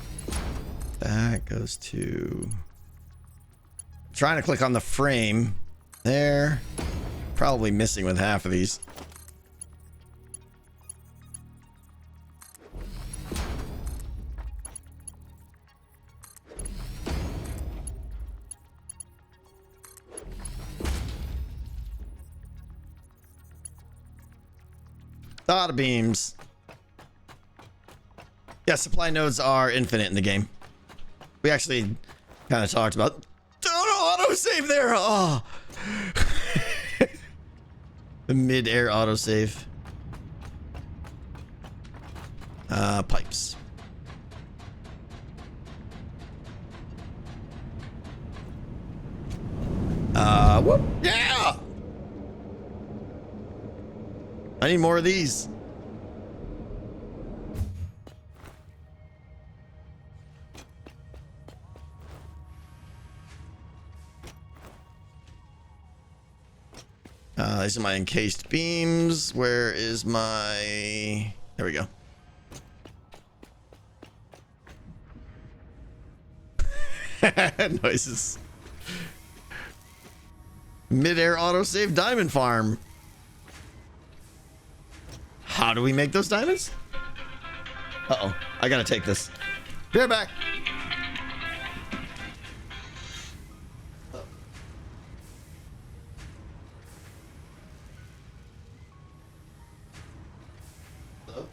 That goes to... Trying to click on the frame. There. Probably missing with half of these. Data beams. Yeah, supply nodes are infinite in the game. We actually kind of talked about... Oh, autosave there! Oh! The mid-air autosave. Pipes. Whoop! Yeah! I need more of these. These are my encased beams. Where is my... There we go. Noises. Mid-air autosave diamond farm. How do we make those diamonds? Uh-oh. I gotta take this. Be right back. Hello?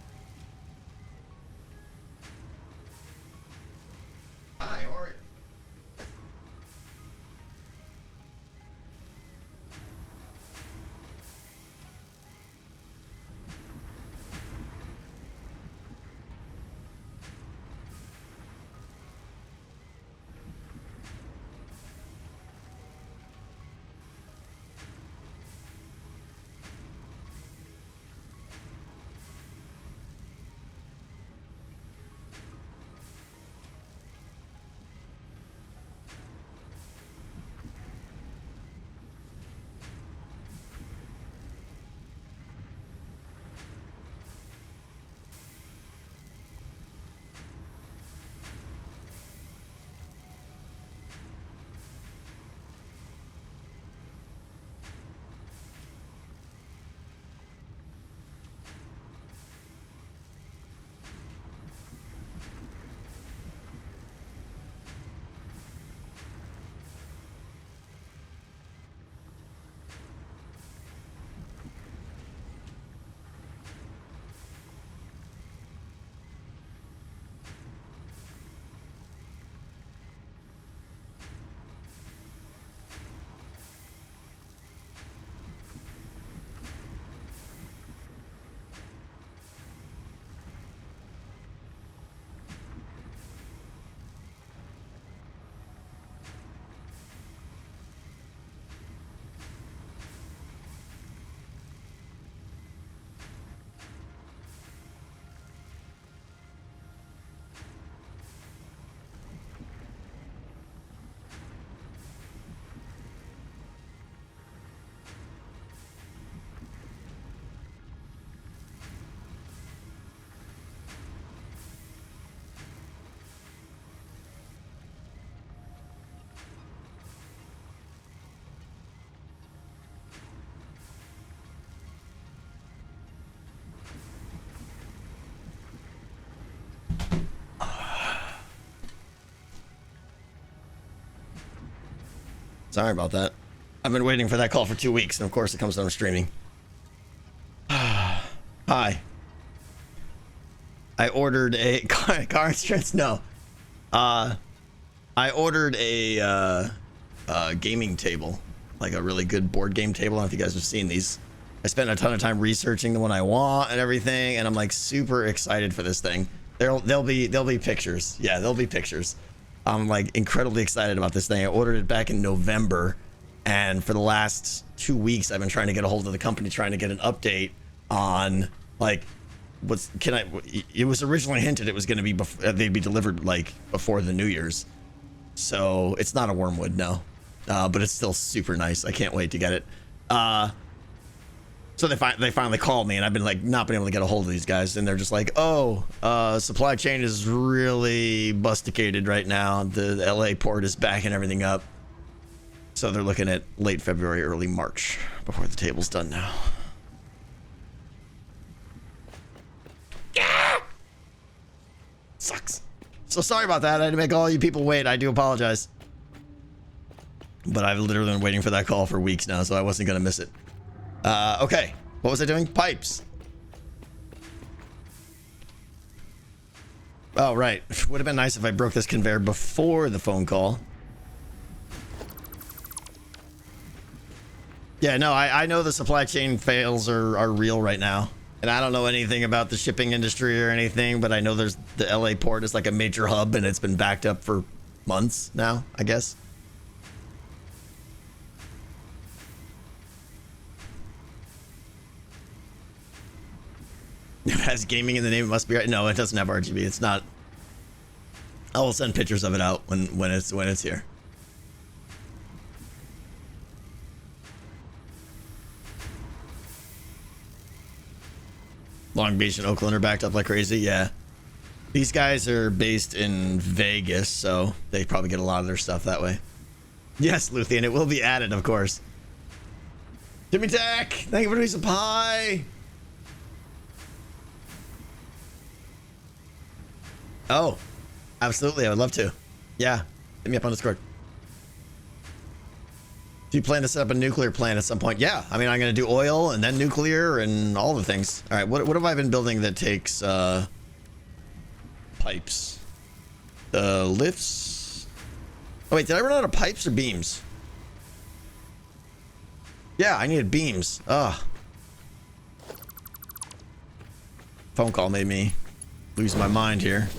Hi, how are you? Sorry about that. I've been waiting for that call for 2 weeks, and of course it comes down to streaming. Hi. I ordered a car insurance. No. I ordered a gaming table, like a really good board game table. I don't know if you guys have seen these. I spent a ton of time researching the one I want and everything, and I'm like super excited for this thing. There'll be pictures. Yeah, there'll be pictures. I'm like incredibly excited about this thing. I ordered it back in November, and for the last 2 weeks I've been trying to get a hold of the company, trying to get an update on like it was originally hinted it was going to be they'd be delivered like before the New Year's. So it's not a Wormwood, no. But it's still super nice. I can't wait to get it. So they finally called me, and I've been like not been able to get a hold of these guys, and they're just like, oh, supply chain is really busticated right now. The LA port is backing everything up. So they're looking at late February, early March before the table's done now. Yeah! Sucks. So sorry about that. I had to make all you people wait. I do apologize. But I've literally been waiting for that call for weeks now, so I wasn't going to miss it. Okay. What was I doing? Pipes. Oh, right. Would have been nice if I broke this conveyor before the phone call. Yeah, no, I know the supply chain fails are real right now. And I don't know anything about the shipping industry or anything, but I know there's the LA port is like a major hub, and it's been backed up for months now, I guess. If it has gaming in the name, it must be right. No, it doesn't have RGB. It's not. I will send pictures of it out when it's here. Long Beach and Oakland are backed up like crazy. Yeah, these guys are based in Vegas, so they probably get a lot of their stuff that way. Yes, Luthien, it will be added, of course. Jimmy Tech, thank you for doing some pie. Oh, absolutely. I would love to. Yeah. Hit me up on Discord. Do you plan to set up a nuclear plant at some point? Yeah. I mean, I'm going to do oil and then nuclear and all the things. All right. What have I been building that takes pipes? The lifts. Oh, wait. Did I run out of pipes or beams? Yeah, I needed beams. Ugh. Phone call made me lose my mind here.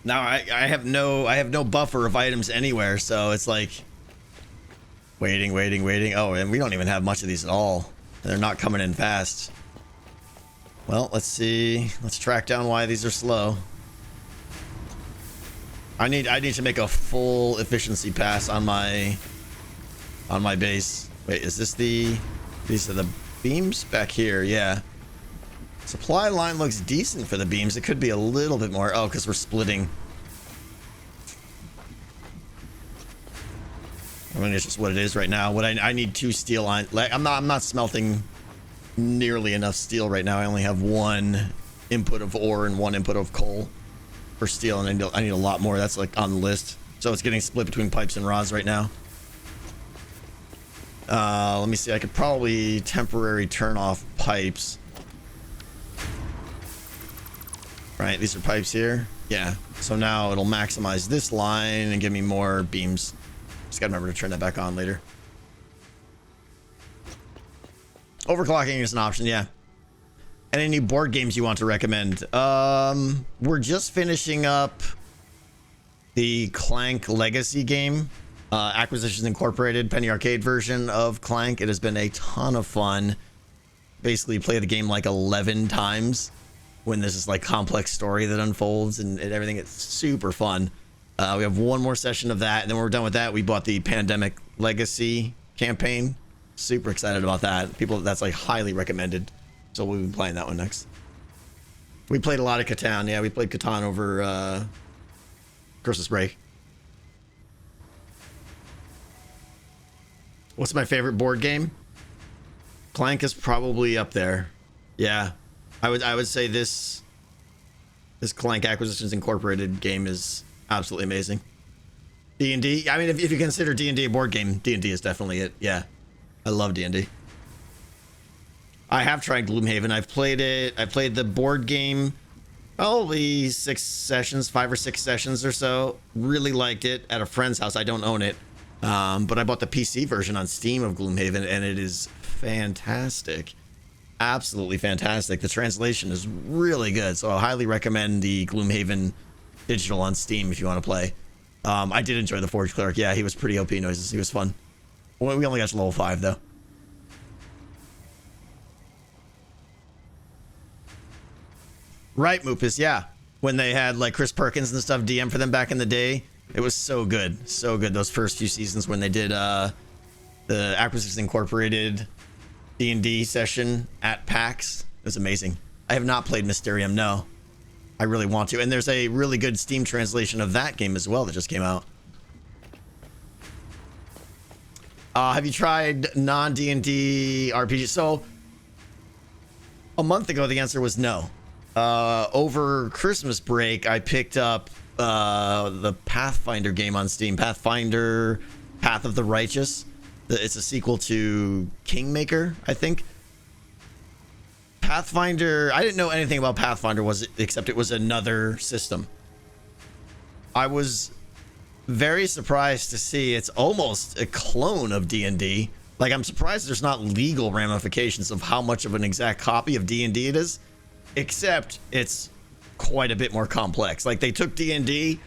Now I have no buffer of items anywhere, so it's like waiting. Oh, and we don't even have much of these at all. And they're not coming in fast. Well, let's see. Let's track down why these are slow. I need to make a full efficiency pass on my base. Wait, is this these are the beams back here? Yeah. Supply line looks decent for the beams. It could be a little bit more. Oh, because we're splitting. I mean, it's just what it is right now. What I need 2 steel line. Like I'm not smelting nearly enough steel right now. I only have 1 input of ore and 1 input of coal for steel, and I need a lot more. That's like on the list. So it's getting split between pipes and rods right now. Let me see. I could probably temporary turn off pipes. Right, these are pipes here. Yeah, so now it'll maximize this line and give me more beams. Just gotta remember to turn that back on later. Overclocking is an option, yeah. Any new board games you want to recommend? We're just finishing up the Clank Legacy game. Acquisitions Incorporated, Penny Arcade version of Clank. It has been a ton of fun. Basically play the game like 11 times. When there's this like complex story that unfolds and everything. It's super fun. We have 1 more session of that, and then when we're done with that, we bought the Pandemic Legacy campaign. Super excited about that. That's like highly recommended. So we'll be playing that one next. We played a lot of Catan. Yeah, we played Catan over Christmas break. What's my favorite board game? Clank is probably up there. Yeah. I would say this Clank Acquisitions Incorporated game is absolutely amazing. D&D. I mean, if you consider D&D a board game, D&D is definitely it. Yeah, I love D&D. I have tried Gloomhaven. I've played it. I played the board game probably 6 sessions, 5 or 6 sessions or so. Really liked it at a friend's house. I don't own it, but I bought the PC version on Steam of Gloomhaven, and it is fantastic. Absolutely fantastic. The translation is really good, so I highly recommend the Gloomhaven digital on Steam if you want to play. I did enjoy the Forge Cleric. Yeah, he was pretty OP noises. He was fun. Well, we only got to level 5 though. Right, Moopus, yeah. When they had like Chris Perkins and stuff DM for them back in the day, it was so good. So good those first few seasons when they did the Acquisitions Incorporated D&D session at PAX. It was amazing. I have not played Mysterium, no. I really want to. And there's a really good Steam translation of that game as well that just came out. Have you tried non-D&D RPG? So, a month ago, the answer was no. Over Christmas break, I picked up the Pathfinder game on Steam. Pathfinder Path of the Righteous. It's a sequel to Kingmaker, I think. Pathfinder, I didn't know anything about Pathfinder except it was another system. I was very surprised to see it's almost a clone of D&D. Like, I'm surprised there's not legal ramifications of how much of an exact copy of D&D it is, except it's quite a bit more complex. Like, they took D&D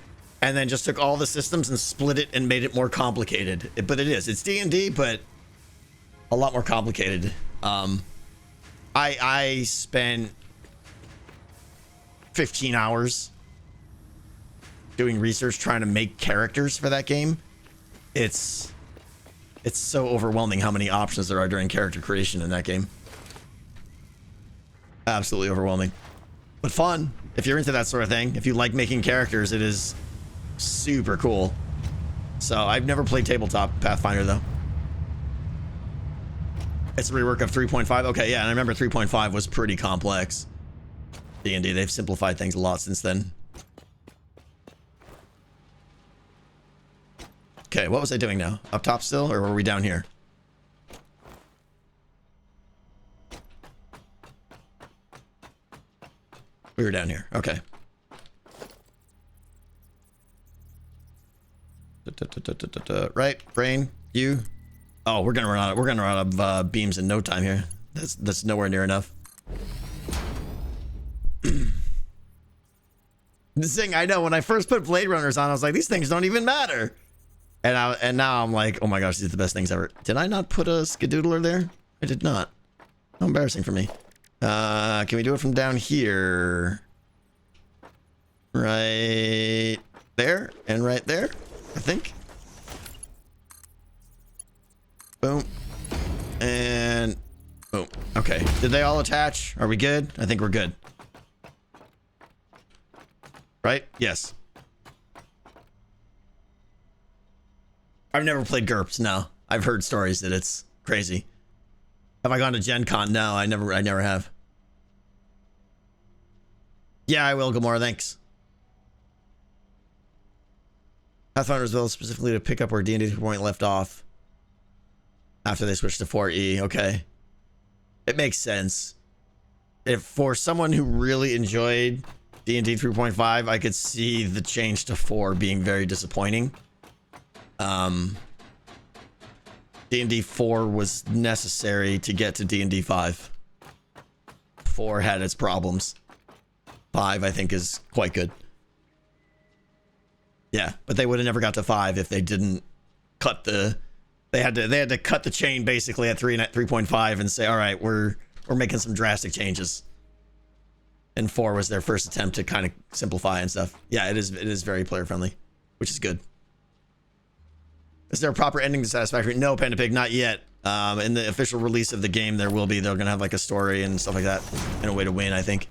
and then just took all the systems and split it and made it more complicated. But it's D&D, but a lot more complicated. I spent 15 hours doing research trying to make characters for that game. It's so overwhelming how many options there are during character creation in that game. Absolutely overwhelming, but fun. If you're into that sort of thing, if you like making characters, it is super cool. So I've never played tabletop Pathfinder though. It's a rework of 3.5. Okay, yeah, and I remember 3.5 was pretty complex. D&D, they've simplified things a lot since then. Okay, what was I doing now? Up top still, or were we down here? We were down here. Okay. Right, brain, you. Oh, we're gonna run out of beams in no time here. That's nowhere near enough. This thing, I know. When I first put Blade Runners on, I was like, these things don't even matter. And now I'm like, oh my gosh, these are the best things ever. Did I not put a skadoodler there? I did not. How embarrassing for me. Can we do it from down here? Right there and right there, I think. Boom. And boom. Okay. Did they all attach? Are we good? I think we're good. Right? Yes. I've never played GURPS, no. I've heard stories that it's crazy. Have I gone to Gen Con? No, I never have. Yeah, I will, Gamora, thanks. Pathfinder's built specifically to pick up where D&D 2.0 left off after they switched to 4E. Okay. It makes sense. If for someone who really enjoyed D&D 3.5, I could see the change to 4 being very disappointing. D&D 4 was necessary to get to D&D 5. 4 had its problems. 5, I think, is quite good. Yeah, but they would have never got to 5 if they didn't cut the... They had to cut the chain basically at 3.5 and say, all right, we're making some drastic changes. And 4 was their first attempt to kind of simplify and stuff. Yeah, it is very player friendly, which is good. Is there a proper ending to Satisfactory? No, Panda Pig, not yet. In the official release of the game, there will be. They're gonna have like a story and stuff like that, and a way to win, I think.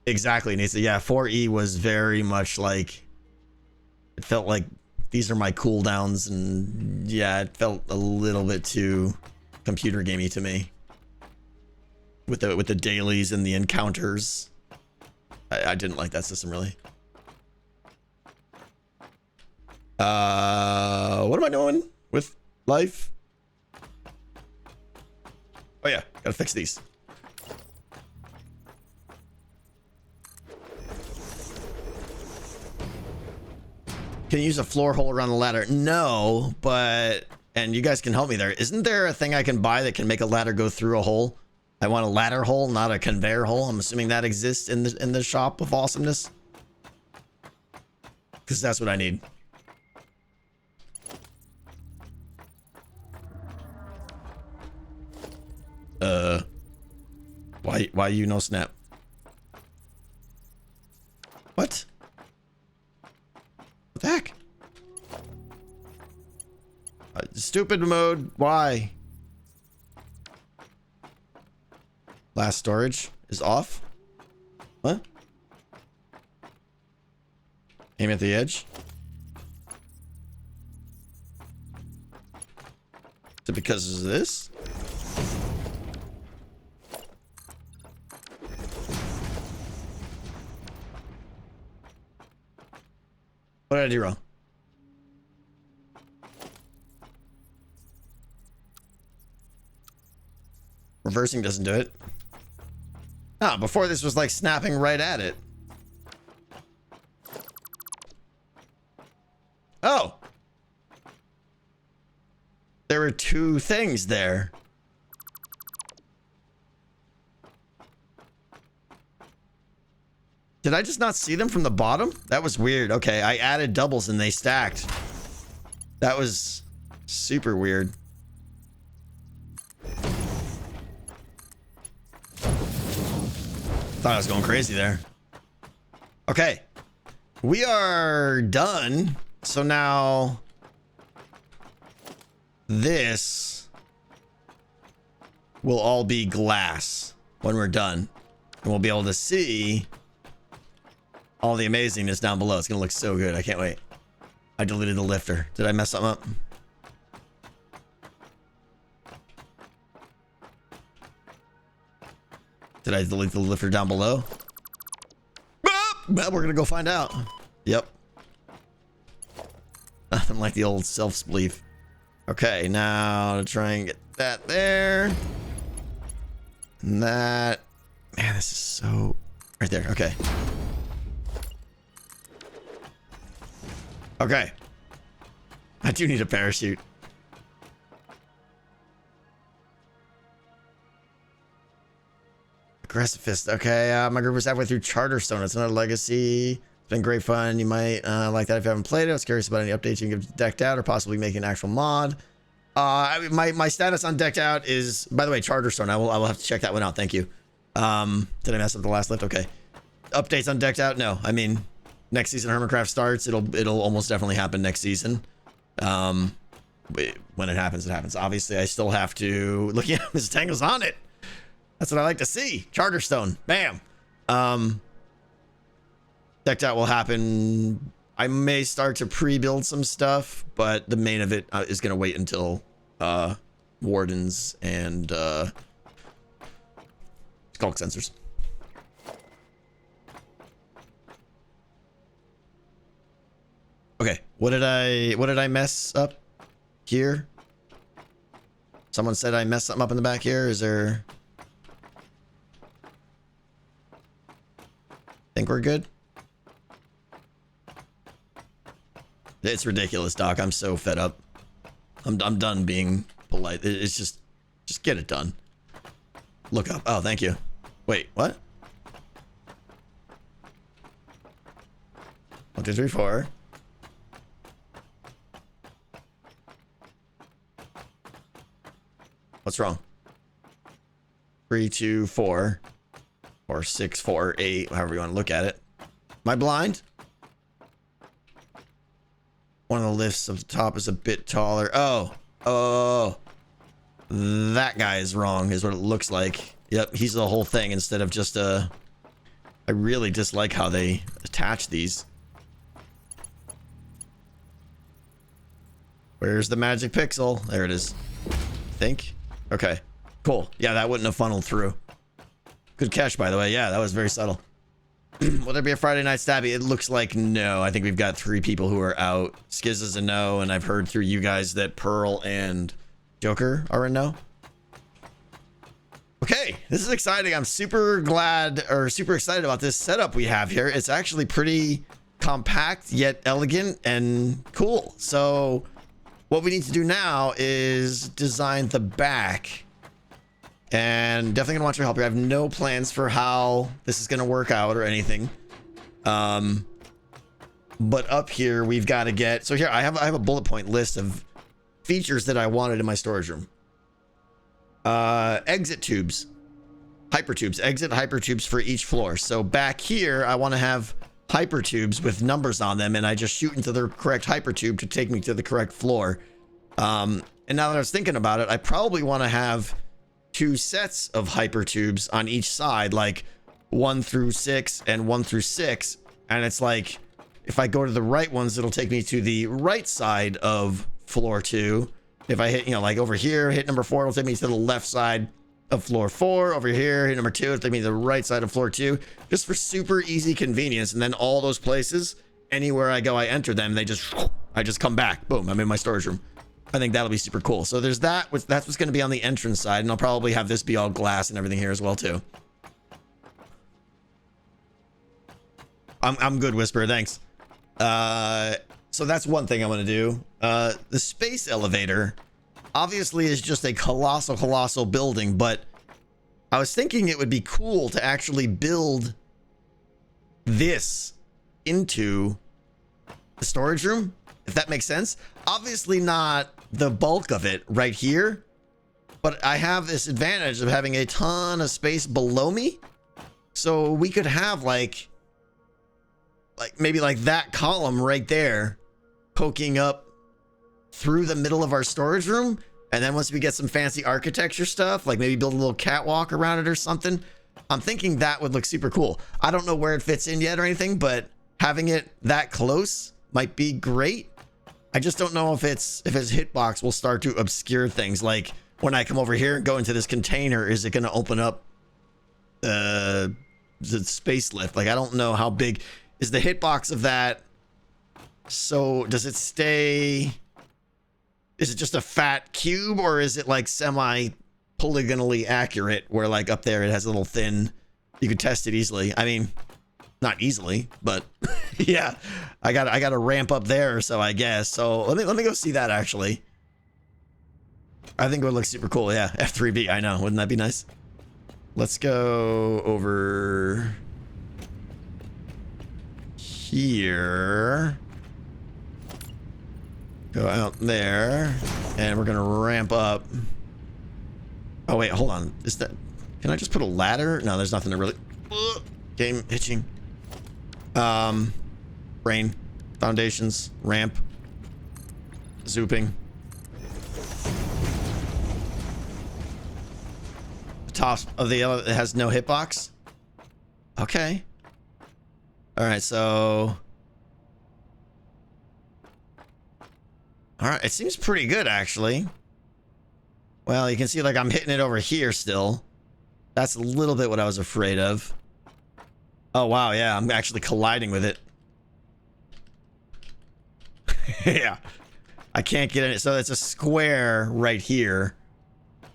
Exactly, Nathan. Yeah, 4E was very much like, it felt like these are my cooldowns, and yeah, it felt a little bit too computer gamey to me. With the dailies and the encounters, I didn't like that system really. What am I doing with life? Oh yeah, gotta fix these. Can you use a floor hole around the ladder? No, but, and you guys can help me there. Isn't there a thing I can buy that can make a ladder go through a hole? I want a ladder hole, not a conveyor hole. I'm assuming that exists in the shop of awesomeness. Because that's what I need. Why you no snap? What? What the heck? Stupid mode. Why? Last storage is off. What? Aim at the edge. Is it because of this? What did I do wrong? Reversing doesn't do it. Ah, before this was like snapping right at it. Oh. There were two things there. Did I just not see them from the bottom? That was weird. Okay, I added doubles and they stacked. That was super weird. Thought I was going crazy there. Okay. We are done. So now this will all be glass when we're done. And we'll be able to see all the amazingness down below. It's gonna look so good. I can't wait. I deleted the lifter. Did I mess something up? Did I delete the lifter down below? Well, we're gonna go find out. Yep. Nothing like the old self-spleef. Okay, now to try and get that there. And that. Man, this is so... Right there, okay. Okay. I do need a parachute. Aggressive fist. Okay, my group was halfway through Charterstone. It's another legacy. It's been great fun. You might like that if you haven't played it. I was curious about any updates you can give to Decked Out or possibly making an actual mod. My status on Decked Out is, by the way, Charterstone. I will have to check that one out. Thank you. Did I mess up the last lift? Okay. Updates on Decked Out? No. I mean, next season Hermitcraft starts. It'll almost definitely happen next season. When it happens, it happens. Obviously, I still have to look at Mrs. Tangle's on it. That's what I like to see. Charterstone. Bam. Decked Out will happen. I may start to pre-build some stuff, but the main of it is going to wait until Wardens and Skulk Sensors. Okay, what did I mess up here? Someone said I messed something up in the back here. Is there... Think we're good? It's ridiculous, Doc. I'm so fed up. I'm done being polite. It's just get it done. Look up. Oh, thank you. Wait, what? 1, 2, 3, 4. What's wrong? 3, 2, 4. Or 6, 4, 8, however you want to look at it. Am I blind? One of the lifts up the top is a bit taller. Oh, that guy is wrong, is what it looks like. Yep, he's the whole thing instead of just a... I really dislike how they attach these. Where's the magic pixel? There it is. I think. Okay, cool. Yeah, that wouldn't have funneled through. Good catch, by the way. Yeah, that was very subtle. Will there be a Friday night stabby? It looks like no. I think we've got 3 people who are out. Skiz is a no, and I've heard through you guys that Pearl and Joker are a no. Okay, this is exciting. I'm super glad or super excited about this setup we have here. It's actually pretty compact yet elegant and cool. So what we need to do now is design the back. And definitely gonna want your help here. I have no plans for how this is gonna work out or anything. But up here we've got to get. So here I have a bullet point list of features that I wanted in my storage room. Exit tubes, hyper tubes, exit hyper tubes for each floor. So back here I want to have hyper tubes with numbers on them, and I just shoot into the correct hyper tube to take me to the correct floor. And now that I was thinking about it, I probably want to have 2 sets of hyper tubes on each side, like 1 through 6 and 1 through 6. And it's like, if I go to the right ones, it'll take me to the right side of floor 2. If I hit, like over here, hit number 4, it'll take me to the left side of floor 4. Over here, hit number 2, it'll take me to the right side of floor 2, just for super easy convenience. And then all those places, anywhere I go, I enter them. I just come back. Boom, I'm in my storage room. I think that'll be super cool. So there's that. That's what's going to be on the entrance side, and I'll probably have this be all glass and everything here as well too. I'm good, Whisper. Thanks. So that's one thing I want to do. The space elevator obviously is just a colossal building, but I was thinking it would be cool to actually build this into the storage room, if that makes sense. Obviously not the bulk of it right here, but I have this advantage of having a ton of space below me. So we could have like maybe like that column right there poking up through the middle of our storage room. And then once we get some fancy architecture stuff, like maybe build a little catwalk around it or something, I'm thinking that would look super cool. I don't know where it fits in yet or anything, but having it that close might be great. I just don't know if its hitbox will start to obscure things. Like when I come over here and go into this container, is it going to open up the space lift? Like, I don't know how big is the hitbox of that. So does it stay? Is it just a fat cube, or is it like semi polygonally accurate where like up there it has a little thin, you could test it easily? I mean, not easily, but yeah, I got to ramp up there, so I guess. So let me go see that actually. I think it would look super cool. Yeah, F3B. I know. Wouldn't that be nice? Let's go over here. Go out there, and we're gonna ramp up. Oh wait, hold on. Is that? Can I just put a ladder? No, there's nothing to really. Game hitching. Brain, foundations, ramp, zooping. The top of the elevator has no hitbox. Okay. All right, so. All right, it seems pretty good actually. Well, you can see like I'm hitting it over here still. That's a little bit what I was afraid of. Oh wow, yeah, I'm actually colliding with it. Yeah, I can't get it. So it's a square right here.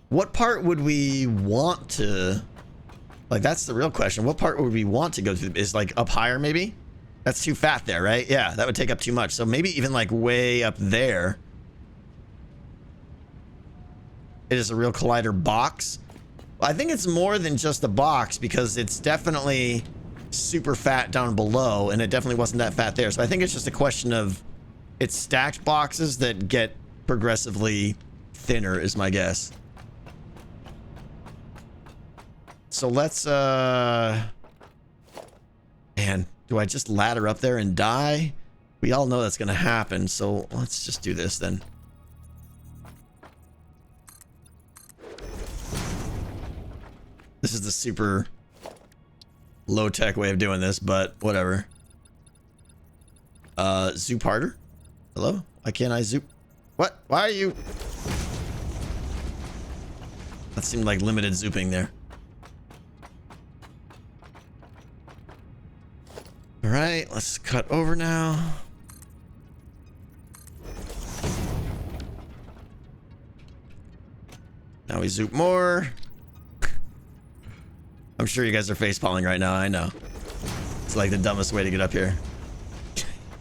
What part would we want to, like, that's the real question. What part would we want to go through? Is like up higher maybe? That's too fat there, right? Yeah, that would take up too much. So maybe even like way up there. It is a real collider box. Well, I think it's more than just a box, because it's definitely super fat down below, and it definitely wasn't that fat there. So I think it's just a question of it's stacked boxes that get progressively thinner is my guess. So let's man, do I just ladder up there and die? We all know that's gonna happen, so let's just do this then. This is the super low-tech way of doing this, but whatever. Zoop harder? Hello? Why can't I zoop? What? Why are you? That seemed like limited zooping there. All right, let's cut over now. Now we zoop more. I'm sure you guys are facepalming right now. I know. It's like the dumbest way to get up here.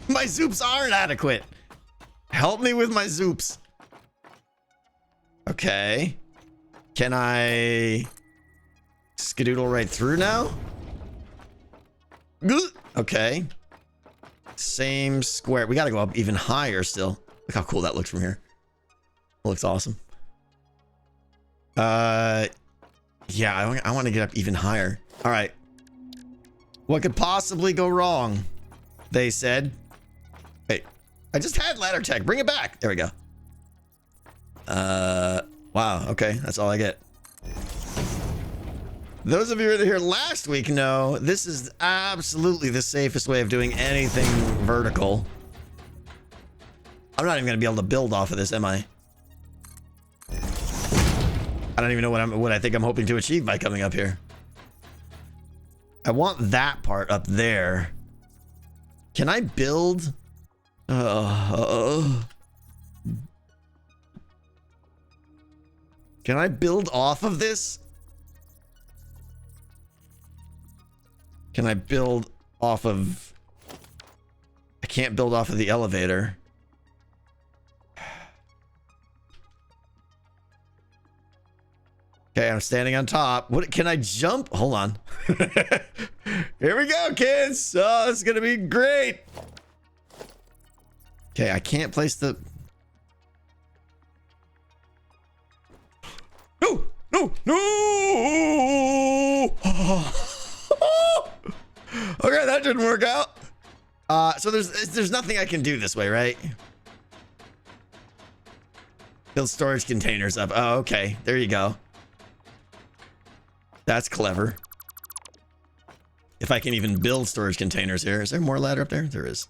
My zoops aren't adequate. Help me with my zoops. Okay. Can I skedoodle right through now? Okay. Same square. We got to go up even higher still. Look how cool that looks from here. It looks awesome. Yeah, I want to get up even higher. All right. What could possibly go wrong? They said. Wait, I just had ladder tech. Bring it back. There we go. Wow. Okay, that's all I get. Those of you who were here last week know this is absolutely the safest way of doing anything vertical. I'm not even going to be able to build off of this, am I? I don't even know what I think I'm hoping to achieve by coming up here. I want that part up there. Can I build? Can I build off of this? Can I build off of... I can't build off of the elevator. Okay, I'm standing on top. What can I jump? Hold on. Here we go, kids. Oh, it's gonna be great. Okay, I can't place the... No! No! No! Okay, that didn't work out. So there's nothing I can do this way, right? Build storage containers up. Oh, okay. There you go. That's clever. If I can even build storage containers here. Is there more ladder up there? There is.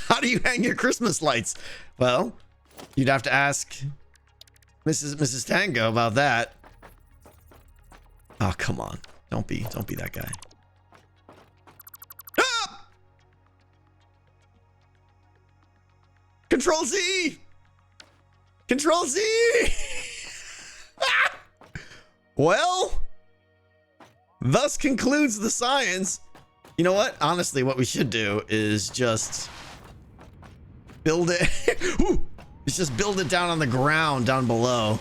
How do you hang your Christmas lights? Well, you'd have to ask Mrs. Tango about that. Oh, come on. Don't be that guy. Ah! Control Z! Control Z! Ah! Well, thus concludes the science. You know what? Honestly, what we should do is just build it. Let's just build it down on the ground down below.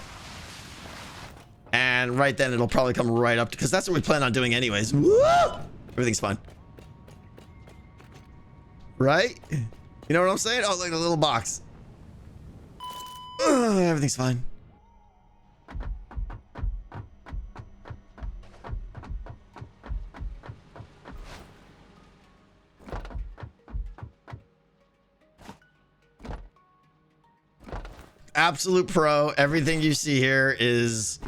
And right then it'll probably come right up because that's what we plan on doing anyways. Woo! Everything's fine. Right? You know what I'm saying? Oh, like a little box. Everything's fine. Absolute pro. Everything you see here is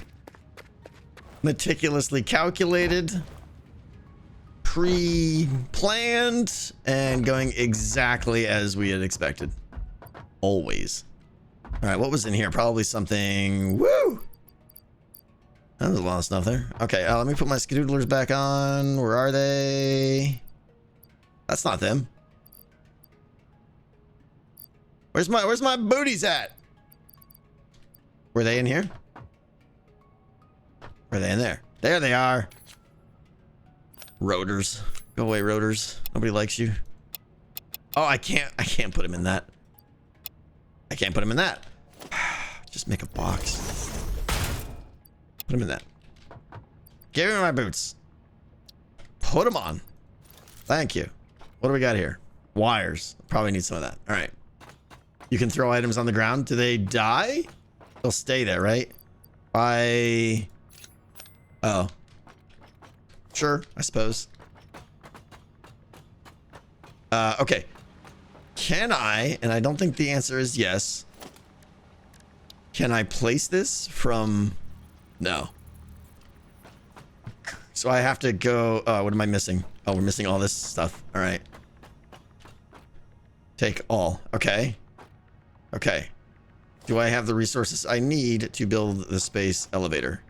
meticulously calculated, pre-planned, and going exactly as we had expected. Always. All right, what was in here? Probably something... Woo! That was a lot of stuff there. Okay, let me put my skedoodlers back on. Where are they? That's not them. Where's my booties at? Were they in here? Were they in there? There they are. Rotors. Go away, rotors. Nobody likes you. Oh, I can't put him in that. I can't put him in that. Just make a box. Put him in that. Give me my boots. Put them on. Thank you. What do we got here? Wires. Probably need some of that. All right. You can throw items on the ground. Do they die? They'll stay there, right? Oh. Sure, I suppose. Okay. Can I, and I don't think the answer is yes. Can I place this from... No. So I have to go... what am I missing? Oh, we're missing all this stuff. All right. Take all. Okay. Okay. Do I have the resources I need to build the space elevator?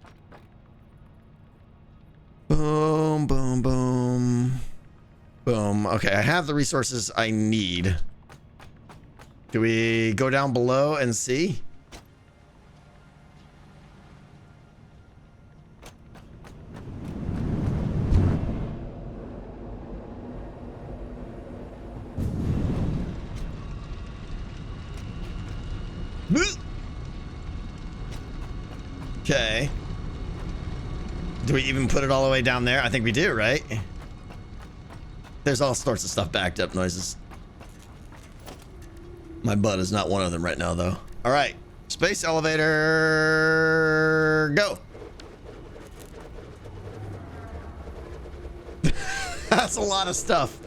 Boom, boom, boom. Boom. Okay, I have the resources I need. Do we go down below and see? Okay. Do we even put it all the way down there? I think we do, right? There's all sorts of stuff backed up noises. My butt is not one of them right now, though. All right. Space elevator. Go. That's a lot of stuff.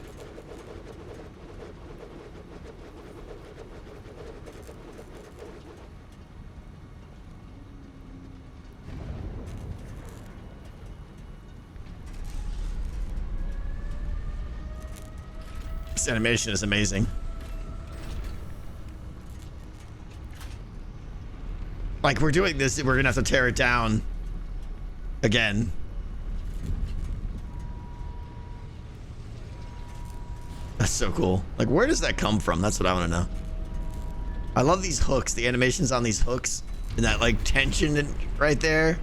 This animation is amazing. Like, we're doing this, we're gonna have to tear it down again. That's so cool. Like, where does that come from? That's what I want to know. I love these hooks, the animations on these hooks, and that like tension right there.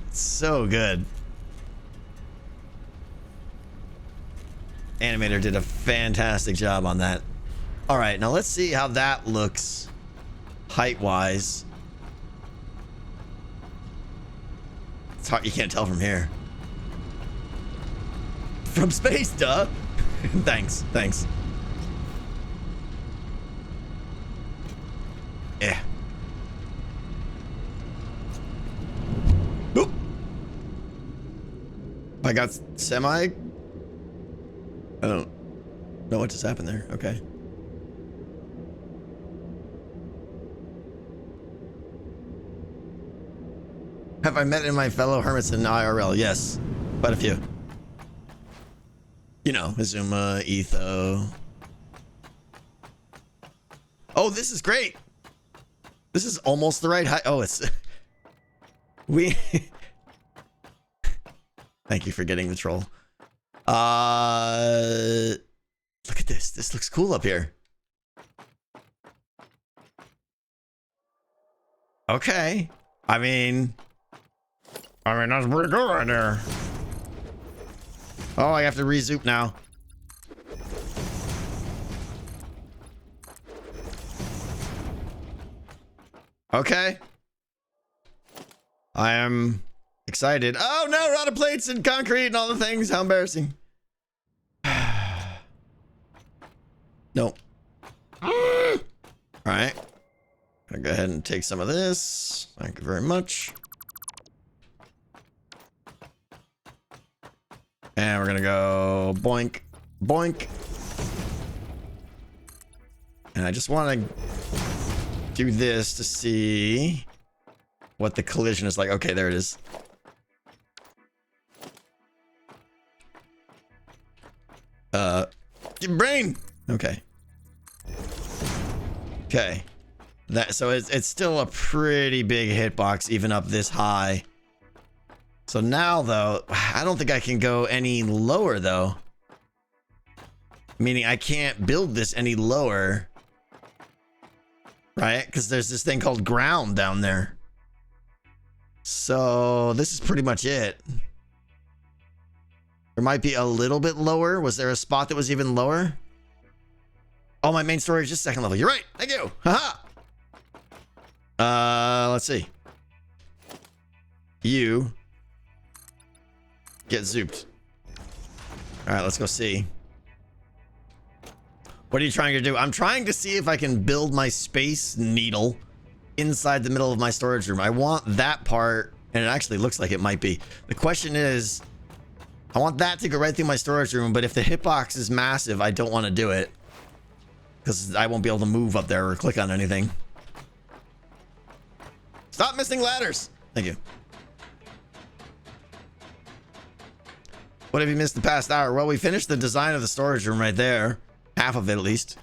It's so good. Animator did a fantastic job on that. All right, now let's see how that looks height-wise. It's hard, you can't tell from here. From space, duh. Thanks. Yeah. Oop. I got semi. I don't know what just happened there. Okay. Have I met any of my fellow hermits in IRL? Yes, quite a few. You know, Azuma, Etho. Oh, this is great. This is almost the right height. Oh, it's... we... Thank you for getting the troll. Look at this. This looks cool up here. Okay. I mean, that's pretty good right there. Oh, I have to re-zoop now. Okay. I am excited. Oh no, rotted plates and concrete and all the things. How embarrassing. Nope. All right. I'll go ahead and take some of this. Thank you very much. And we're gonna go boink, boink. And I just want to do this to see what the collision is like. Okay, there it is. Brain. Okay. Okay. So it's still a pretty big hitbox, even up this high. So now, though, I don't think I can go any lower, though. Meaning I can't build this any lower. Right? Because there's this thing called ground down there. So this is pretty much it. There might be a little bit lower. Was there a spot that was even lower? Oh, my main storage is second level. You're right. Thank you. Haha. Let's see. You get zooped. All right, let's go see. What are you trying to do? I'm trying to see if I can build my space needle inside the middle of my storage room. I want that part, and it actually looks like it might be. The question is, I want that to go right through my storage room, but if the hitbox is massive, I don't want to do it. Because I won't be able to move up there or click on anything. Stop missing ladders. Thank you. What have you missed the past hour? Well, we finished the design of the storage room right there. Half of it, at least.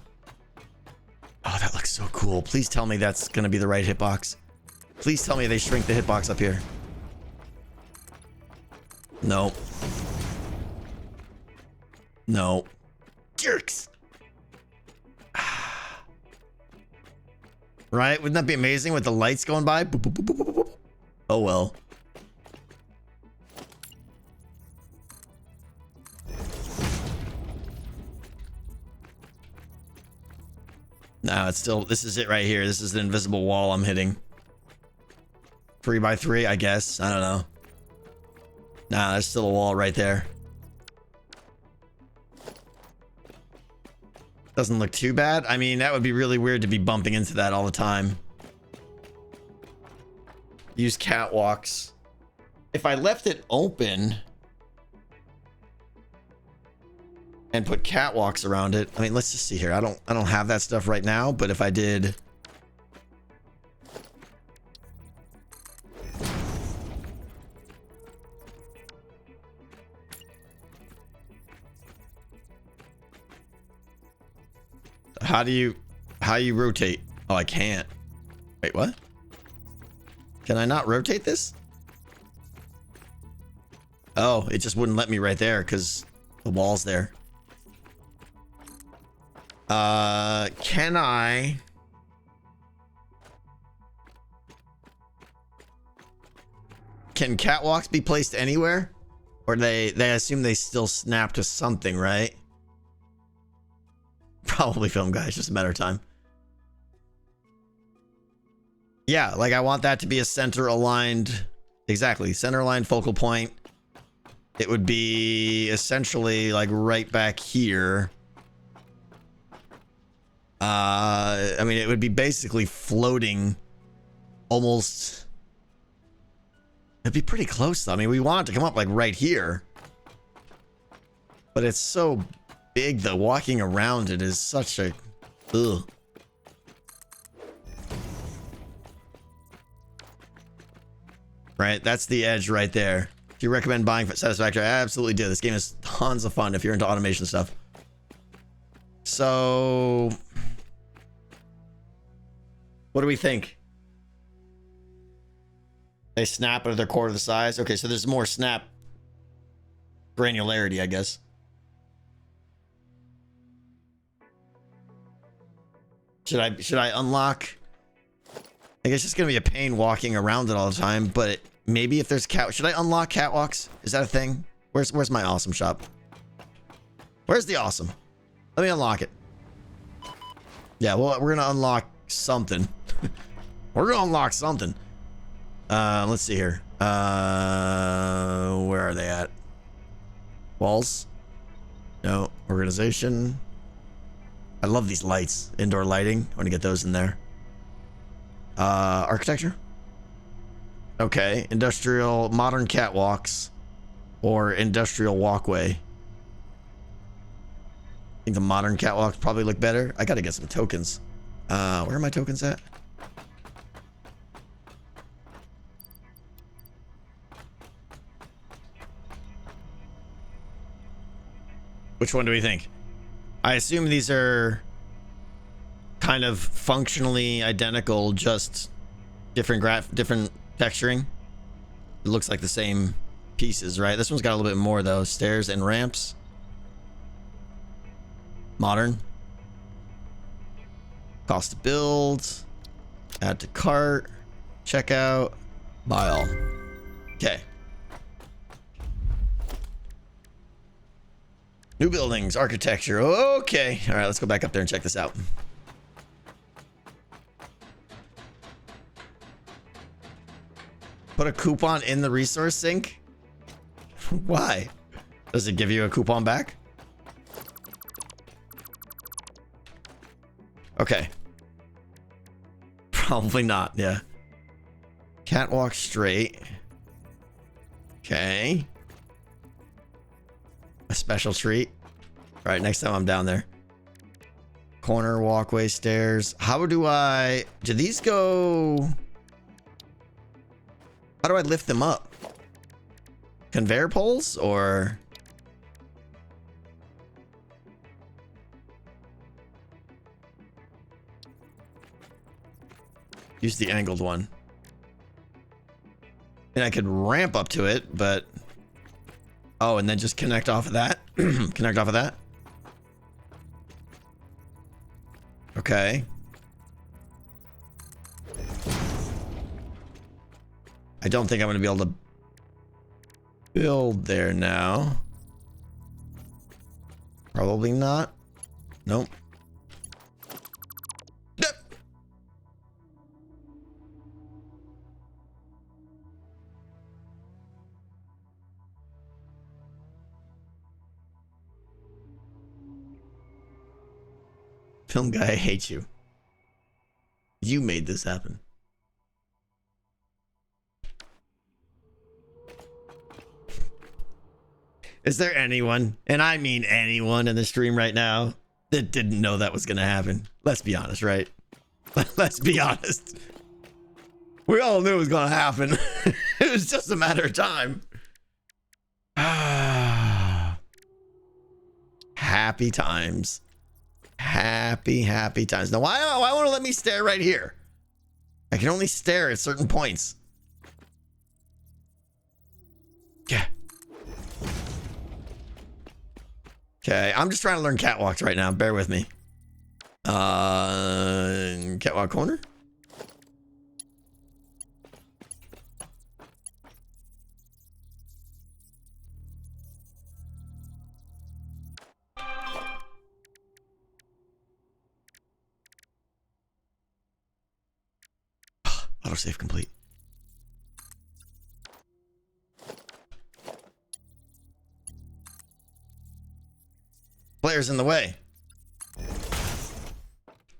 Oh, that looks so cool. Please tell me that's going to be the right hitbox. Please tell me they shrink the hitbox up here. No. No. Jerks. Right? Wouldn't that be amazing with the lights going by? Boop, boop, boop, boop, boop, boop. Oh well. No, it's still, this is it right here. This is the invisible wall I'm hitting. 3x3, I guess. I don't know. Nah, there's still a wall right there. Doesn't look too bad. I mean, that would be really weird to be bumping into that all the time. Use catwalks. If I left it open and put catwalks around it, I mean, let's just see here. I don't have that stuff right now, but if I did, how you rotate? Oh, I can't. Wait, what? Can I not rotate this? Oh, it just wouldn't let me right there because the wall's there. Can I? Can catwalks be placed anywhere? Or they assume they still snap to something, right? Probably film, guys, just a matter of time. Yeah, like I want that to be a center aligned, exactly, center aligned focal point. It would be essentially like right back here. I mean, it would be basically floating almost. It'd be pretty close though. I mean, we want it to come up like right here. But it's so big that walking around it is such a ugh. Right, that's the edge right there. Do you recommend buying Satisfactory? I absolutely do. This game is tons of fun if you're into automation stuff. So, what do we think? They snap at their quarter the size. Okay, so there's more snap granularity, I guess. Should I unlock? I guess it's gonna be a pain walking around it all the time, but maybe if there's should I unlock catwalks? Is that a thing? Where's my awesome shop? Where's the awesome? Let me unlock it. Yeah, well, we're gonna unlock something. We're gonna unlock something. Let's see here. Where are they at? Walls? No. Organization. I love these lights. Indoor lighting. I want to get those in there. Architecture. Okay. Industrial, modern catwalks, or industrial walkway. I think the modern catwalks probably look better. I gotta get some tokens. Where are my tokens at? Which one do we think? I assume these are kind of functionally identical, just different texturing. It looks like the same pieces, right? This one's got a little bit more though. Stairs and ramps. Modern. Cost to build. Add to cart. Checkout. Buy all. Okay. New buildings, architecture. Okay. All right, let's go back up there and check this out. Put a coupon in the resource sink? Why? Does it give you a coupon back? Okay. Probably not, yeah. Catwalk straight. Okay. A special treat. All right, next time I'm down there. Corner, walkway, stairs. How do these go? How do I lift them up? Conveyor poles or? Use the angled one. And I could ramp up to it, but Oh, and then just connect off of that. Connect off of that. Okay. I don't think I'm going to be able to build there now. Probably not. Nope. Yep. Film guy, I hate you. You made this happen. Is there anyone, and I mean anyone in the stream right now, that didn't know that was going to happen? Let's be honest, right? Let's be honest. We all knew it was going to happen. It was just a matter of time. Happy times. Happy times. Now, why won't it let me stare right here? I can only stare at certain points. Yeah. Okay, I'm just trying to learn catwalks right now. Bear with me. Catwalk corner. Autosave complete. Players in the way.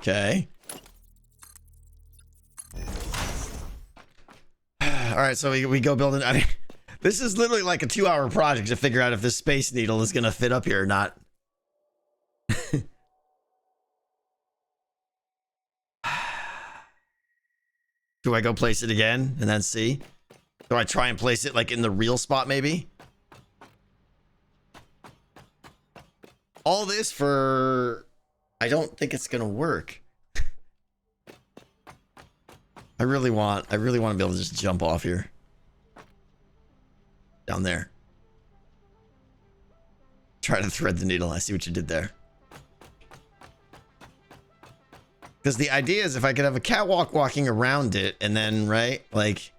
Okay. All right, so we go building. I mean, this is literally like a 2-hour project to figure out if this space needle is gonna fit up here or not. Do I go place it again and then see? Do I try and place it like in the real spot maybe? All this for... I don't think it's gonna work. I really want to be able to just jump off here. Down there. Try to thread the needle. I see what you did there. Because the idea is if I could have a catwalk walking around it and then, right, like,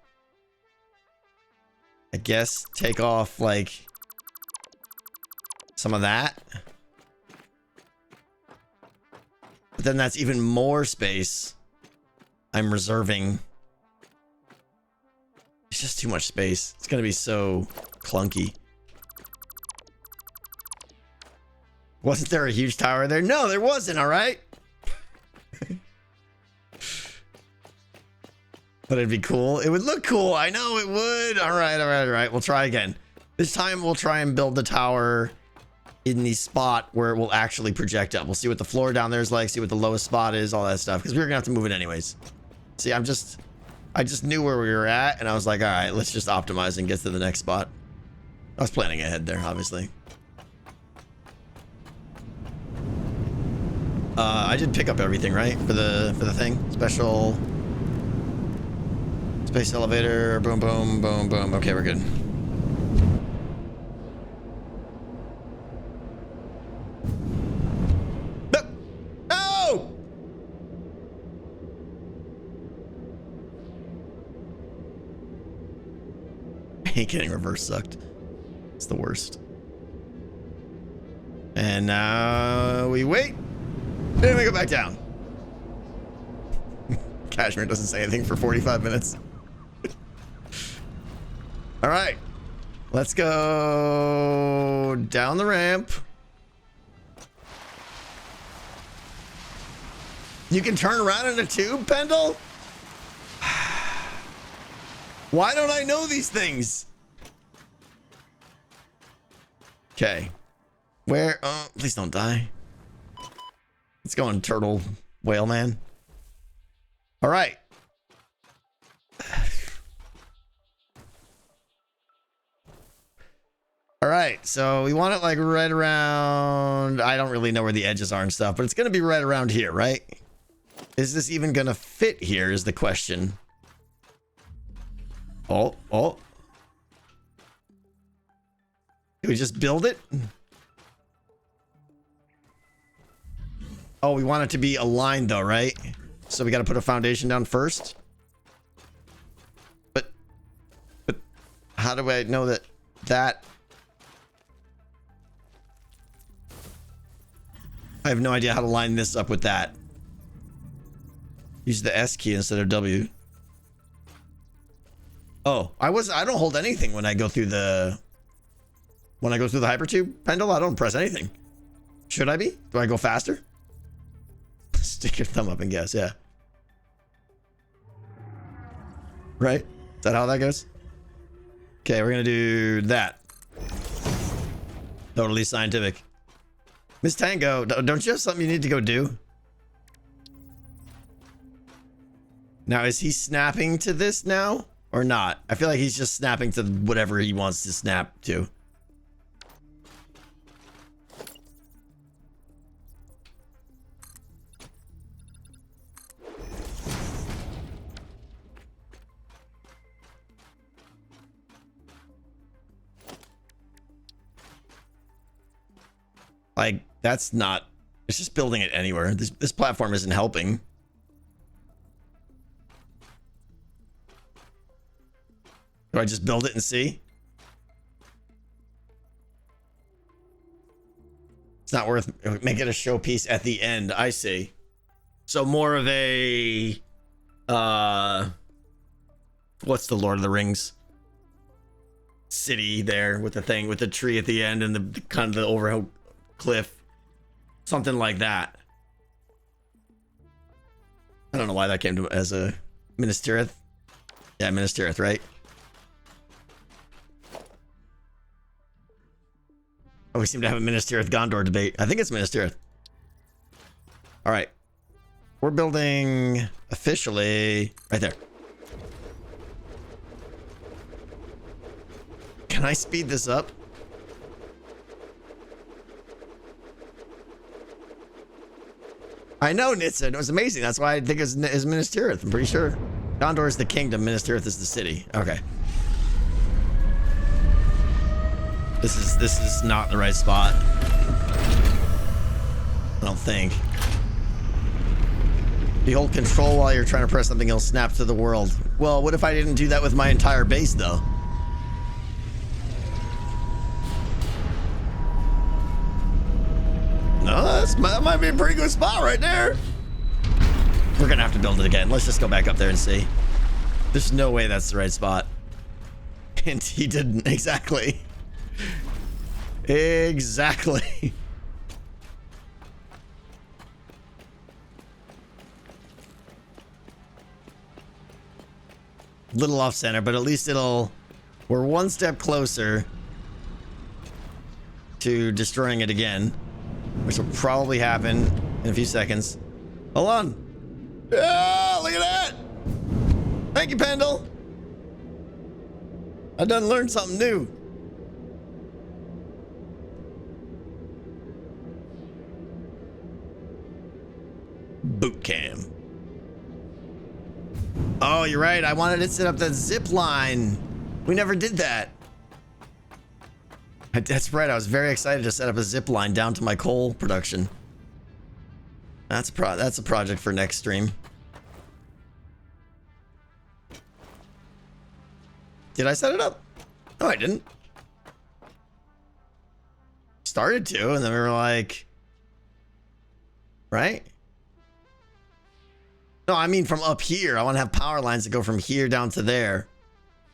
I guess take off, like, some of that. But then that's even more space I'm reserving. It's just too much space. It's going to be so clunky. Wasn't there a huge tower there? No, there wasn't, all right? But it'd be cool. It would look cool. I know it would. All right. We'll try again. This time we'll try and build the tower in the spot where it will actually project up. We'll see what the floor down there is like, see what the lowest spot is, all that stuff. Because we were gonna have to move it anyways. See, I just knew where we were at, and I was like, all right, let's just optimize and get to the next spot. I was planning ahead there, obviously. I did pick up everything, right? For the thing. Special space elevator. Boom, boom, boom, boom. Okay, we're good. No! I hate getting reverse sucked. It's the worst. And now we wait. Then we go back down. Cashmere doesn't say anything for 45 minutes. All right. Let's go down the ramp. You can turn around in a tube, Pendle? Why don't I know these things? Okay. Where? Oh, please don't die. Let's go on turtle whale man. All right. All right, so we want it like right around, I don't really know where the edges are and stuff, but it's going to be right around here, right? Is this even going to fit here is the question. Oh. Do we just build it? Oh, we want it to be aligned though, right? So we got to put a foundation down first. But how do I know that I have no idea how to line this up with that. Use the S key instead of W. Oh, I don't hold anything when I go through the hypertube pendle. I don't press anything. Should I be? Do I go faster? Stick your thumb up and guess, yeah. Right? Is that how that goes? Okay, we're gonna do that. Totally scientific. Miss Tango, don't you have something you need to go do? Now, is he snapping to this now or not? I feel like he's just snapping to whatever he wants to snap to. Like, that's not... It's just building it anywhere. This platform isn't helping. Do I just build it and see? It's not worth making it a showpiece at the end. I see. So more of a... what's the Lord of the Rings city there with the thing, with the tree at the end and the kind of the overhang cliff, something like that. I don't know why that came to as a Minas Tirith. Yeah, Minas Tirith, right? Oh, we seem to have a Minas Tirith Gondor debate. I think it's Minas Tirith. All right, we're building officially right there. Can I speed this up? I know, Nitsa. It was amazing. That's why I think it's Minas Tirith. I'm pretty sure. Gondor is the kingdom. Minas Tirith is the city. Okay. This is not the right spot. I don't think. You hold control while you're trying to press something else. Snap to the world. Well, what if I didn't do that with my entire base, though? No, that might be a pretty good spot right there. We're gonna have to build it again. Let's just go back up there and see. There's no way that's the right spot. And he didn't. Exactly. Exactly. Little off center, but at least we're one step closer to destroying it again, which will probably happen in a few seconds. Hold on. Yeah, look at that. Thank you, Pendle. I done learned something new. Boot camp. Oh, you're right. I wanted to set up that zip line. We never did that. That's right. I was very excited to set up a zip line down to my coal production. That's a project for next stream. Did I set it up? No, I didn't. Started to, and then we were like, right? No, I mean from up here. I want to have power lines that go from here down to there.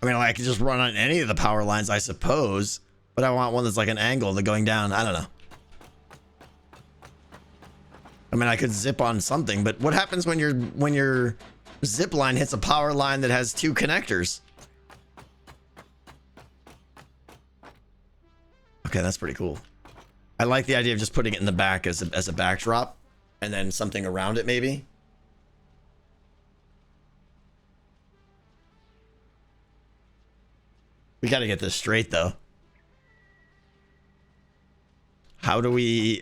I mean, I could just run on any of the power lines, I suppose. But I want one that's like an angle to going down. I don't know. I mean, I could zip on something, but what happens when your zip line hits a power line that has two connectors? Okay, that's pretty cool. I like the idea of just putting it in the back as a backdrop, and then something around it maybe. We got to get this straight though. How do we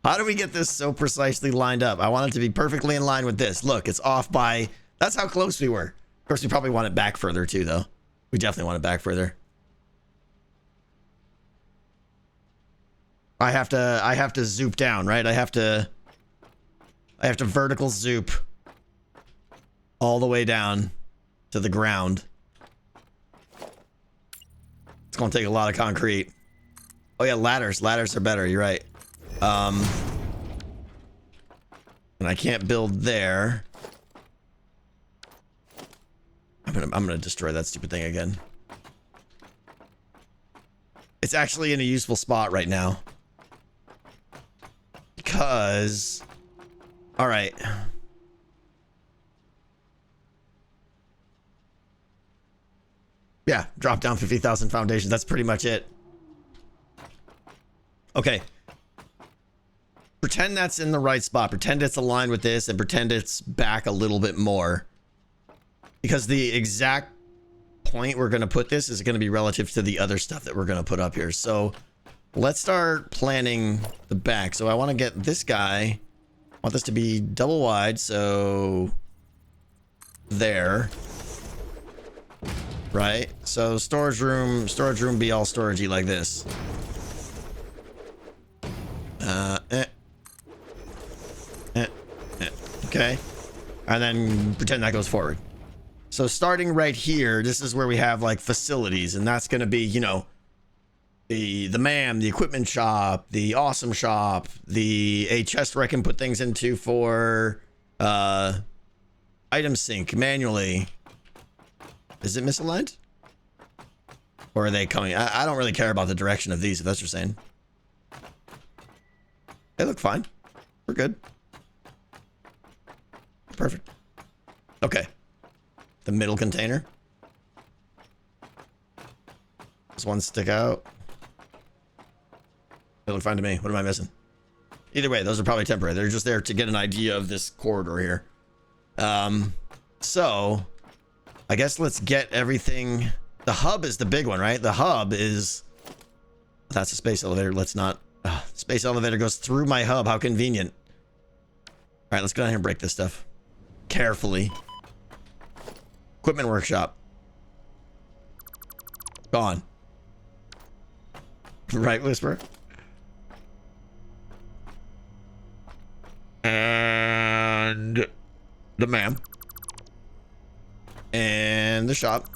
get this so precisely lined up? I want it to be perfectly in line with this. Look, it's off by, that's how close we were. Of course, we probably want it back further too though. We definitely want it back further. I have to zoop down, right? I have to vertical zoop all the way down to the ground. It's gonna take a lot of concrete. Oh yeah, ladders. Ladders are better, you're right. And I can't build there. I'm gonna destroy that stupid thing again. It's actually in a useful spot right now. Because... Alright. Yeah, drop down 50,000 foundations. That's pretty much it. Okay. Pretend that's in the right spot. Pretend it's aligned with this and pretend it's back a little bit more. Because the exact point we're going to put this is going to be relative to the other stuff that we're going to put up here. So let's start planning the back. So I want to get this guy. I want this to be double wide. So there. Right? So storage room be all storagey like this. Okay. And then pretend that goes forward. So starting right here, this is where we have like facilities, and that's going to be, you know, the MAM, the equipment shop, the awesome shop, a chest where I can put things into for item sync manually. Is it misaligned? Or are they coming? I don't really care about the direction of these, if that's what you're saying. They look fine. We're good. Perfect. Okay. The middle container. Does one stick out? They look fine to me. What am I missing? Either way, those are probably temporary. They're just there to get an idea of this corridor here. So I guess let's get everything. The hub is the big one, right? The hub is... That's a space elevator. Let's not... space elevator goes through my hub. How convenient. All right, let's go down here and break this stuff. Carefully. Equipment workshop. Gone. Right, Whisper? And... the MAM. And the shop.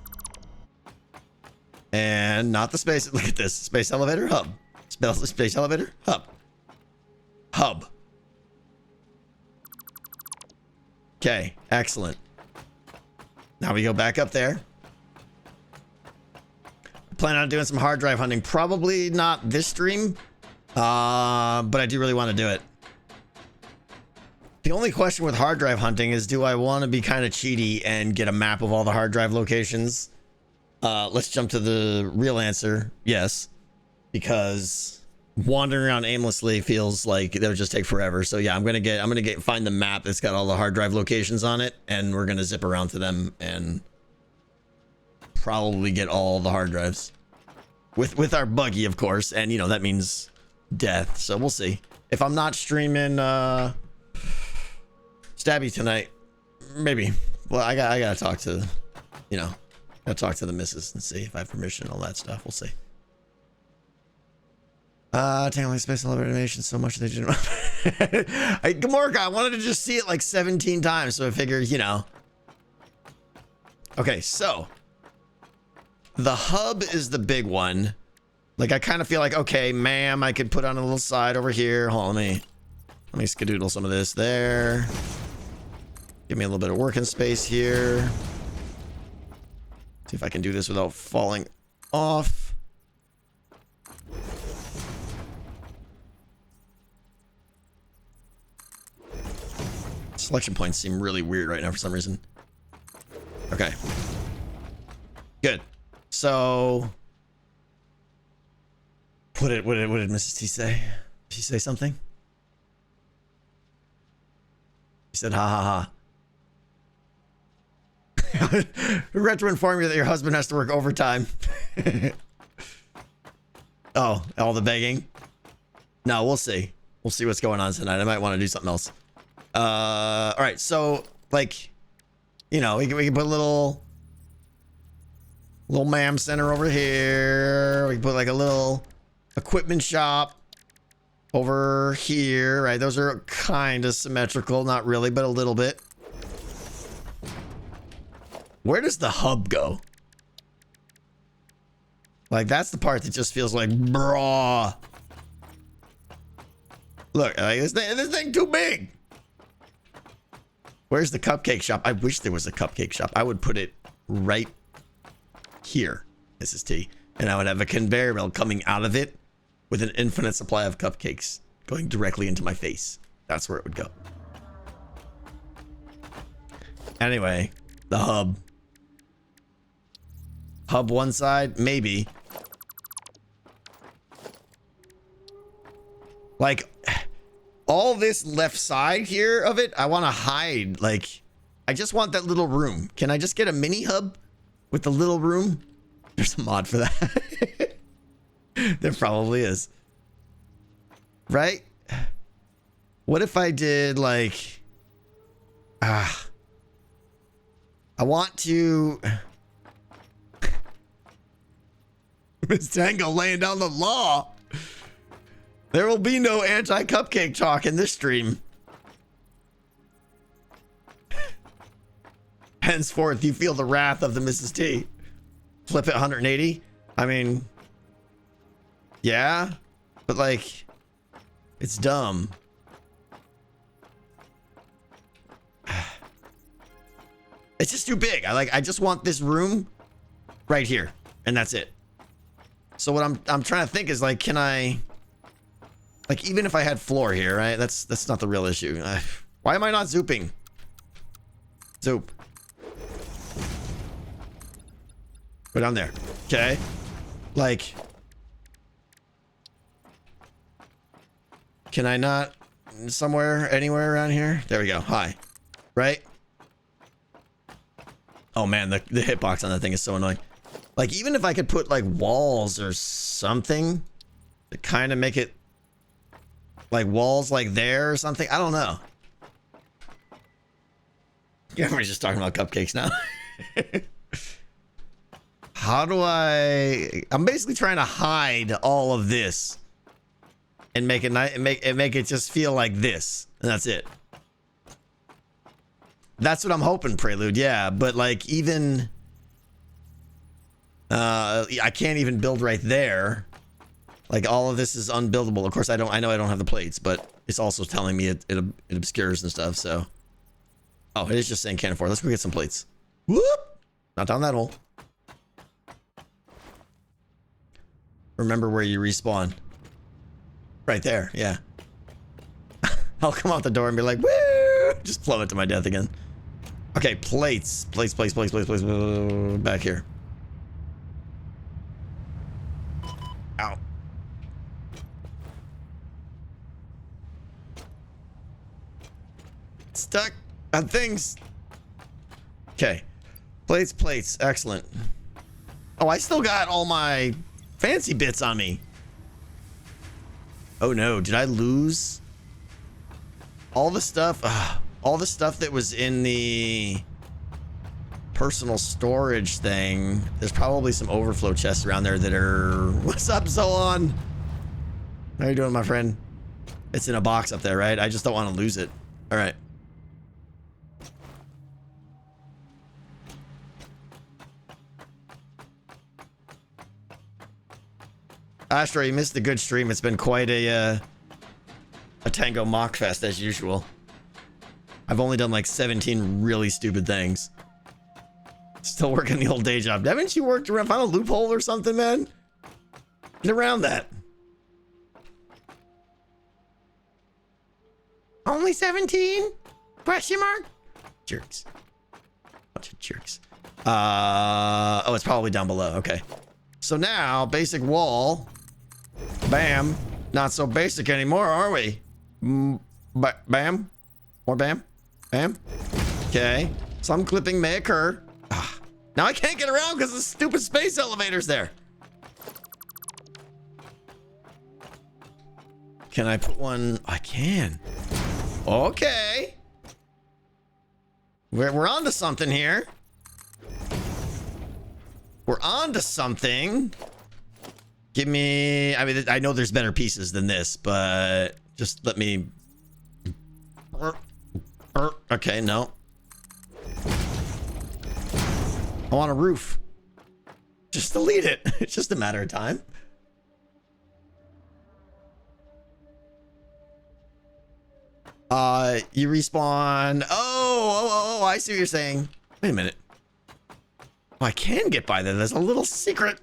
And not the space. Look at this. Space elevator, hub. Space elevator, hub. Hub. Okay, excellent. Now we go back up there. Plan on doing some hard drive hunting. Probably not this stream. But I do really want to do it. The only question with hard drive hunting is, do I want to be kind of cheaty and get a map of all the hard drive locations? Let's jump to the real answer. Yes. Because wandering around aimlessly feels like that would just take forever. So yeah, I'm gonna find the map that's got all the hard drive locations on it, and we're gonna zip around to them and probably get all the hard drives with our buggy, of course. And you know that means death. So we'll see. If I'm not streaming Stabby tonight, maybe. Well, I gotta talk to, you know, gotta talk to the missus and see if I have permission and all that stuff. We'll see. Tangling space elevator animation so much they didn't. Gamorka, I wanted to just see it like 17 times, so I figured, you know. Okay, so the hub is the big one. Like, I kind of feel like, okay, ma'am, I could put on a little side over here. Hold on, let me skedoodle some of this there. Give me a little bit of working space here. See if I can do this without falling off. Selection points seem really weird right now for some reason. Okay. Good. So what did Mrs. T say? Did she say something? She said ha ha ha. Regret to inform you that your husband has to work overtime. Oh, all the begging? No, we'll see. We'll see what's going on tonight. I might want to do something else. All right, so like, you know, we can put a little MAM center over here. We can put like a little equipment shop over here, right? Those are kind of symmetrical, not really, but a little bit. Where does the hub go? Like, that's the part that just feels like, brah. Look, like, this thing too big. Where's the cupcake shop? I wish there was a cupcake shop. I would put it right here, Mrs. T. And I would have a conveyor belt coming out of it with an infinite supply of cupcakes going directly into my face. That's where it would go. Anyway, the hub. Hub one side, maybe. Like, all this left side here of it, I want to hide. Like, I just want that little room. Can I just get a mini hub with the little room? There's a mod for that. There probably is. Right? What if I did, like... I want to... Miss Tango laying down the law. There will be no anti-cupcake talk in this stream. Henceforth, you feel the wrath of the Mrs. T. Flip it 180. I mean, yeah, but like, it's dumb. It's just too big. I just want this room right here, and that's it. So what I'm trying to think is, like, can I, like, even if I had floor here, right? That's not the real issue. Why am I not zooping? Zoop. Go down there. Okay. Like, can I not somewhere, anywhere around here? There we go. Hi. Right? Oh man, the hitbox on that thing is so annoying. Like, even if I could put like walls or something to kind of make it like walls like there or something. I don't know. Yeah, we're just talking about cupcakes now. How do I'm basically trying to hide all of this and make it make it just feel like this, and that's it. That's what I'm hoping, Prelude. Yeah, but like, even I can't even build right there. Like, all of this is unbuildable. Of course, I know I don't have the plates, but it's also telling me it obscures and stuff. So, oh, it is just saying can't afford. Let's go get some plates. Whoop! Not down that hole. Remember where you respawn. Right there, yeah. I'll come out the door and be like, woo! Just plummet to my death again. Okay, plates. Plates. Back here. Ow. Stuck on things. Okay. Plates. Excellent. Oh, I still got all my fancy bits on me. Oh no, did I lose all the stuff? All the stuff that was in the personal storage thing. There's probably some overflow chests around there that are... What's up, Zolon? How you doing, my friend? It's in a box up there, right? I just don't want to lose it. All right. Astro, you missed the good stream. It's been quite a Tango mock fest as usual. I've only done like 17 really stupid things. Still working the old day job. Haven't you worked around, found a loophole or something, man? Get around that. Only 17? Question mark? Jerks. Bunch of jerks. Oh, it's probably down below. Okay. So now, basic wall. Bam. Not so basic anymore, are we? Bam. More bam. Bam. Okay. Some clipping may occur. Now I can't get around because the stupid space elevator's there. Can I put one? I can. Okay. We're on to something here. We're on to something. Give me, I mean, I know there's better pieces than this, but just let me. Okay, no. I want a roof. Just delete it. It's just a matter of time. You respawn. Oh, I see what you're saying. Wait a minute. Oh, I can get by there. There's a little secret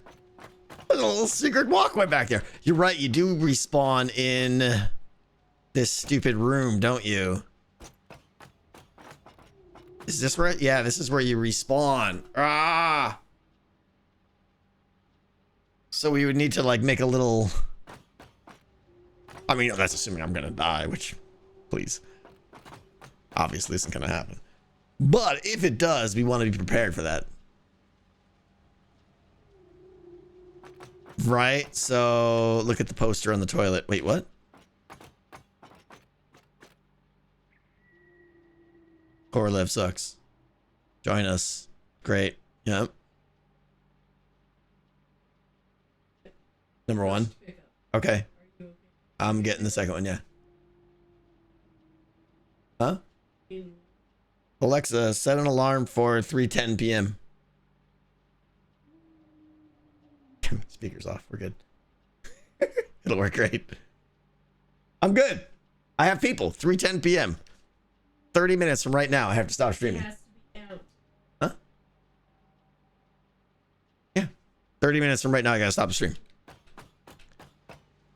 walkway back there. You're right. You do respawn in this stupid room, don't you? Is this right? Yeah, this is where you respawn. Ah. So we would need to like make a little. I mean, that's assuming I'm gonna die, which, please, obviously isn't gonna happen. But if it does, we want to be prepared for that. Right? So look at the poster on the toilet. Wait, what? Korolev sucks. Join us. Great. Yep. Number 1. Okay. I'm getting the second one, yeah. Huh? Alexa, set an alarm for 3:10 p.m. Speaker's off. We're good. It'll work great. I'm good. I have people. 3:10 p.m. 30 minutes from right now. I have to stop streaming. Huh? Yeah. 30 minutes from right now. I gotta stop the stream.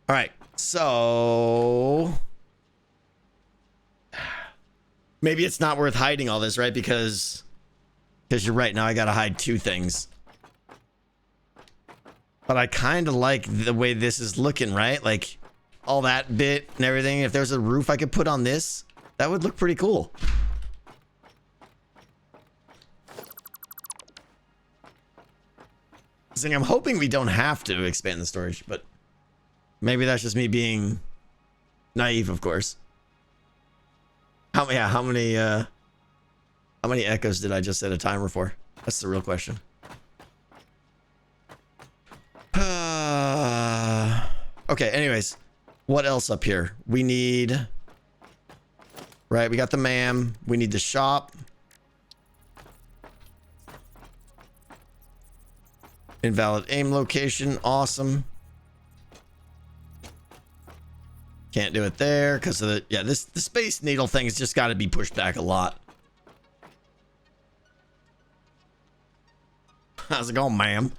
All right. So maybe it's not worth hiding all this, right? Because you're right. Now I gotta hide 2 things. But I kind of like the way this is looking, right? Like all that bit and everything. If there's a roof I could put on this, that would look pretty cool. See, I'm hoping we don't have to expand the storage, but maybe that's just me being naive, of course. How many echoes did I just set a timer for? That's the real question. Okay, anyways, what else up here? We need, right, we got the MAM. We need the shop. Invalid aim location. Awesome. Can't do it there because of the, yeah, the Space Needle thing has just got to be pushed back a lot. How's it going, ma'am?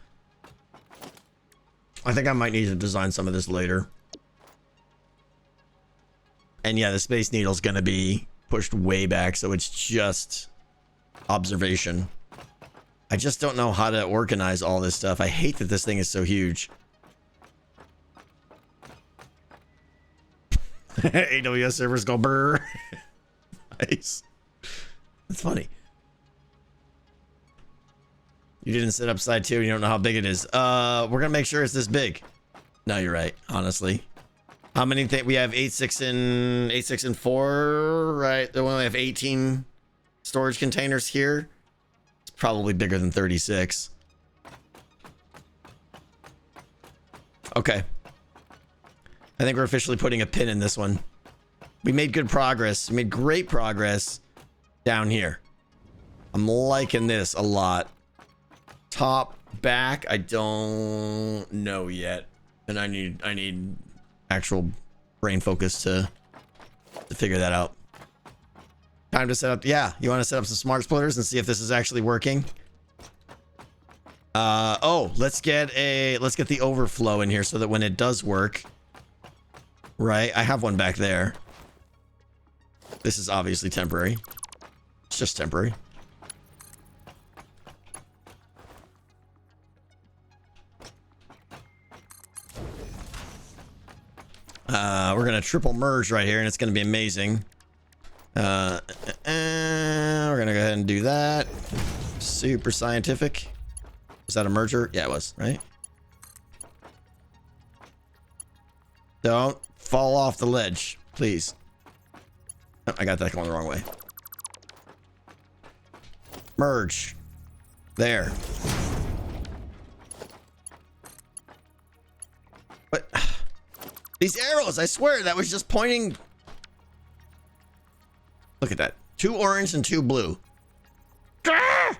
I think I might need to design some of this later. And yeah, the Space Needle's going to be pushed way back, so it's just observation. I just don't know how to organize all this stuff. I hate that this thing is so huge. AWS servers go brr. Nice. That's funny. You didn't set up side 2. You don't know how big it is. We're gonna make sure it's this big. No, you're right. Honestly, how many we have? 8, 6, and 4. Right? We only have 18 storage containers here. It's probably bigger than 36. Okay. I think we're officially putting a pin in this one. We made good progress. We made great progress down here. I'm liking this a lot. Top, back, I don't know yet, and I need actual brain focus to figure that out. Time to set up. Yeah, you want to set up some smart splitters and see if this is actually working. Oh, let's get the overflow in here so that when it does work, right? I have one back there. This is obviously temporary. It's just temporary. We're gonna triple merge right here, and it's gonna be amazing. We're gonna go ahead and do that. Super scientific. Was that a merger? Yeah, it was, right? Don't fall off the ledge, please. Oh, I got that going the wrong way. Merge. There. These arrows, I swear, that was just pointing. Look at that. 2 orange and 2 blue. Gah!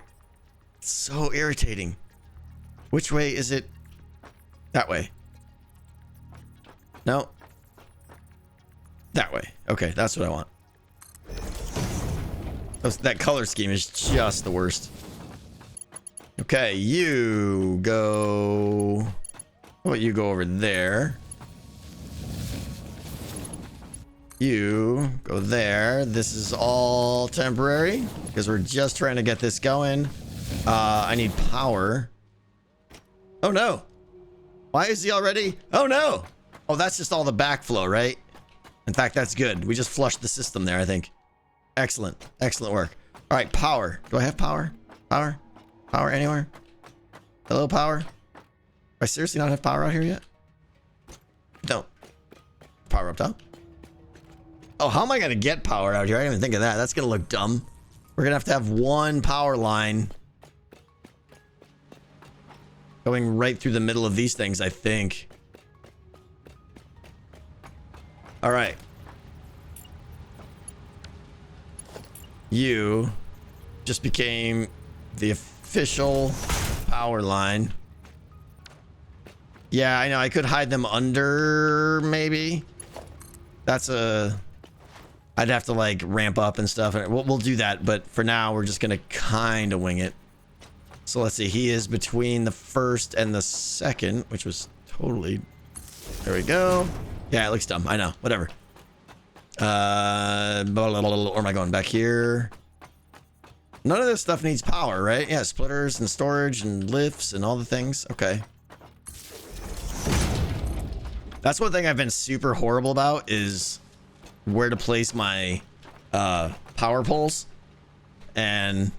It's so irritating. Which way is it? That way. No. That way. Okay, that's what I want. That color scheme is just the worst. Okay, you go. How about you go over there? You go there. This is all temporary because we're just trying to get this going. I need power. Oh no. Why is he already? Oh no. Oh, that's just all the backflow, right? In fact, that's good. We just flushed the system there, I think. Excellent. Excellent work. All right, power. Do I have power? Power? Power anywhere? Hello, power? Do I seriously not have power out here yet? Don't. Power up top? Oh, how am I going to get power out here? I didn't even think of that. That's going to look dumb. We're going to have one power line going right through the middle of these things, I think. All right. You just became the official power line. Yeah, I know. I could hide them under, maybe. That's a... I'd have to, like, ramp up and stuff. We'll do that, but for now, we're just going to kind of wing it. So let's see. He is between the first and the second, which was totally... There we go. Yeah, it looks dumb. I know. Whatever. Where am I going? Back here. None of this stuff needs power, right? Yeah, splitters and storage and lifts and all the things. Okay. That's one thing I've been super horrible about is where to place my power poles. And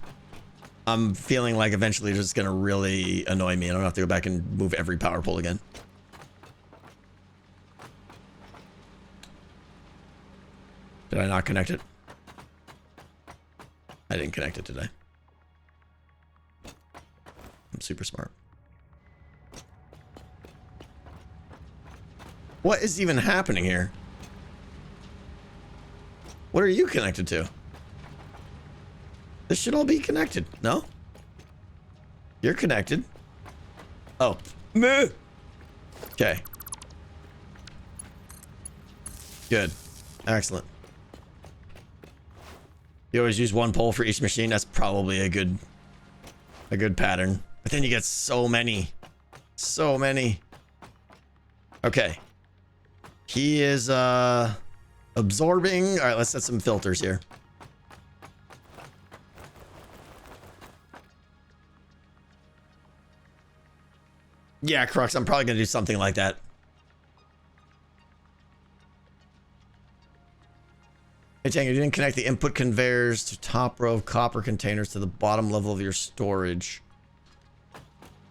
I'm feeling like eventually it's just going to really annoy me. I don't have to go back and move every power pole again. Did I not connect it? I didn't connect it today. I'm super smart. What is even happening here? What are you connected to? This should all be connected, no? You're connected. Oh. Meh. Okay. Good. Excellent. You always use one pole for each machine. That's probably a good pattern. But then you get so many. So many. Okay. He is absorbing. All right, let's set some filters here. Yeah, Crux, I'm probably going to do something like that. Hey, Tango, you didn't connect the input conveyors to top row of copper containers to the bottom level of your storage.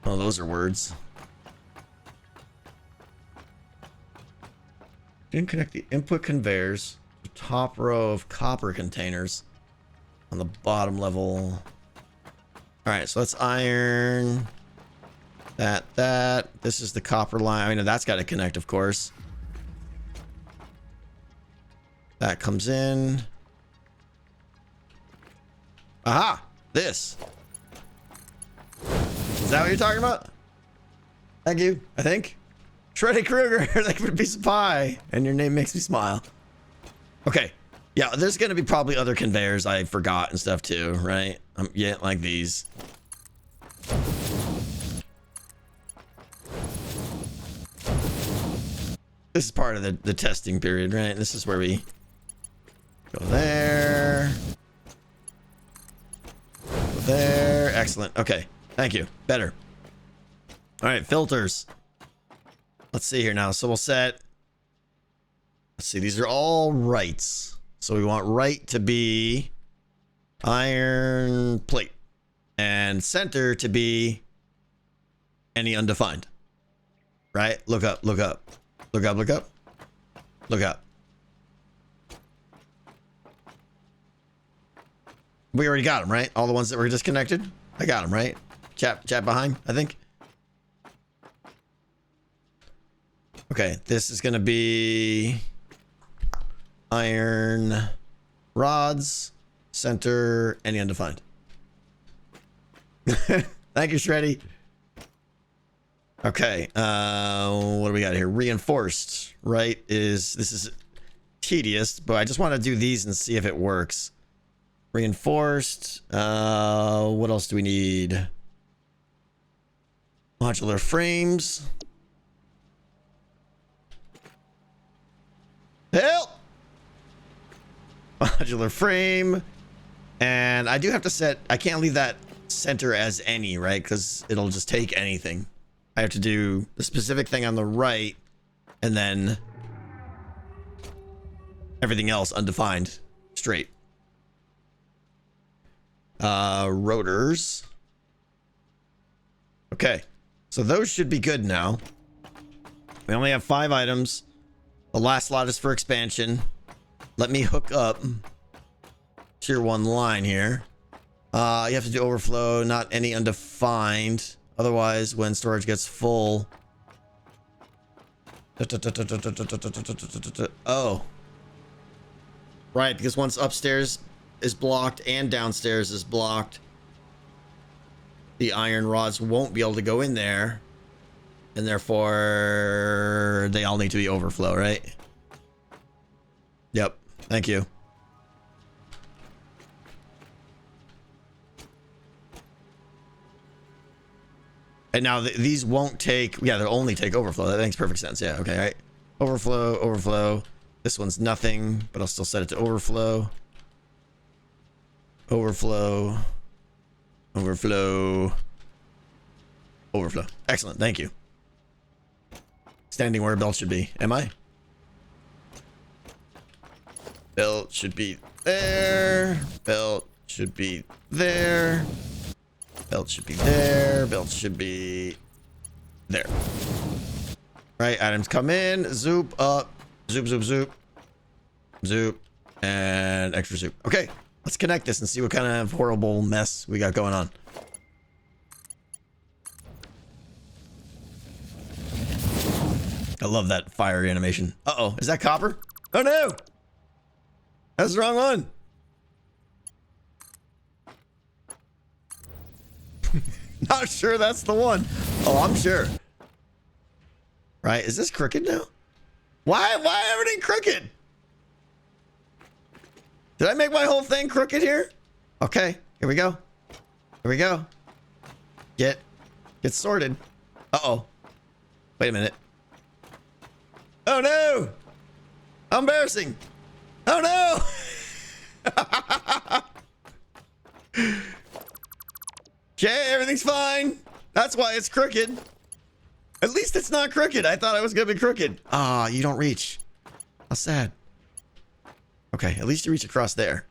Oh, those are words. Didn't connect the input conveyors to top row of copper containers on the bottom level. All right, so let's iron that. This is the copper line. I mean, that's got to connect, of course. That comes in. Aha! This. Is that what you're talking about? Thank you, I think. Shreddy Krueger, thank you for a piece of pie. And your name makes me smile. Okay. Yeah, there's going to be probably other conveyors I forgot and stuff too, right? Yeah, like these. This is part of the testing period, right? This is where we go there. Go there. Excellent. Okay. Thank you. Better. All right. Filters. Let's see here now. So we'll set. Let's see. These are all rights. So we want right to be iron plate. And center to be any undefined. Right? Look up. Look up. Look up. Look up. Look up. We already got them, right? All the ones that were disconnected? I got them, right? Chat behind, I think. Okay, this is gonna be iron rods, center, any undefined. Thank you, Shreddy. Okay, what do we got here? Reinforced, right? This is tedious, but I just want to do these and see if it works. Reinforced. What else do we need? Modular frames. Help! Modular frame. And I do have to set... I can't leave that center as any, right? Because it'll just take anything. I have to do the specific thing on the right, and then everything else undefined, straight. Rotors. Okay, so those should be good now. We only have 5 items. The last slot is for expansion. Let me hook up tier 1 line here. You have to do overflow, not any undefined. Otherwise, when storage gets full... Oh. Right, because once upstairs is blocked and downstairs is blocked, the iron rods won't be able to go in there. And therefore, they all need to be overflow, right? Yep. Thank you. And now these won't take... Yeah, they'll only take overflow. That makes perfect sense. Yeah, okay, all right. Overflow, overflow. This one's nothing, but I'll still set it to overflow. Overflow. Overflow. Overflow. Excellent, thank you. Standing where a belt should be. Am I? Belt should be there. Belt should be there. Belt should be there. Belt should be there. Right, items come in. Zoop up. Zoop, zoop, zoop. Zoop. And extra zoop. Okay, let's connect this and see what kind of horrible mess we got going on. I love that fire animation. Uh-oh, is that copper? Oh no! That's the wrong one. Not sure that's the one. Oh, I'm sure. Right, is this crooked now? Why everything crooked? Did I make my whole thing crooked here? Okay, here we go. Here we go. Get sorted. Uh-oh. Wait a minute. Oh no! How embarrassing. Oh no! Okay, everything's fine. That's why it's crooked. At least it's not crooked. I thought I was gonna be crooked. Ah, you don't reach. How sad. Okay, at least you reach across there.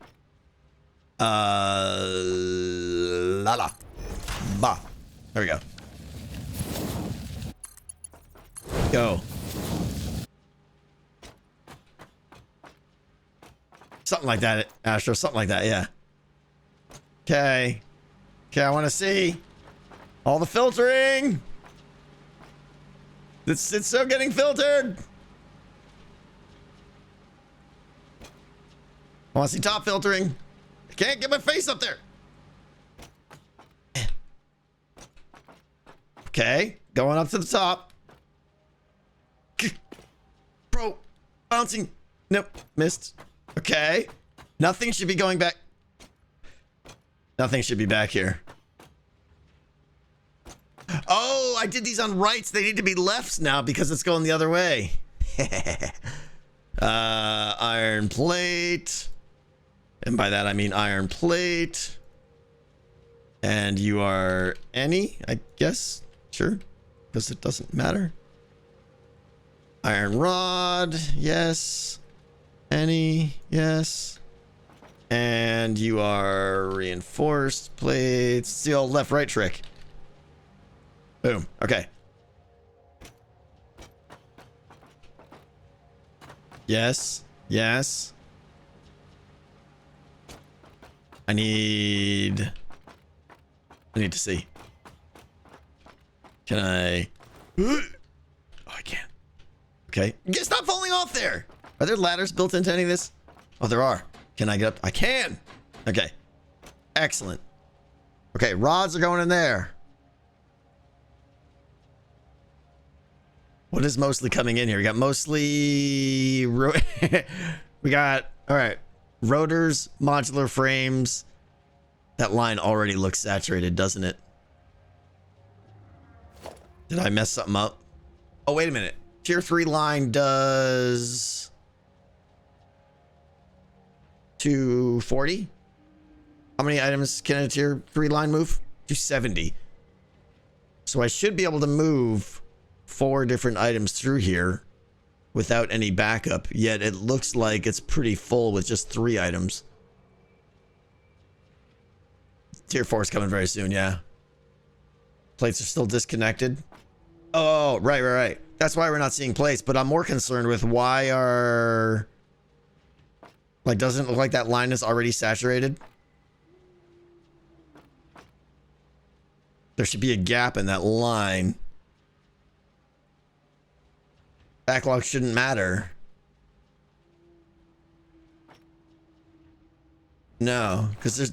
La la. Ba. There we go. Go. Something like that, Astro. Something like that, yeah. Okay. Okay, I want to see all the filtering. It's still getting filtered. I want to see top filtering. I can't get my face up there. Okay, going up to the top. Bro, bouncing. Nope, missed. Okay, nothing should be going back. Nothing should be back here. Oh, I did these on rights. They need to be lefts now because it's going the other way. Iron plate. And by that, I mean iron plate. And you are any, I guess. Sure. Because it doesn't matter. Iron rod. Yes. Any. Yes. And you are reinforced plates. It's the old left-right trick. Boom. Okay. Yes. Yes. I need to see. Can I? Oh, I can't. Okay. Stop falling off there. Are there ladders built into any of this? Oh, there are. Can I get up? I can. Okay. Excellent. Okay, rods are going in there. What is mostly coming in here? We got mostly... we got... All right. Rotors, modular frames. That line already looks saturated, doesn't it? Did I mess something up? Oh, wait a minute. Tier 3 line does... 240? How many items can a tier 3 line move? 270. So I should be able to move 4 different items through here without any backup, yet it looks like it's pretty full with just 3 items. Tier 4 is coming very soon, yeah. Plates are still disconnected. Oh, right. That's why we're not seeing plates, but I'm more concerned with why are... Like, doesn't it look like that line is already saturated? There should be a gap in that line. Backlog shouldn't matter. No, because there's...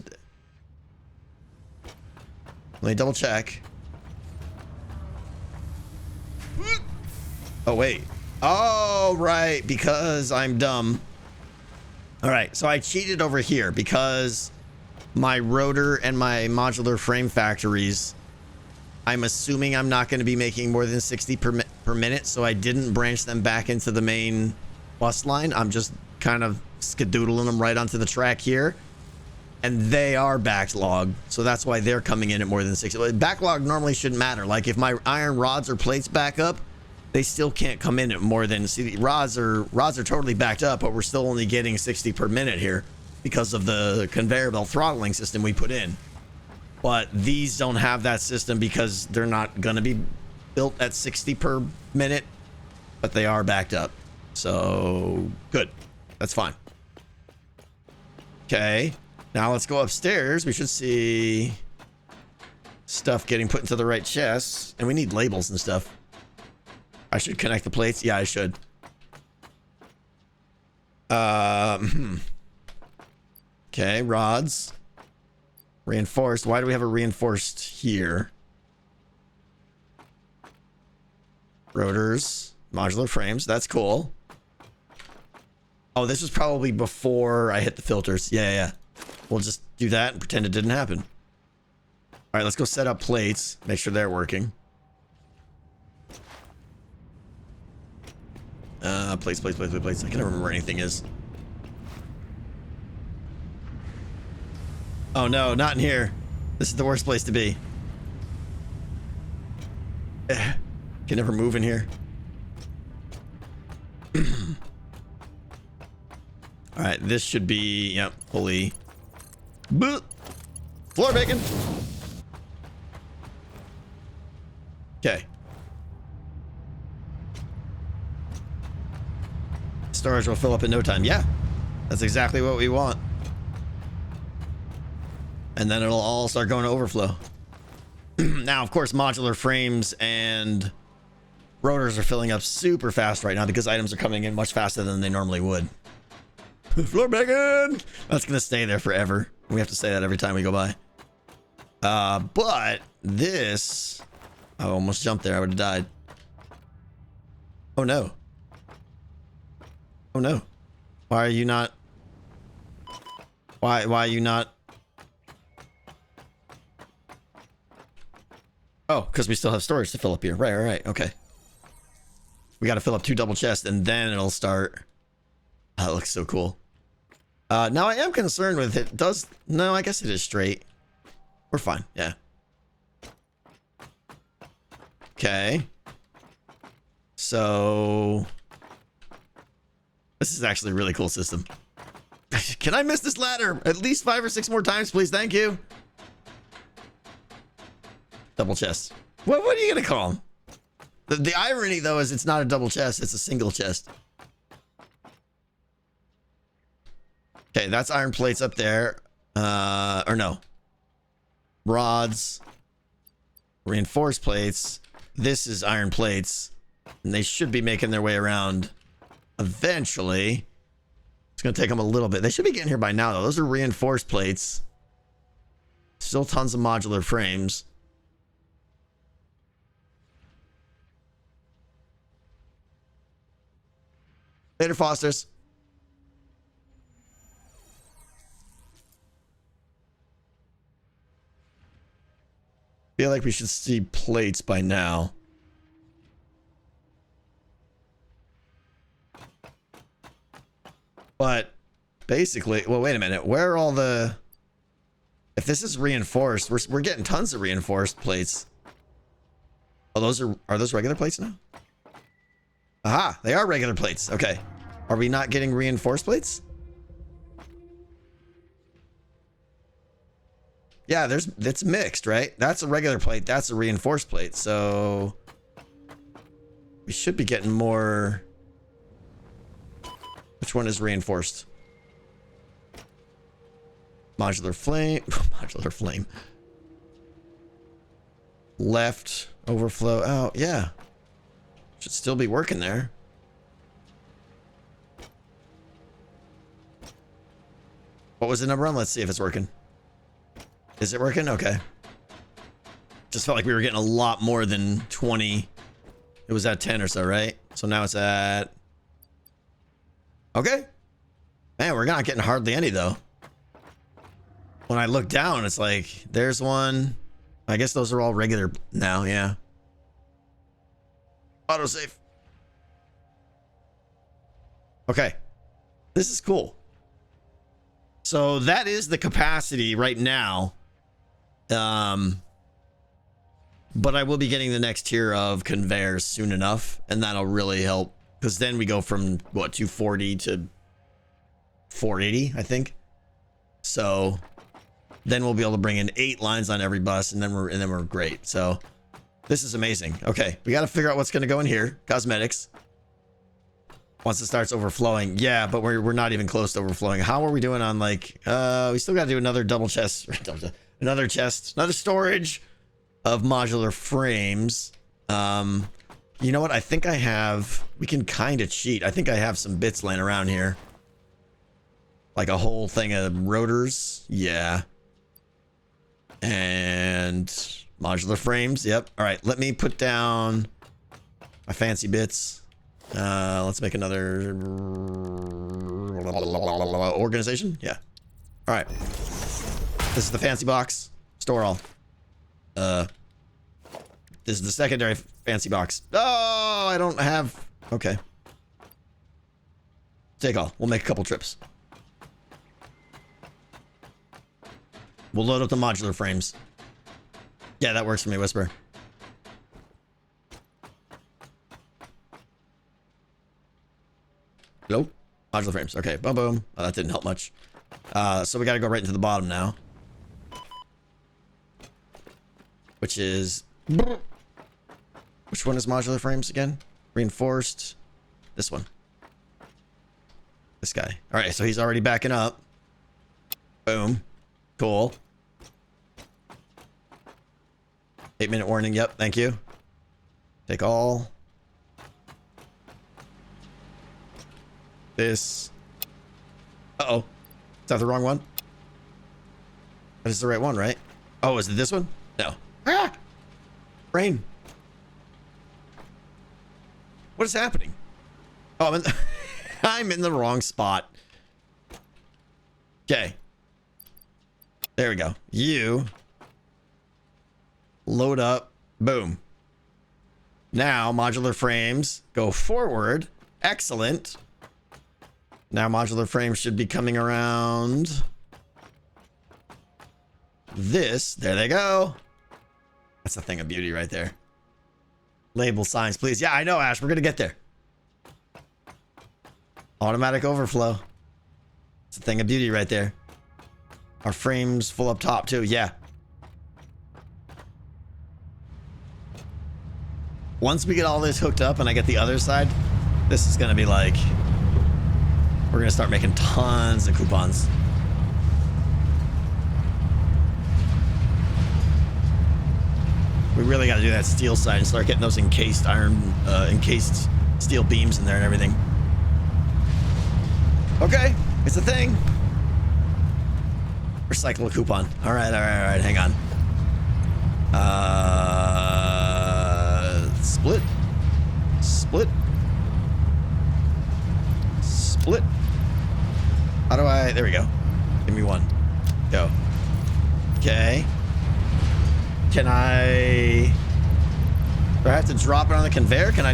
Let me double check. Oh, wait. Oh, right, because I'm dumb. All right, so I cheated over here because my rotor and my modular frame factories, I'm assuming I'm not going to be making more than 60 per minute, so I didn't branch them back into the main bus line. I'm just kind of skedoodling them right onto the track here, and they are backlogged, so that's why they're coming in at more than 60. Backlog normally shouldn't matter. Like if my iron rods or plates back up, they still can't come in at more than... See, the rods are totally backed up, but we're still only getting 60 per minute here because of the conveyor belt throttling system we put in. But these don't have that system because they're not going to be built at 60 per minute, but they are backed up. So, good. That's fine. Okay. Now let's go upstairs. We should see stuff getting put into the right chests. And we need labels and stuff. I should connect the plates. Yeah, I should. Okay, rods. Reinforced. Why do we have a reinforced here? Rotors. Modular frames. That's cool. Oh, this was probably before I hit the filters. Yeah. We'll just do that and pretend it didn't happen. All right, let's go set up plates. Make sure they're working. Plates. I can never remember where anything is. Oh no, not in here. This is the worst place to be. Can never move in here. All right, this should be, yep, pulley. Floor bacon. Okay. Storage will fill up in no time. Yeah, that's exactly what we want. And then it'll all start going to overflow. Now, of course, modular frames and rotors are filling up super fast right now because items are coming in much faster than they normally would. Floor bacon! That's going to stay there forever. We have to say that every time we go by. But this... I almost jumped there. I would have died. Oh, no. Oh, no. Why are you not... Why are you not... Oh, because we still have storage to fill up here. Right. Okay. We got to fill up 2 double chests and then it'll start. That looks so cool. Now I am concerned with it. No, I guess it is straight. We're fine. Yeah. Okay. So this is actually a really cool system. Can I miss this ladder at least 5 or 6 more times, please? Thank you. Double chest. What are you gonna call them? The irony though is it's not a double chest, it's a single chest. Okay, that's iron plates up there. Or no. Rods. Reinforced plates. This is iron plates. And they should be making their way around eventually. It's going to take them a little bit. They should be getting here by now, though. Those are reinforced plates. Still tons of modular frames. Later, Fosters. Feel like we should see plates by now. But basically, well, wait a minute. Where are all the... If this is reinforced, we're getting tons of reinforced plates. Oh, are those regular plates now? Aha, they are regular plates. Okay. Are we not getting reinforced plates? Yeah, it's mixed, right? That's a regular plate. That's a reinforced plate. So we should be getting more. Which one is reinforced? Modular flame. Modular flame. Left overflow out. Yeah. Should still be working there. What was the number on? Let's see if it's working. Is it working? Okay. Just felt like we were getting a lot more than 20. It was at 10 or so, right? So now it's at... Okay. Man, we're not getting hardly any, though. When I look down, it's like, there's one. I guess those are all regular now, yeah. Autosave. Okay. This is cool. So that is the capacity right now. But I will be getting the next tier of conveyors soon enough, and that'll really help, because then we go from what, 240 to 480, I think. So then we'll be able to bring in 8 lines on every bus, and then we're great. So this is amazing. Okay, we got to figure out what's going to go in here. Cosmetics. Once it starts overflowing, yeah, but we're not even close to overflowing. How are we doing on, like, we still got to do another double chest, another storage of modular frames. You know what? I think we can kind of cheat. I think I have some bits laying around here. Like a whole thing of rotors. Yeah. And modular frames. Yep. All right. Let me put down my fancy bits. Let's make another organization. Yeah. All right. This is the fancy box. Store all. This is the secondary fancy box. Oh, I don't have. Okay. Take all. We'll make a couple trips. We'll load up the modular frames. Yeah, that works for me, Whisper. Hello? Modular frames. Okay, boom, boom. Oh, that didn't help much. So we got to go right into the bottom now. Which is... Which one is modular frames again? Reinforced. This one. This guy. All right, so he's already backing up. Boom. Cool. 8-minute warning. Yep, thank you. Take all. This. Uh-oh. Is that the wrong one? That is the right one, right? Oh, is it this one? No. Ah! Rain. What is happening? Oh, I'm in the wrong spot. Okay. There we go. You load up. Boom. Now modular frames go forward. Excellent. Now modular frames should be coming around this. There they go. That's a thing of beauty right there. Label signs, please. Yeah, I know, Ash. We're going to get there. Automatic overflow. It's a thing of beauty right there. Our frames full up top, too. Yeah. Once we get all this hooked up and I get the other side, this is going to be like... We're going to start making tons of coupons. We really got to do that steel side and start getting those encased encased steel beams in there and everything. Okay, it's a thing. Recycle a coupon. All right, hang on. Split. How do I, there we go. Give me one. Go. Okay. Can I, do I have to drop it on the conveyor? Can I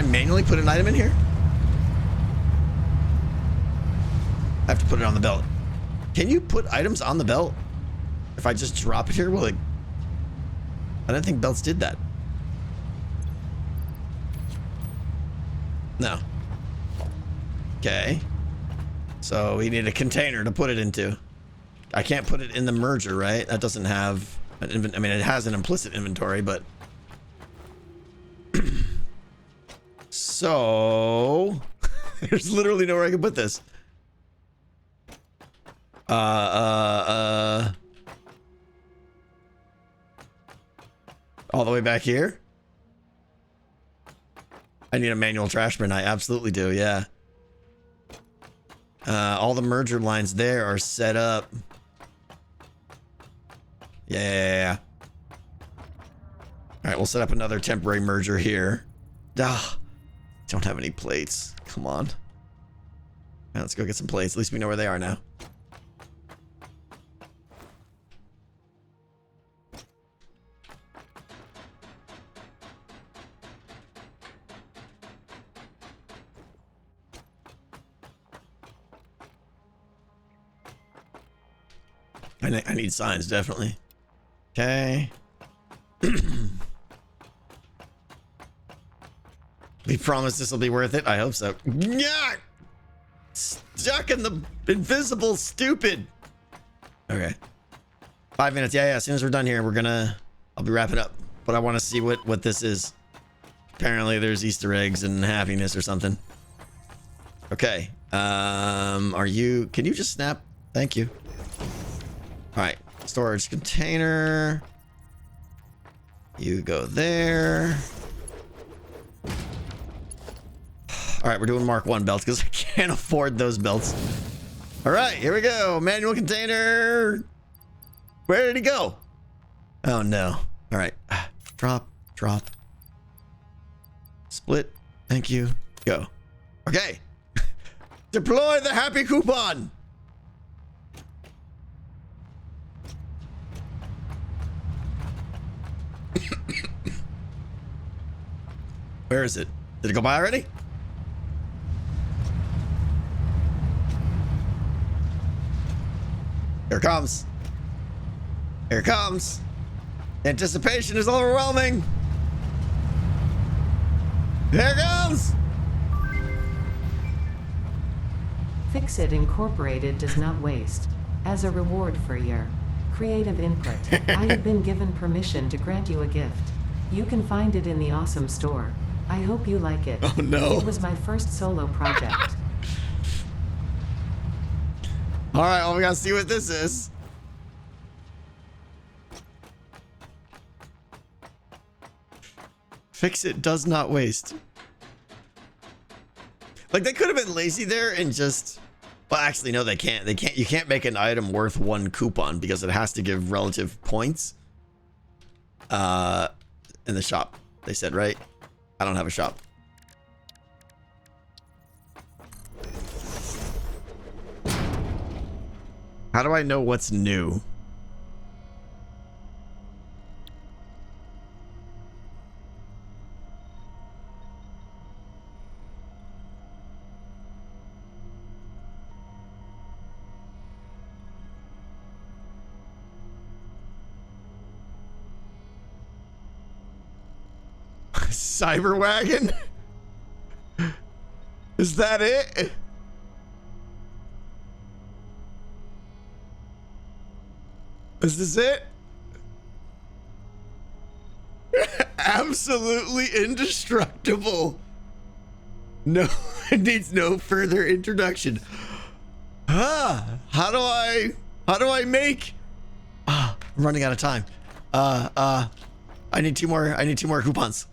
manually put an item in here? I have to put it on the belt. Can you put items on the belt? If I just drop it here, will it? I don't think belts did that. No. Okay. So we need a container to put it into. I can't put it in the merger, right? That doesn't have an I mean, it has an implicit inventory, but so there's literally nowhere I can put this. All the way back here? I need a manual trash bin. I absolutely do, yeah. All the merger lines there are set up. Yeah. All right, we'll set up another temporary merger here. Ah, don't have any plates. Come on. All right, let's go get some plates. At least we know where they are now. I need signs, definitely. Okay. We promise this will be worth it. I hope so. Yeah! Stuck in the invisible stupid. Okay. 5 minutes. Yeah. As soon as we're done here, I'll be wrapping up. But I want to see what this is. Apparently there's Easter eggs and happiness or something. Okay. Can you just snap? Thank you. All right, storage container. You go there. All right, we're doing Mark 1 belts because I can't afford those belts. All right, here we go. Manual container. Where did he go? Oh, no. All right. Drop. Split. Thank you. Go. Okay. Deploy the happy coupon. Where is it? Did it go by already? Here it comes. Here it comes. Anticipation is overwhelming. Here it comes. Fix It Incorporated does not waste. As a reward for your creative input, I have been given permission to grant you a gift. You can find it in the awesome store. I hope you like it. Oh no. It was my first solo project. All right, well, we gotta see what this is. Fix It does not waste. Like, they could have been lazy there and just, well, actually, no, they can't. You can't make an item worth 1 coupon because it has to give relative points. In the shop, they said, right? I don't have a shop. How do I know what's new? Cyberwagon? Is that it? Is this it? Absolutely indestructible. No, it needs no further introduction. How do I make I'm running out of time. I need two more coupons.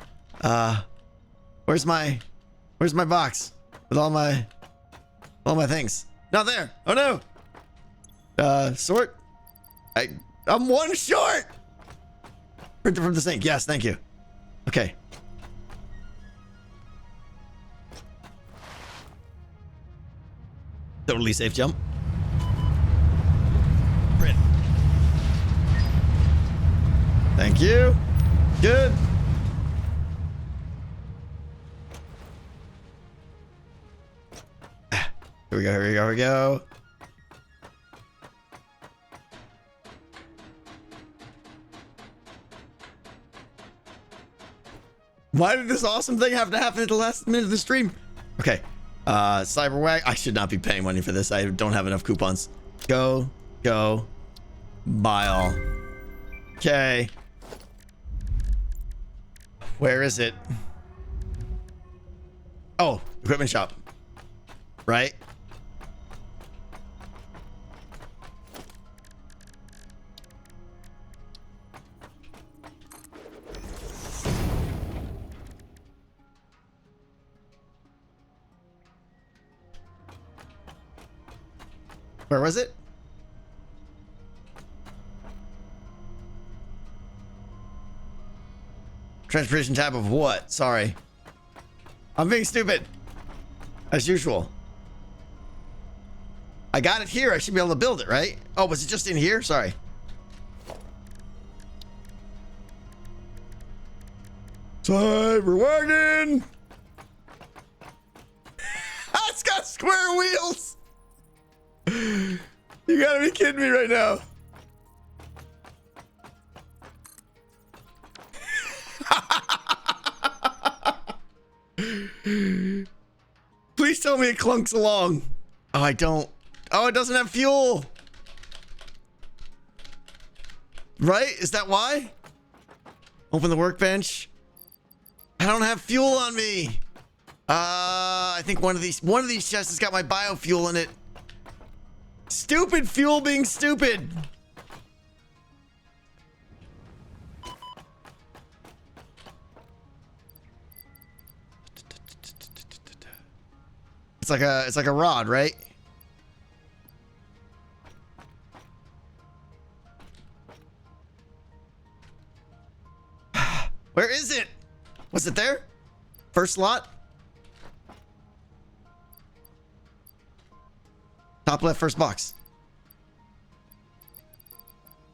Where's my box with all my things? Not there. Oh no. Sort. I'm one short. Printer from the sink. Yes, thank you. Okay. Totally safe jump. Print. Thank you. Good. Here we go, here we go, here we go. Why did this awesome thing have to happen at the last minute of the stream? Okay. Cyberwag. I should not be paying money for this. I don't have enough coupons. Go. Buy all. Okay. Where is it? Oh, equipment shop. Right? Where was it? Transportation tab of what? Sorry. I'm being stupid. As usual. I got it here. I should be able to build it, right? Oh, was it just in here? Sorry. Cyberwagon! It's got square wheels! You gotta be kidding me right now. Please tell me it clunks along. Oh, I don't. Oh, it doesn't have fuel. Right? Is that why? Open the workbench. I don't have fuel on me. I think one of these chests has got my biofuel in it. Stupid fuel being stupid. It's like a rod, right? Where is it? Was it there? First slot? Top left, first box.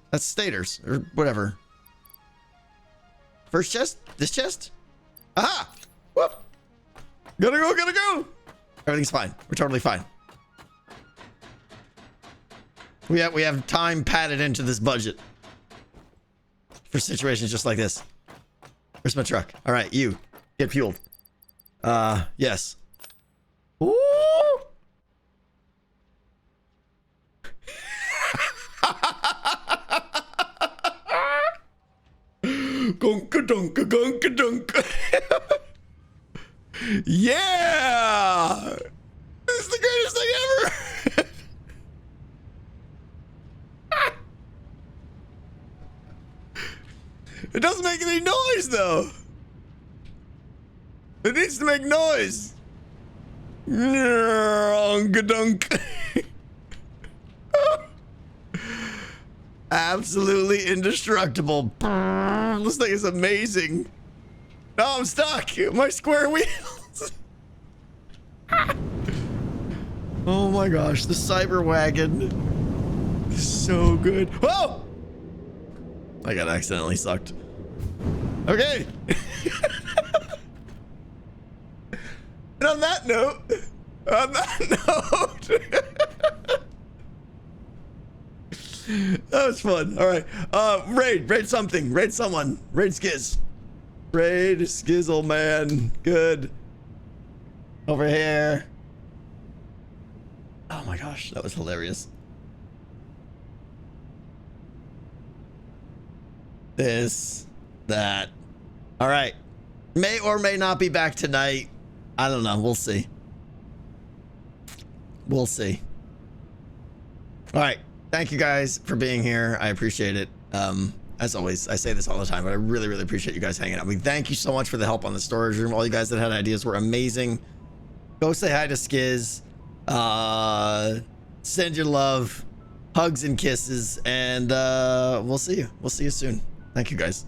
That's stators or whatever. First chest? This chest? Aha! Whoop! Gotta go! Everything's fine. We're totally fine. We have time padded into this budget for situations just like this. Where's my truck? All right, you get fueled. Yes. Ooh! Gonka dunka gonka dunka. Yeah! This is the greatest thing ever! It doesn't make any noise though. It needs to make noise. Dunk. Absolutely indestructible. This thing is amazing. No, I'm stuck. My square wheels. Oh my gosh, the cyber wagon is so good. Whoa! I got accidentally sucked. Okay. And on that note, that was fun. All right. Raid something. Raid someone. Raid Skiz. Raid Skizzle, man. Good. Over here. Oh my gosh, that was hilarious. This, that. All right. May or may not be back tonight. I don't know. We'll see. We'll see. All right. Thank you guys for being here. I appreciate it. As always, I say this all the time, but I really, really appreciate you guys hanging out. I mean, thank you so much for the help on the storage room. All you guys that had ideas were amazing. Go say hi to Skiz. Send your love, hugs and kisses, and we'll see you. We'll see you soon. Thank you guys.